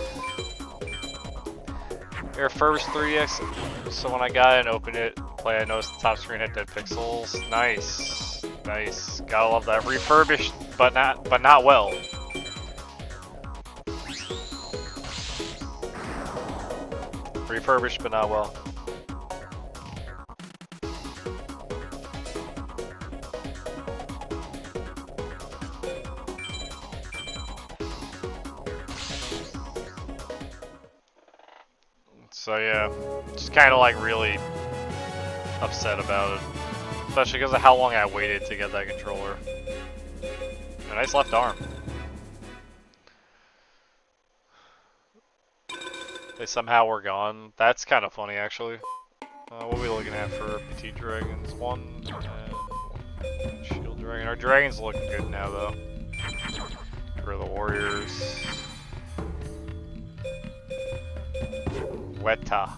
Air First 3X. So when I got it and opened it, I noticed the top screen had dead pixels. Nice, nice. Gotta love that. Refurbished, but not well. Refurbished, but not well. So yeah, just kind of like really upset about it, especially because of how long I waited to get that controller. A nice left arm. They somehow were gone. That's kind of funny, actually. What are we looking at for Petite Dragons? One and Shield Dragon. Our dragons looking good now, though. For the Warriors. Weta.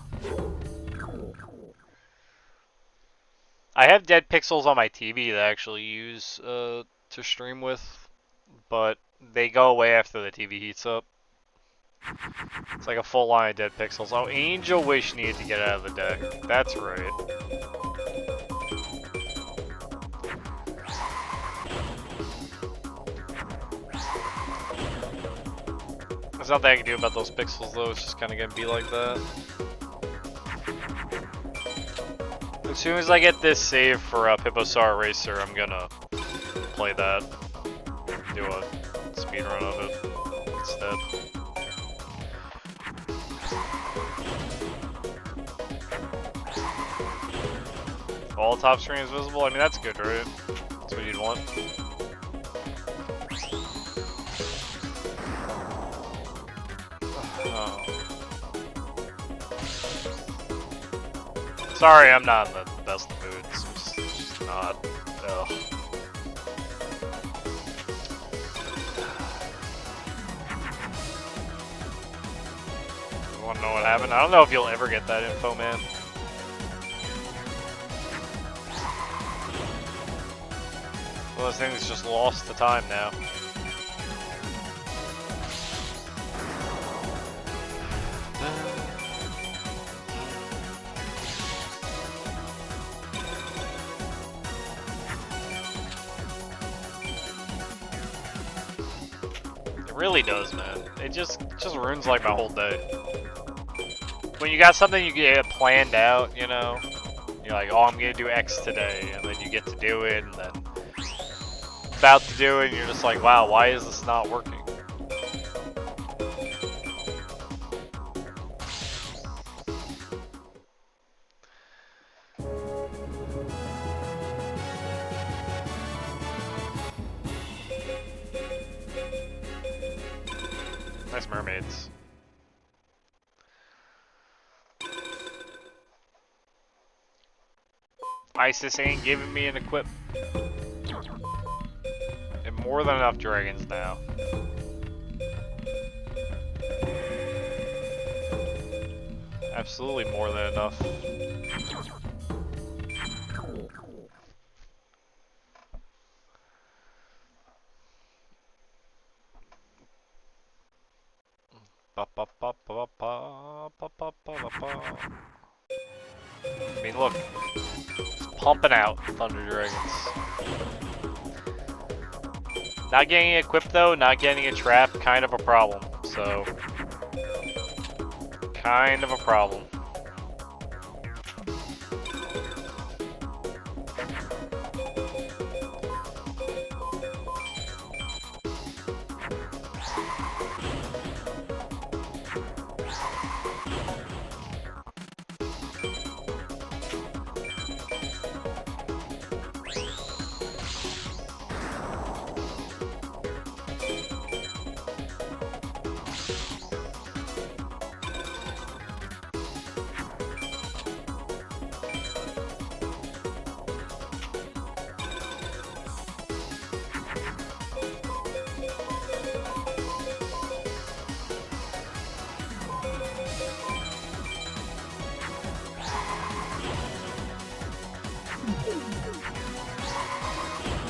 I have dead pixels on my TV that I actually use to stream with, but they go away after the TV heats up. It's like a full line of dead pixels. Oh, Angel Wish needed to get out of the deck. That's right. There's nothing I can do about those pixels though, it's just kinda gonna be like that. As soon as I get this save for Piposar Racer, I'm gonna play that. Do a speedrun of it instead. All top screen is visible? I mean, that's good, right? That's what you'd want. Oh. Sorry, I'm not in the best of moods. I'm just not. Ugh. You wanna know what happened? I don't know if you'll ever get that info, man. Well, this thing's just lost to time now. It really does, man. It just ruins like my whole day. When you got something you get planned out, you know, you're like, oh, I'm gonna do X today, and then you get to do it, and then about to do it, and you're just like, wow, why is this not working? Nice mermaids. ISIS ain't giving me an equip. And more than enough dragons now. Absolutely more than enough. I mean, look, it's pumping out Thunder Dragons. Not getting it equipped though, not getting a trap, kind of a problem. So, kind of a problem.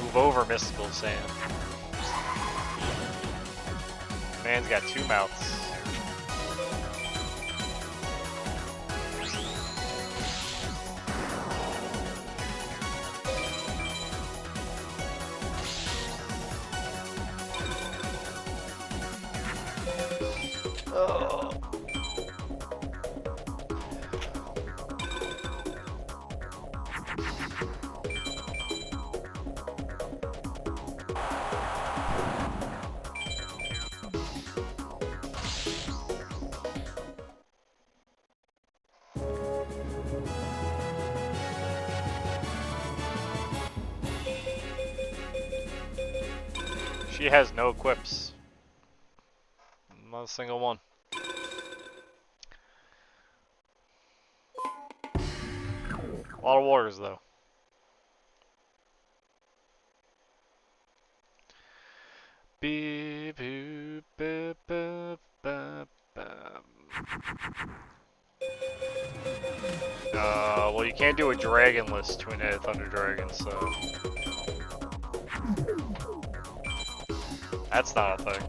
Move over, Mystical Sam. Man's got two mouths. Oh. She has no quips. Not a single one. A lot of waters though. Beep, boop, boop, boop, boop, boop. Well, you can't do a dragonless twin-headed thunder dragon, so that's not a thing.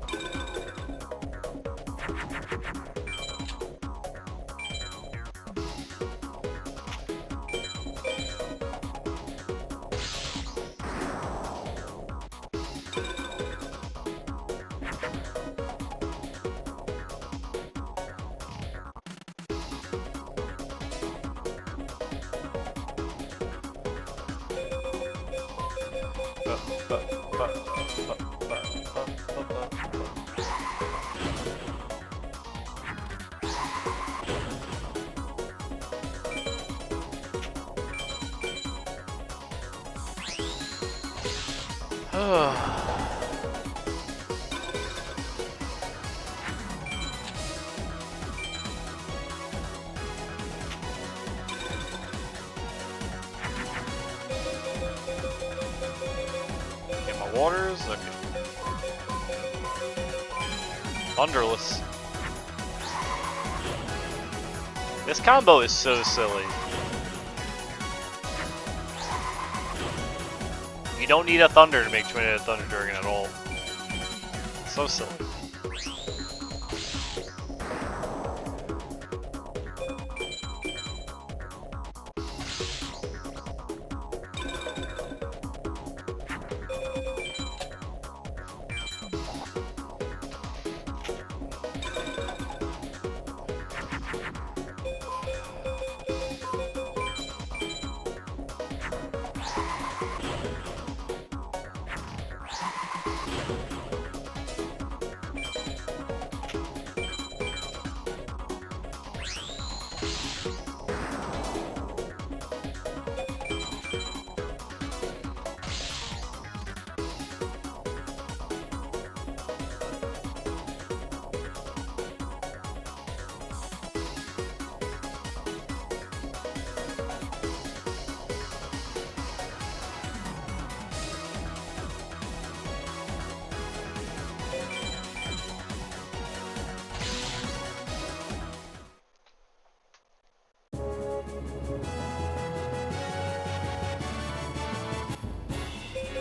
Get my waters. Okay. Thunderless. This combo is so silly. You don't need a thunder to make twin-headed thunder dragon at all. So silly.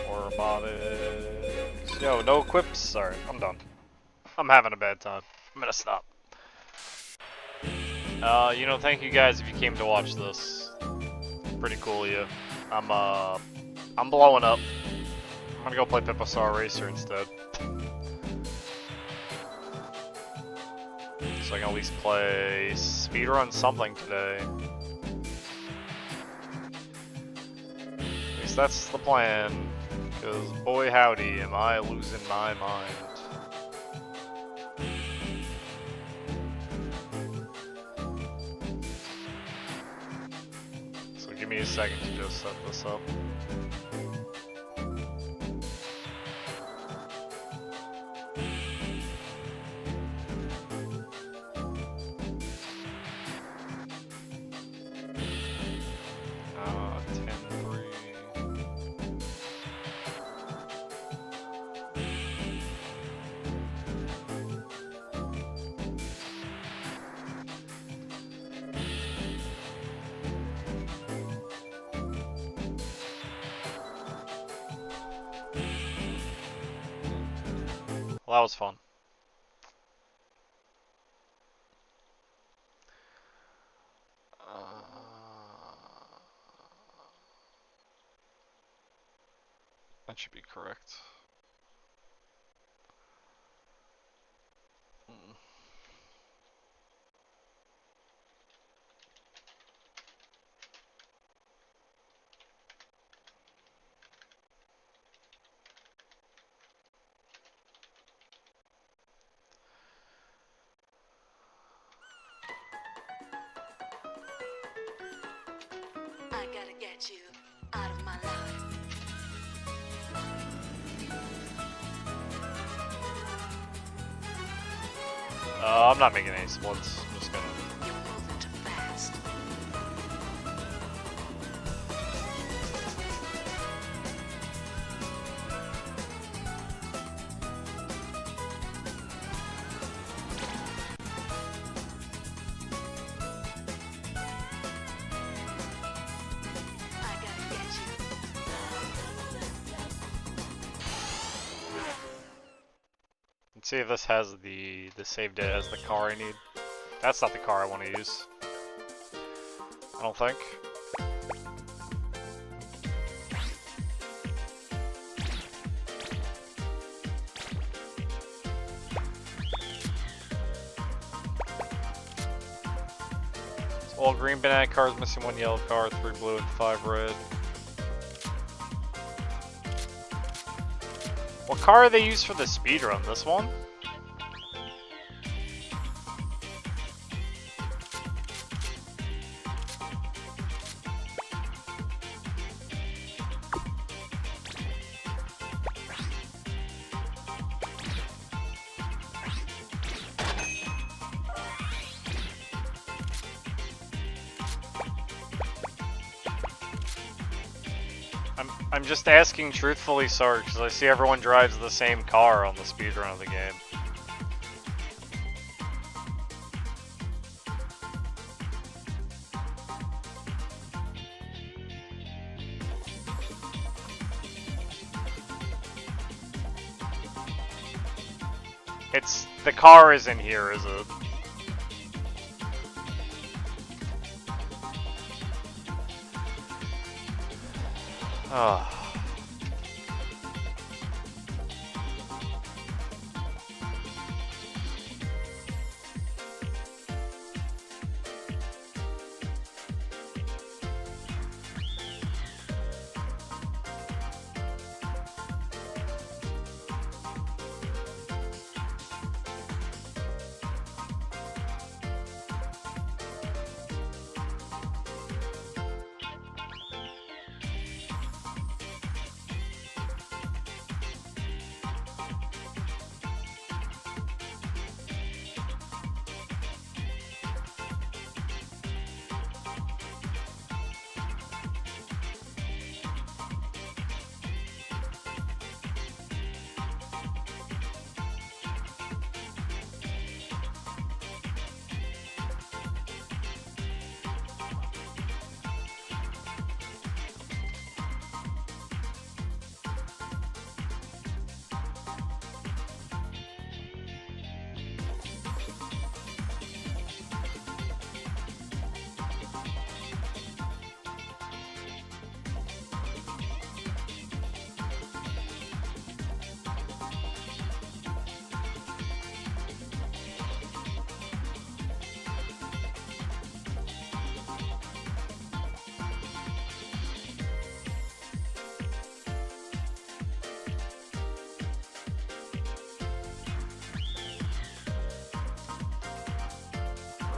Robotics. Yo, no quips? Sorry, I'm done. I'm having a bad time. I'm gonna stop. Thank you guys if you came to watch this. Pretty cool, yeah. I'm blowing up. I'm gonna go play Piposar Racer instead. So I can at least play speedrun something today. At least that's the plan. Because boy howdy, am I losing my mind. So give me a second to just set this up. Well, that was fun. That should be correct. I gotta get you out of my life. I'm not making any splits. I'm just gonna. You're moving too fast. I gotta get you. Let's see if this has the saved it as the car I need. That's not the car I want to use. I don't think. It's all green banana cars, missing one yellow car, 3 blue and 5 red. What car are they used for the speedrun? This one? I'm just asking truthfully, Sarge, because I see everyone drives the same car on the speedrun of the game. It's the car isn't here, is it? Oh.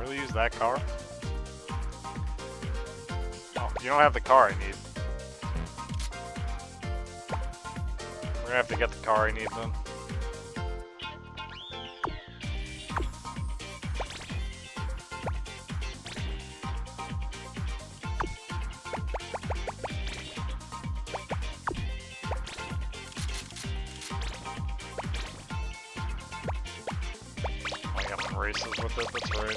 Really use that car? Oh, you don't have the car I need. We're gonna have to get the car I need then. I got some races with it, that's right.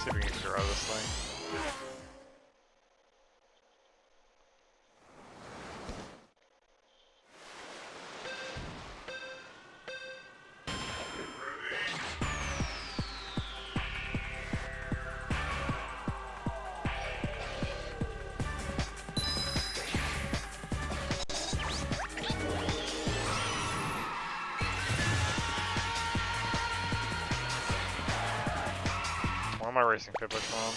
See if we can grow this thing. Where am I racing Pippa? Come on.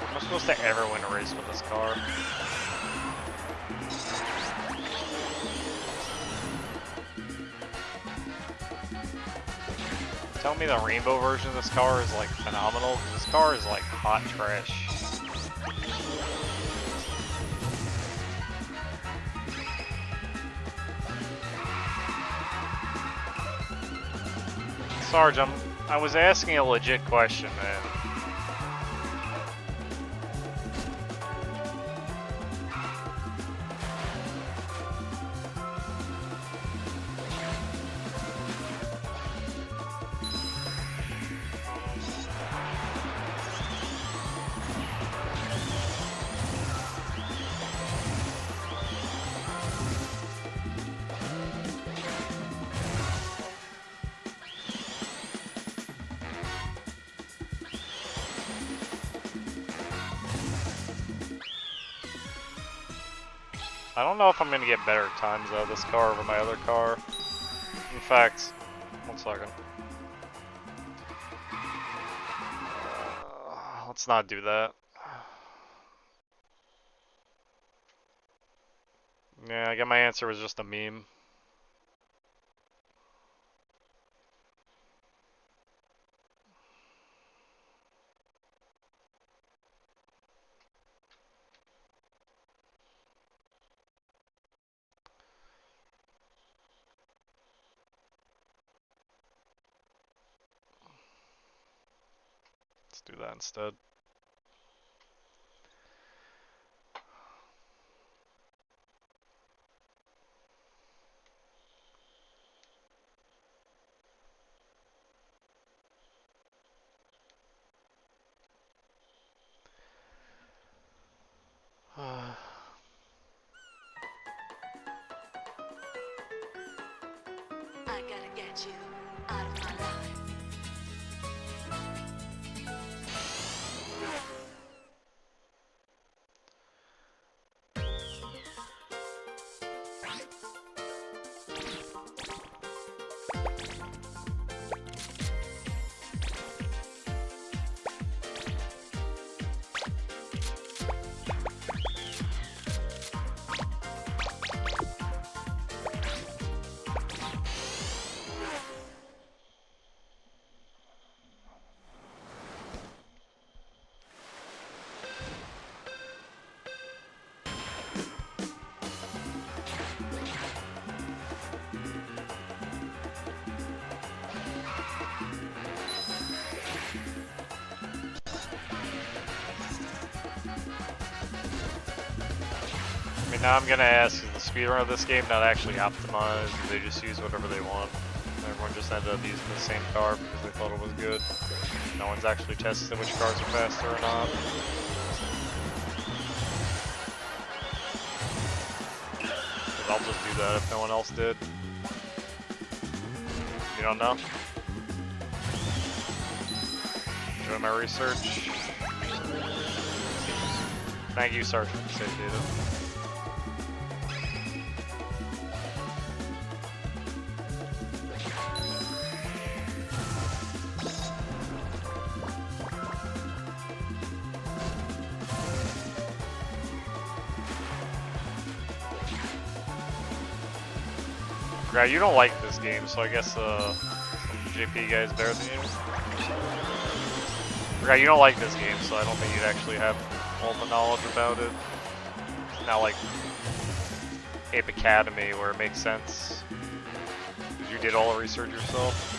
Am I supposed to ever win a race with this car? Tell me the rainbow version of this car is like phenomenal, 'cause this car is like hot trash. Sarge, I was asking a legit question, man. I don't know if I'm gonna get better times out of this car over my other car. In fact, one second. Let's not do that. Yeah, I guess my answer was just a meme. Let's do that instead. I gotta get you out of my life. I mean, now I'm gonna ask, is the speedrun of this game not actually optimized? Do they just use whatever they want? Everyone just ended up using the same car because they thought it was good. No one's actually tested which cars are faster or not. 'Cause I'll just do that if no one else did. You don't know? Doing my research. Thank you, Sergeant. Safe data. Right, you don't like this game, so I guess some JP guy is better than you. Right, you don't like this game, so I don't think you'd actually have all the knowledge about it. It's not like Ape Academy where it makes sense. Because you did all the research yourself.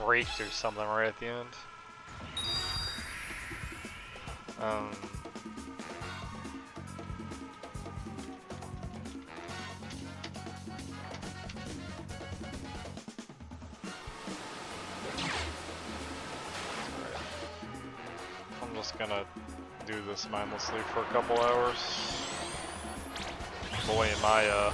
Breaks or something right at the end. I'm just gonna do this mindlessly for a couple hours. Boy, in my yeah.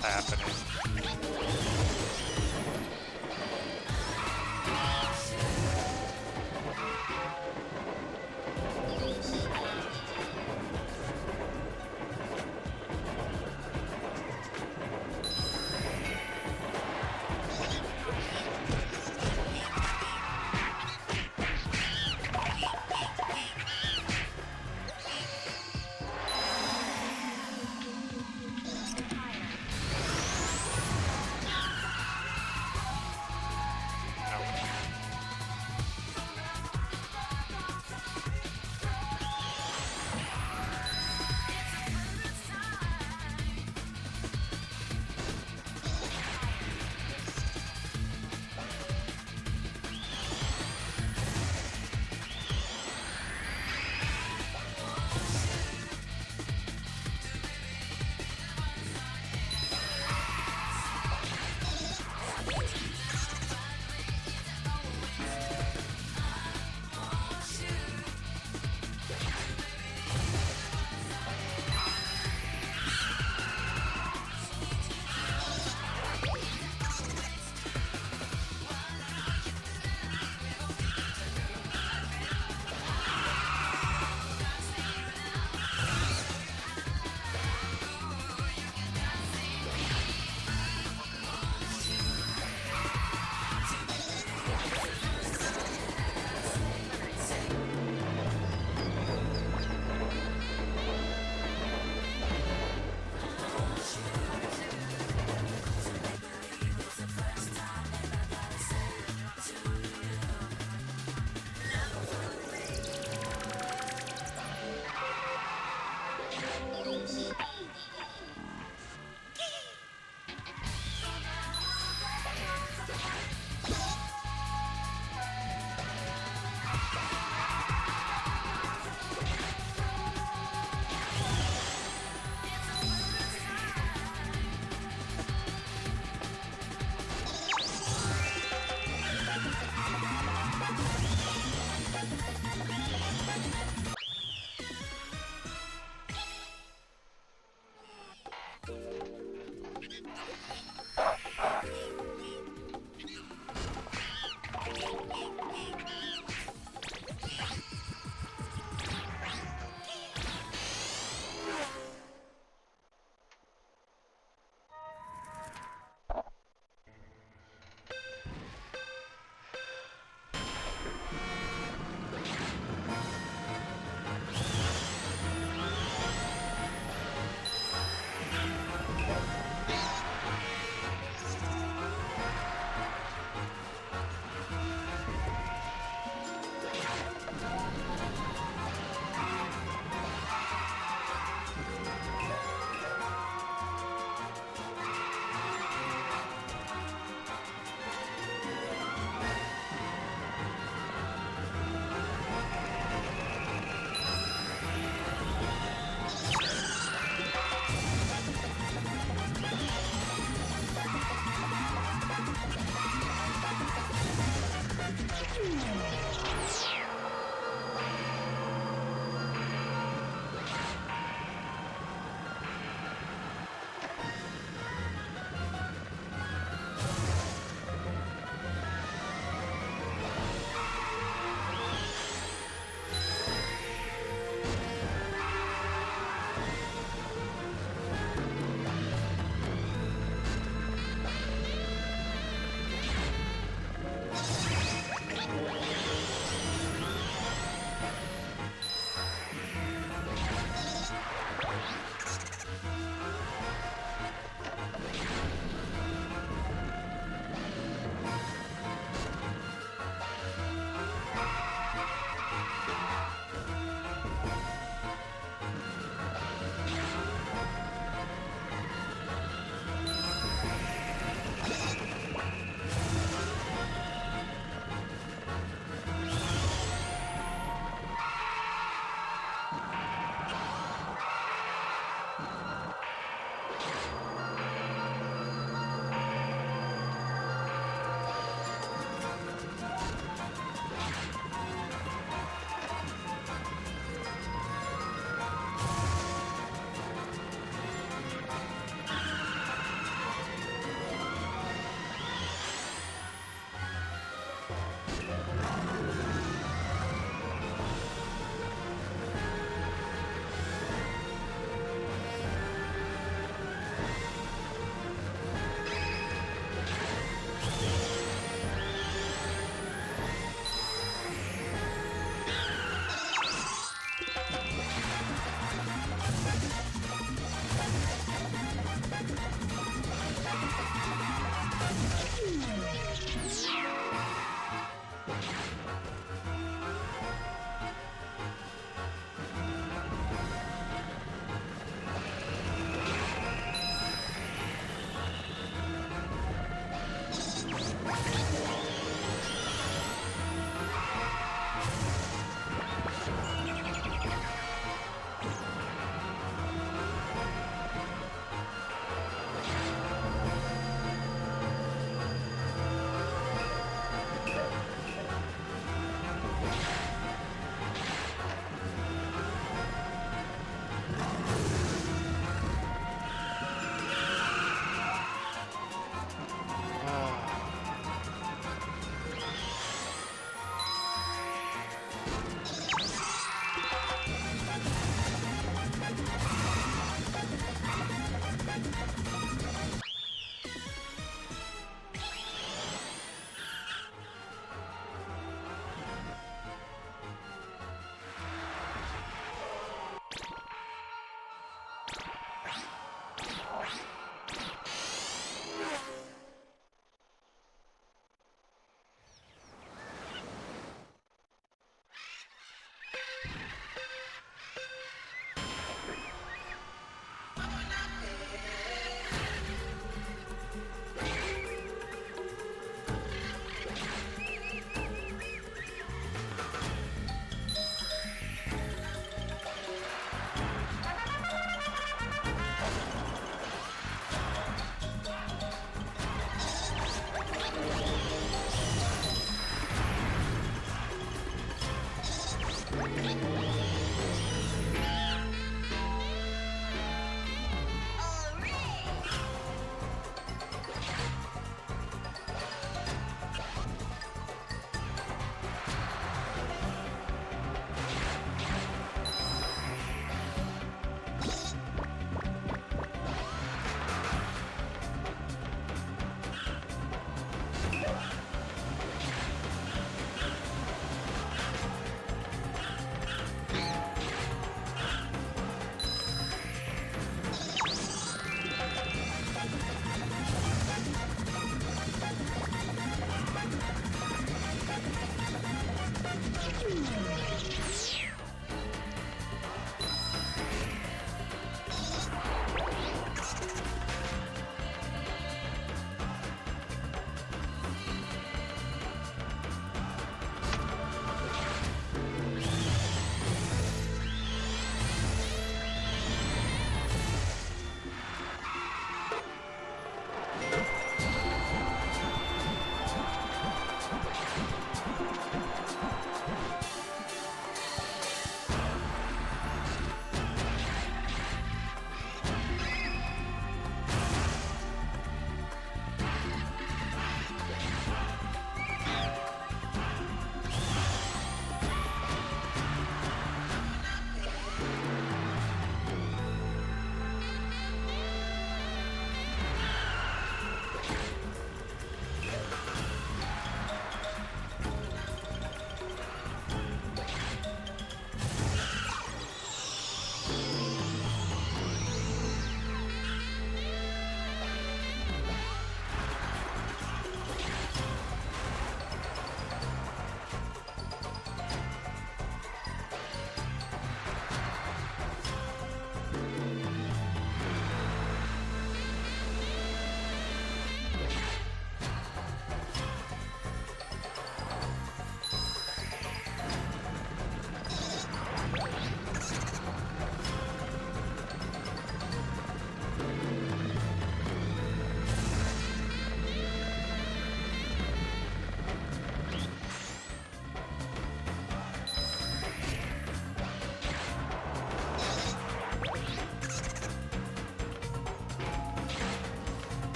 Happening.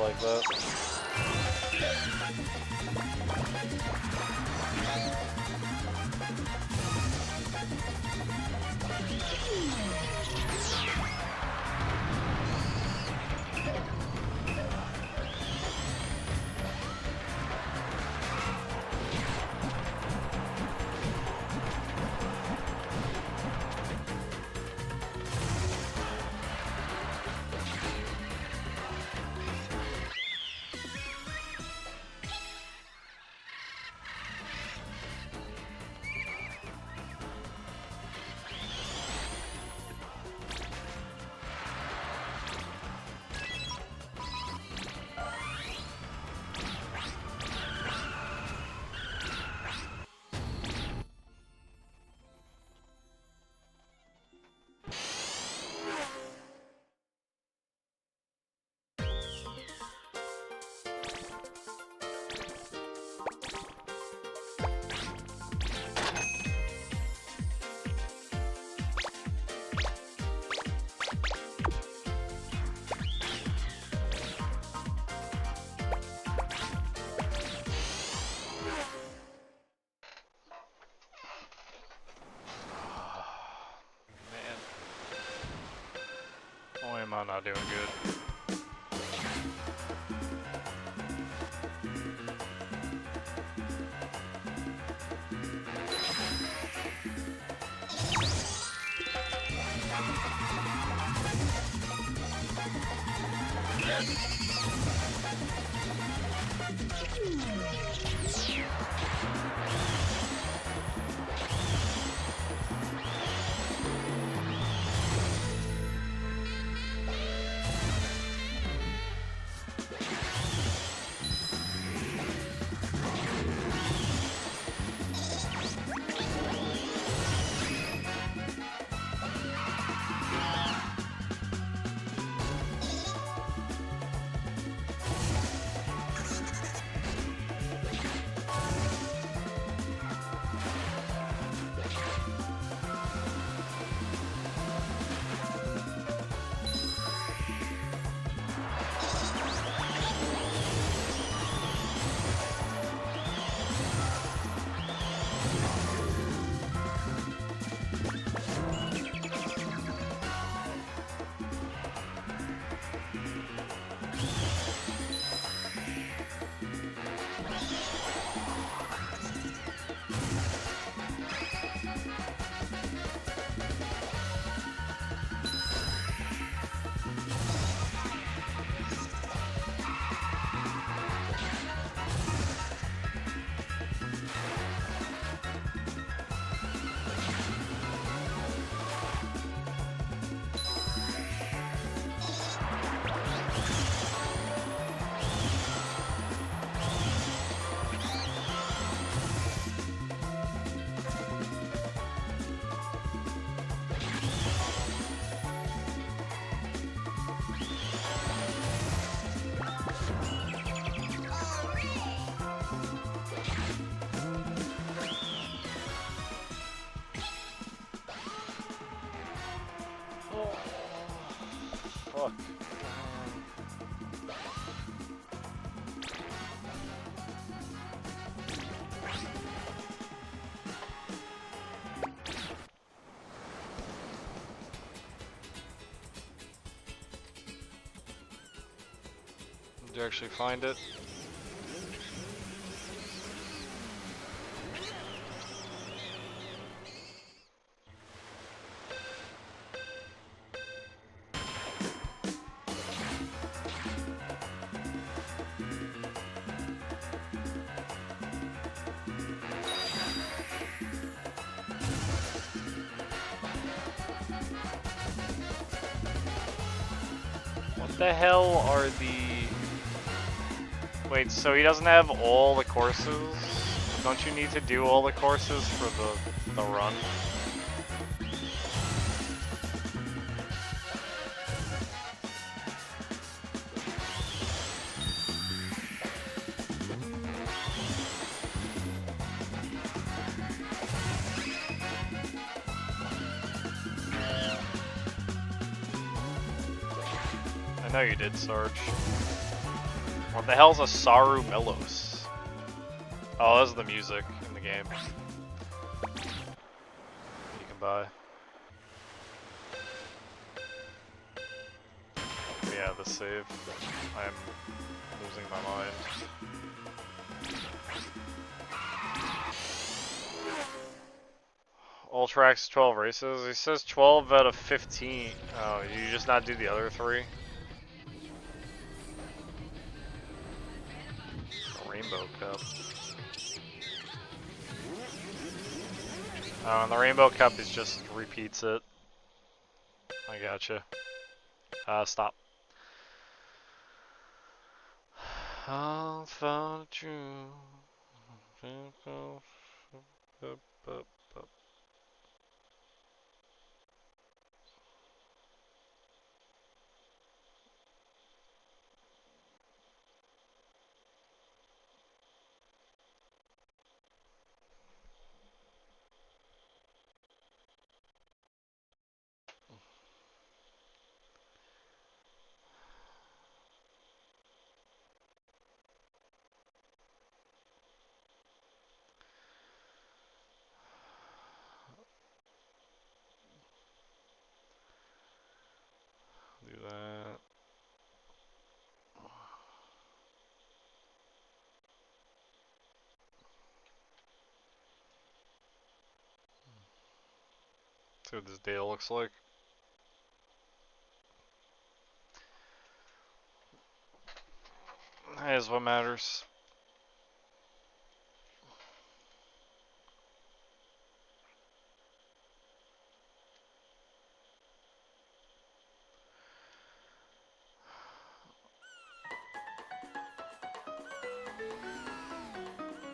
like that. Why am I not doing good? Fuck. Did you actually find it? What the hell are the... Wait, so he doesn't have all the courses? Don't you need to do all the courses for the run? I know you did, Sarge. What the hell's a Saru Melos? Oh, that's the music in the game. You can buy. Yeah, the save. I'm losing my mind. All tracks 12 races. He says 12 out of 15. Oh, you just not do the other 3? Rainbow Cup. Oh, and the Rainbow Cup is just repeats it. I gotcha. Stop. I'll follow you. Do that. See what this data looks like. That is what matters.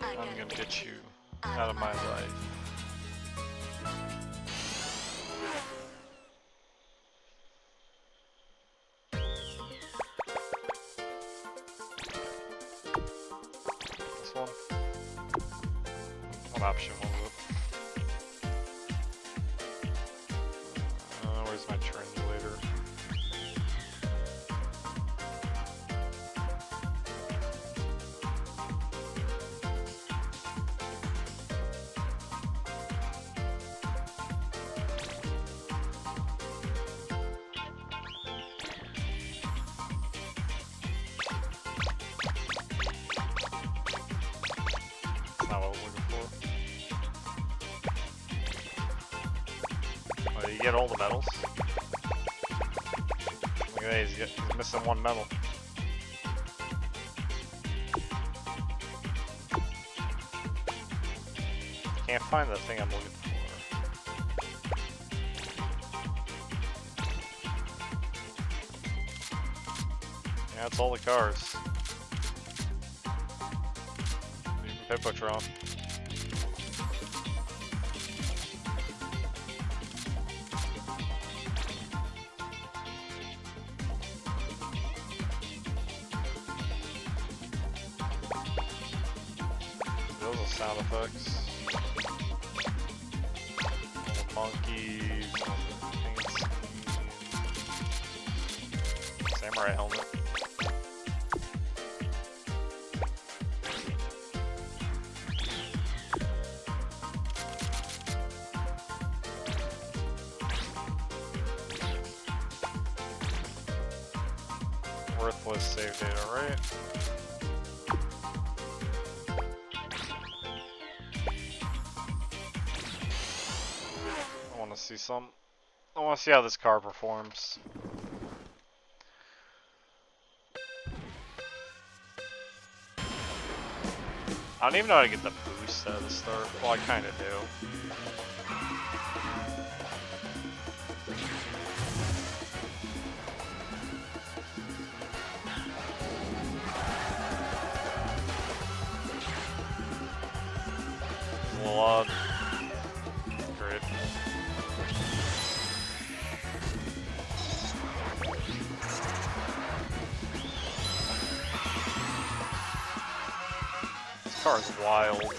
I'm gonna get you out of my life. This one? What option was it? Where's my translator? Not what I was looking for. Oh, you get all the medals? Look at that, he's missing one medal. Can't find the thing I'm looking for. Yeah, that's all the cars. Pit Patron. Those are sound effects. The monkeys. Samurai helmet. Worthless save data, right? I want to see some. I want to see how this car performs. I don't even know how to get the boost at the start. Well, I kind of do. Log. Great. This car is wild.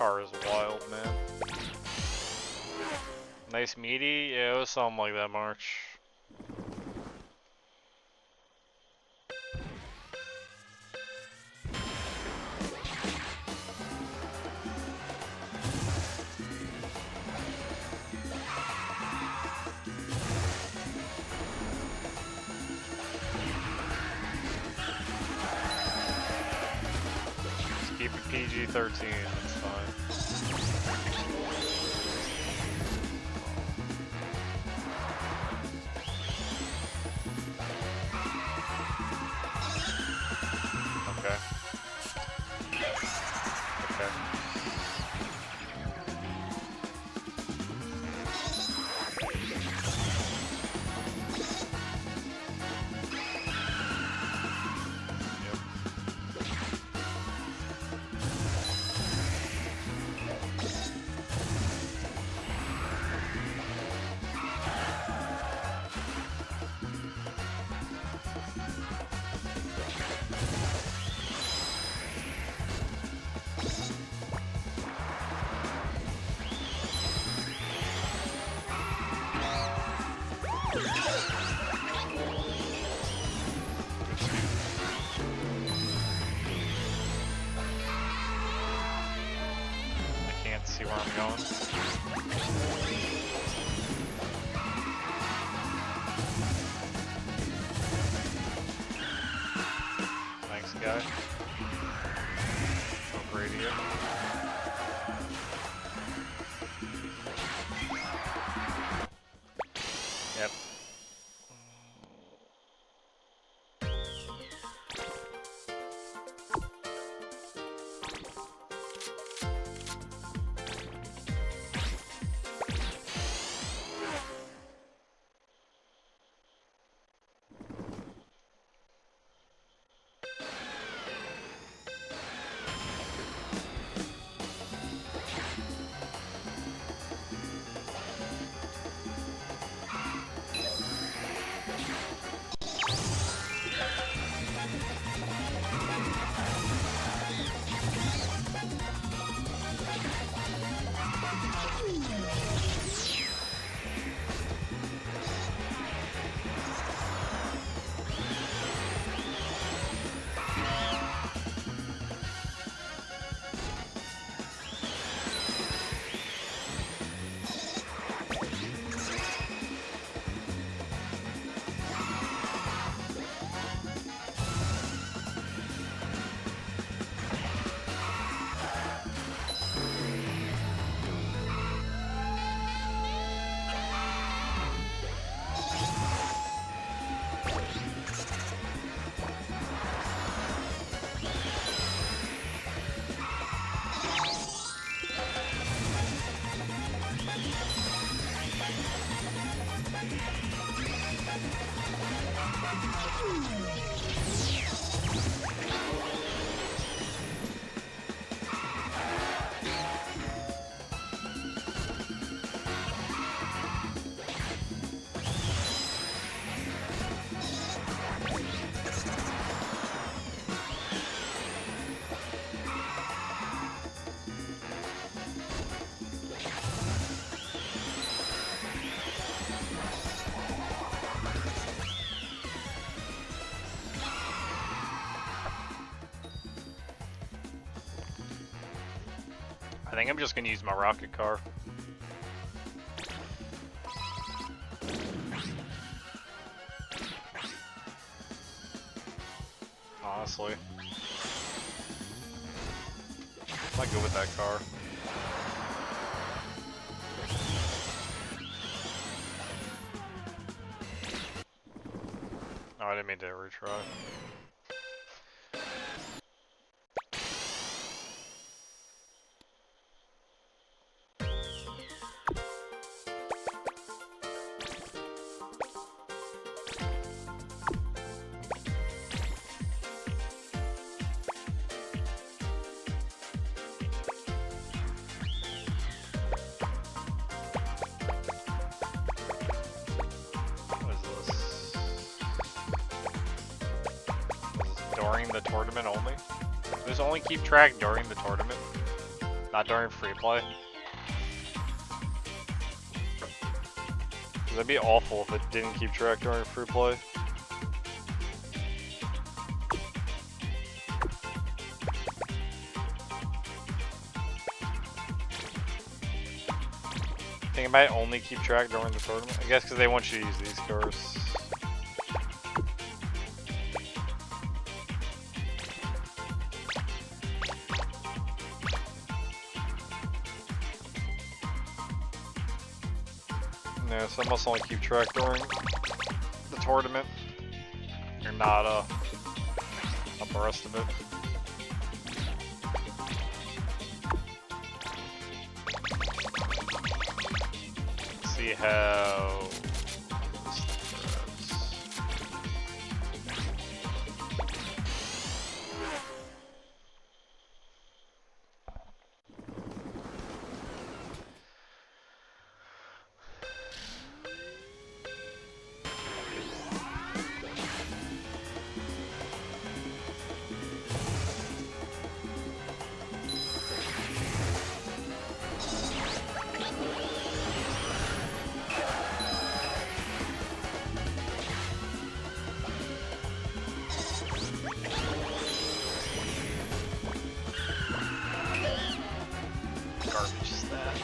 car is wild, man. Nice meaty? Yeah, it was something like that, March. Just keep it PG-13, it's fine. Okay. Okay. I can't see where I'm going. Thanks, guy. No radio. Yep. I think I'm just gonna use my rocket car. Honestly. I might go with that car. Oh, I didn't mean to retry. During the tournament only? Does this only keep track during the tournament? Not during free play. That'd be awful if it didn't keep track during free play. I think it might only keep track during the tournament. I guess because they want you to use these cards. Yeah, so it must only keep track during the tournament. You're not the rest of it. Let's see how this does. Garbage is that?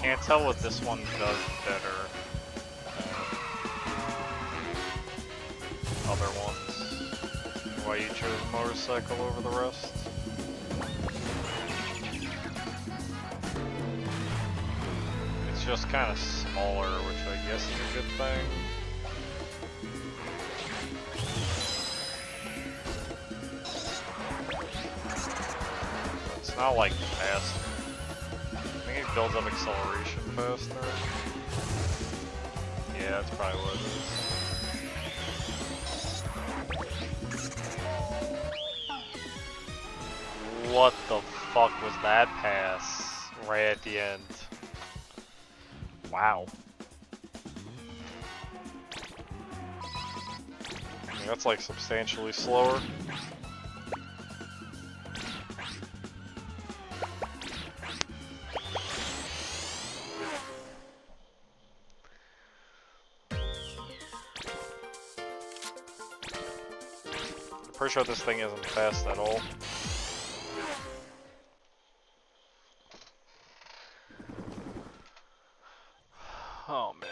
Can't tell what this one does better than other ones. Why you chose motorcycle over the rest? It's just kind of smaller, which I guess is a good thing. It's not like fast. I think it builds up acceleration faster. Yeah, that's probably what it is. What the fuck was that pass right at the end? Wow. I mean, that's like substantially slower. Pretty sure this thing isn't fast at all. Oh man.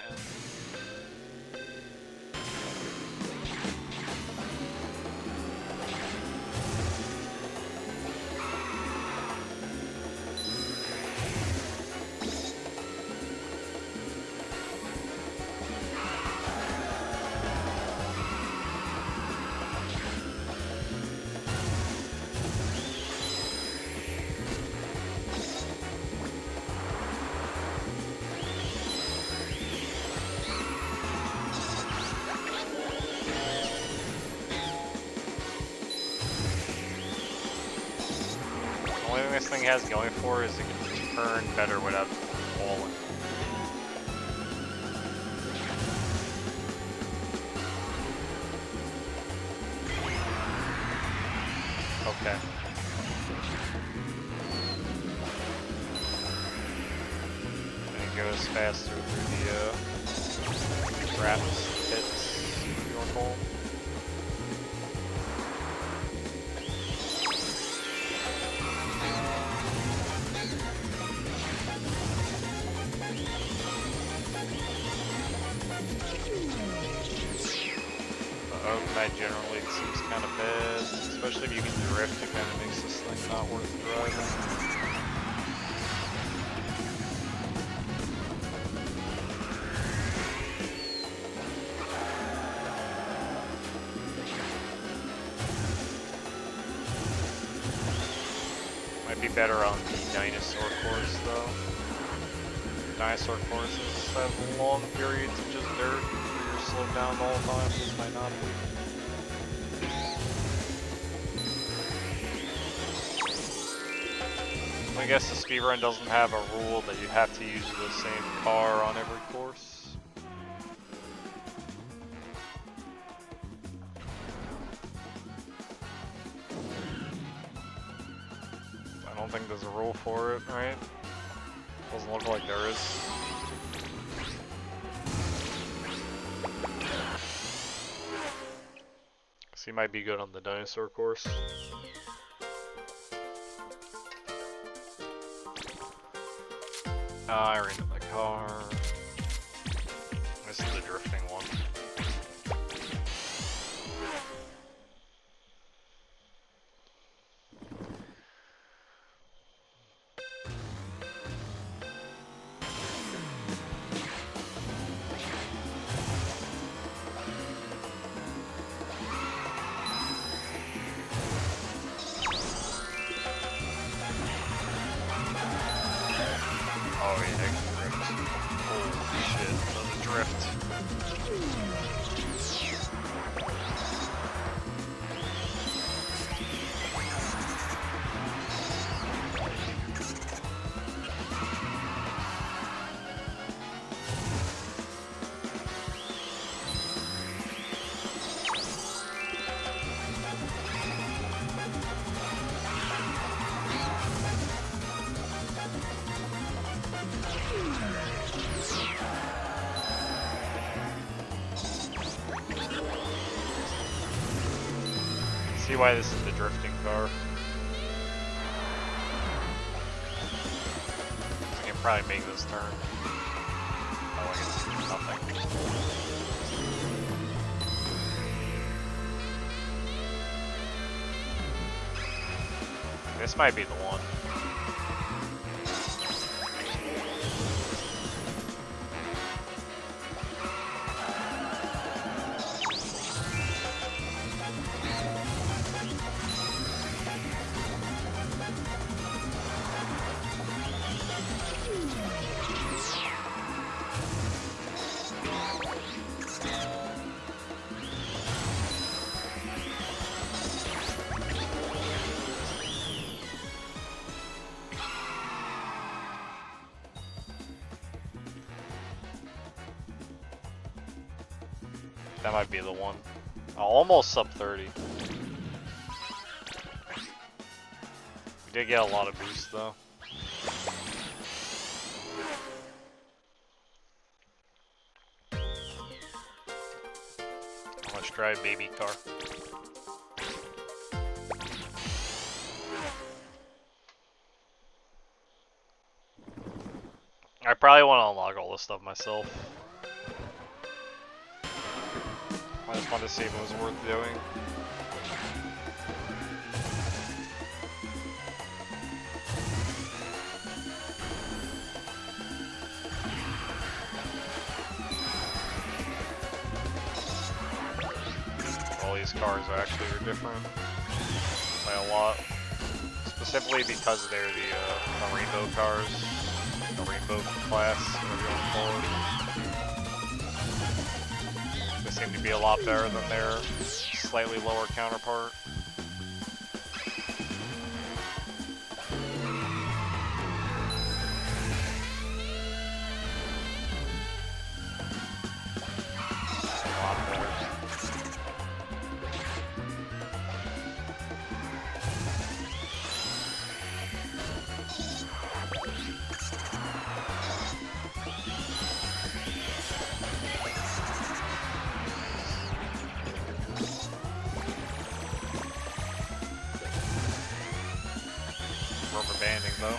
The only thing this thing has going for is it can turn better without falling. Okay. And it goes faster through the traps, pits, if you want to call them. Other than that, generally it seems kind of bad. Especially if you can drift, it kind of makes this thing not worth driving. Might be better on the dinosaur course though. Dinosaur courses have long periods of just dirt where you're slowed down the whole time. This might not be. I guess the speedrun doesn't have a rule that you have to use the same car on every course. I don't think there's a rule for it, right? Doesn't look like there is. So he might be good on the dinosaur course. I rented my car. This is the drifting one. Oh yeah, I can drift. Holy shit, doesn't drift. See why this is the drifting car. I can probably make this turn. Oh, I guess nothing. This might be the one. That might be the one. Oh, almost sub 30. We did get a lot of boost though. Let's drive baby car. I probably want to unlock all this stuff myself. I just wanted to see if it was worth doing. All these cars actually are different by a lot. Specifically because they're the rainbow cars, the rainbow class, whatever you want to call it. They seem to be a lot better than their slightly lower counterpart. A lot better. Rubber banding though.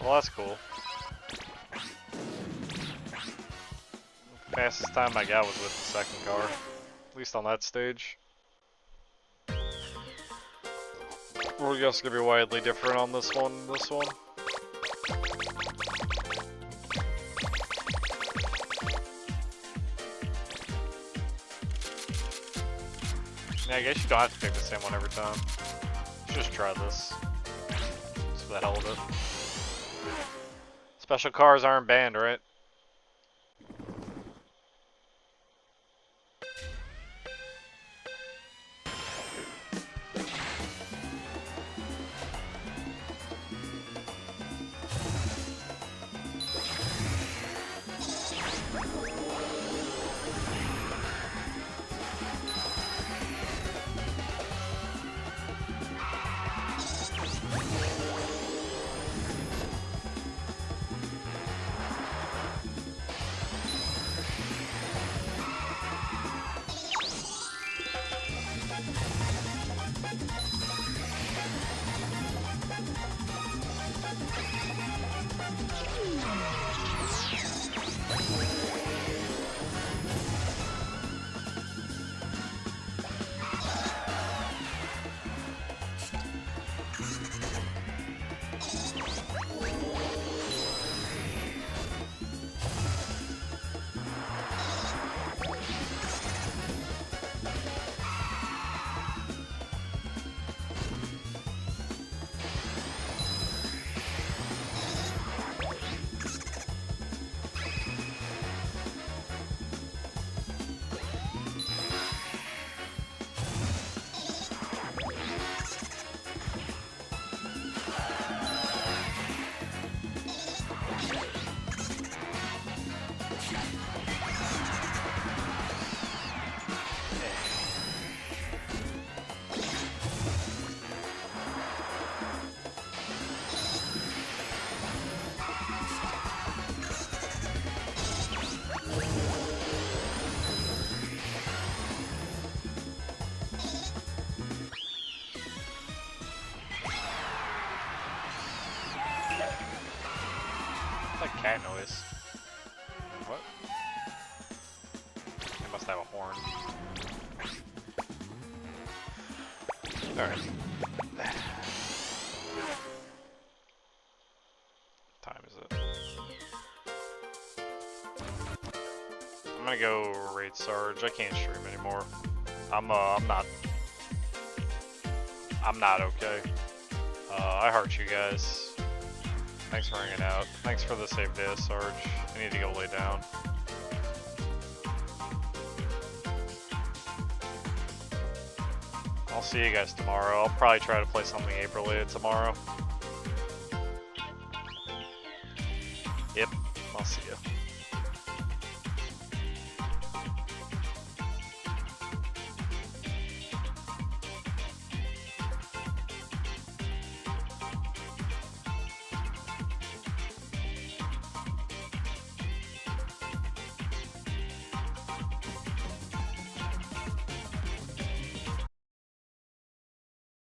Well, that's cool. Fastest time I got was with the second car. At least on that stage. We're just gonna be widely different on this one. Yeah, I guess you don't have to pick the same one every time. Just try this. Just for the hell of it. Special cars aren't banned, right? Cat noise. What? They must have a horn. Alright. Time is it? I'm gonna go raid Sarge. I can't stream anymore. I'm not okay. I heart you guys. Thanks for hanging out. Thanks for the save day, Sarge. I need to go lay down. I'll see you guys tomorrow. I'll probably try to play something April-related tomorrow. Yep, I'll see you.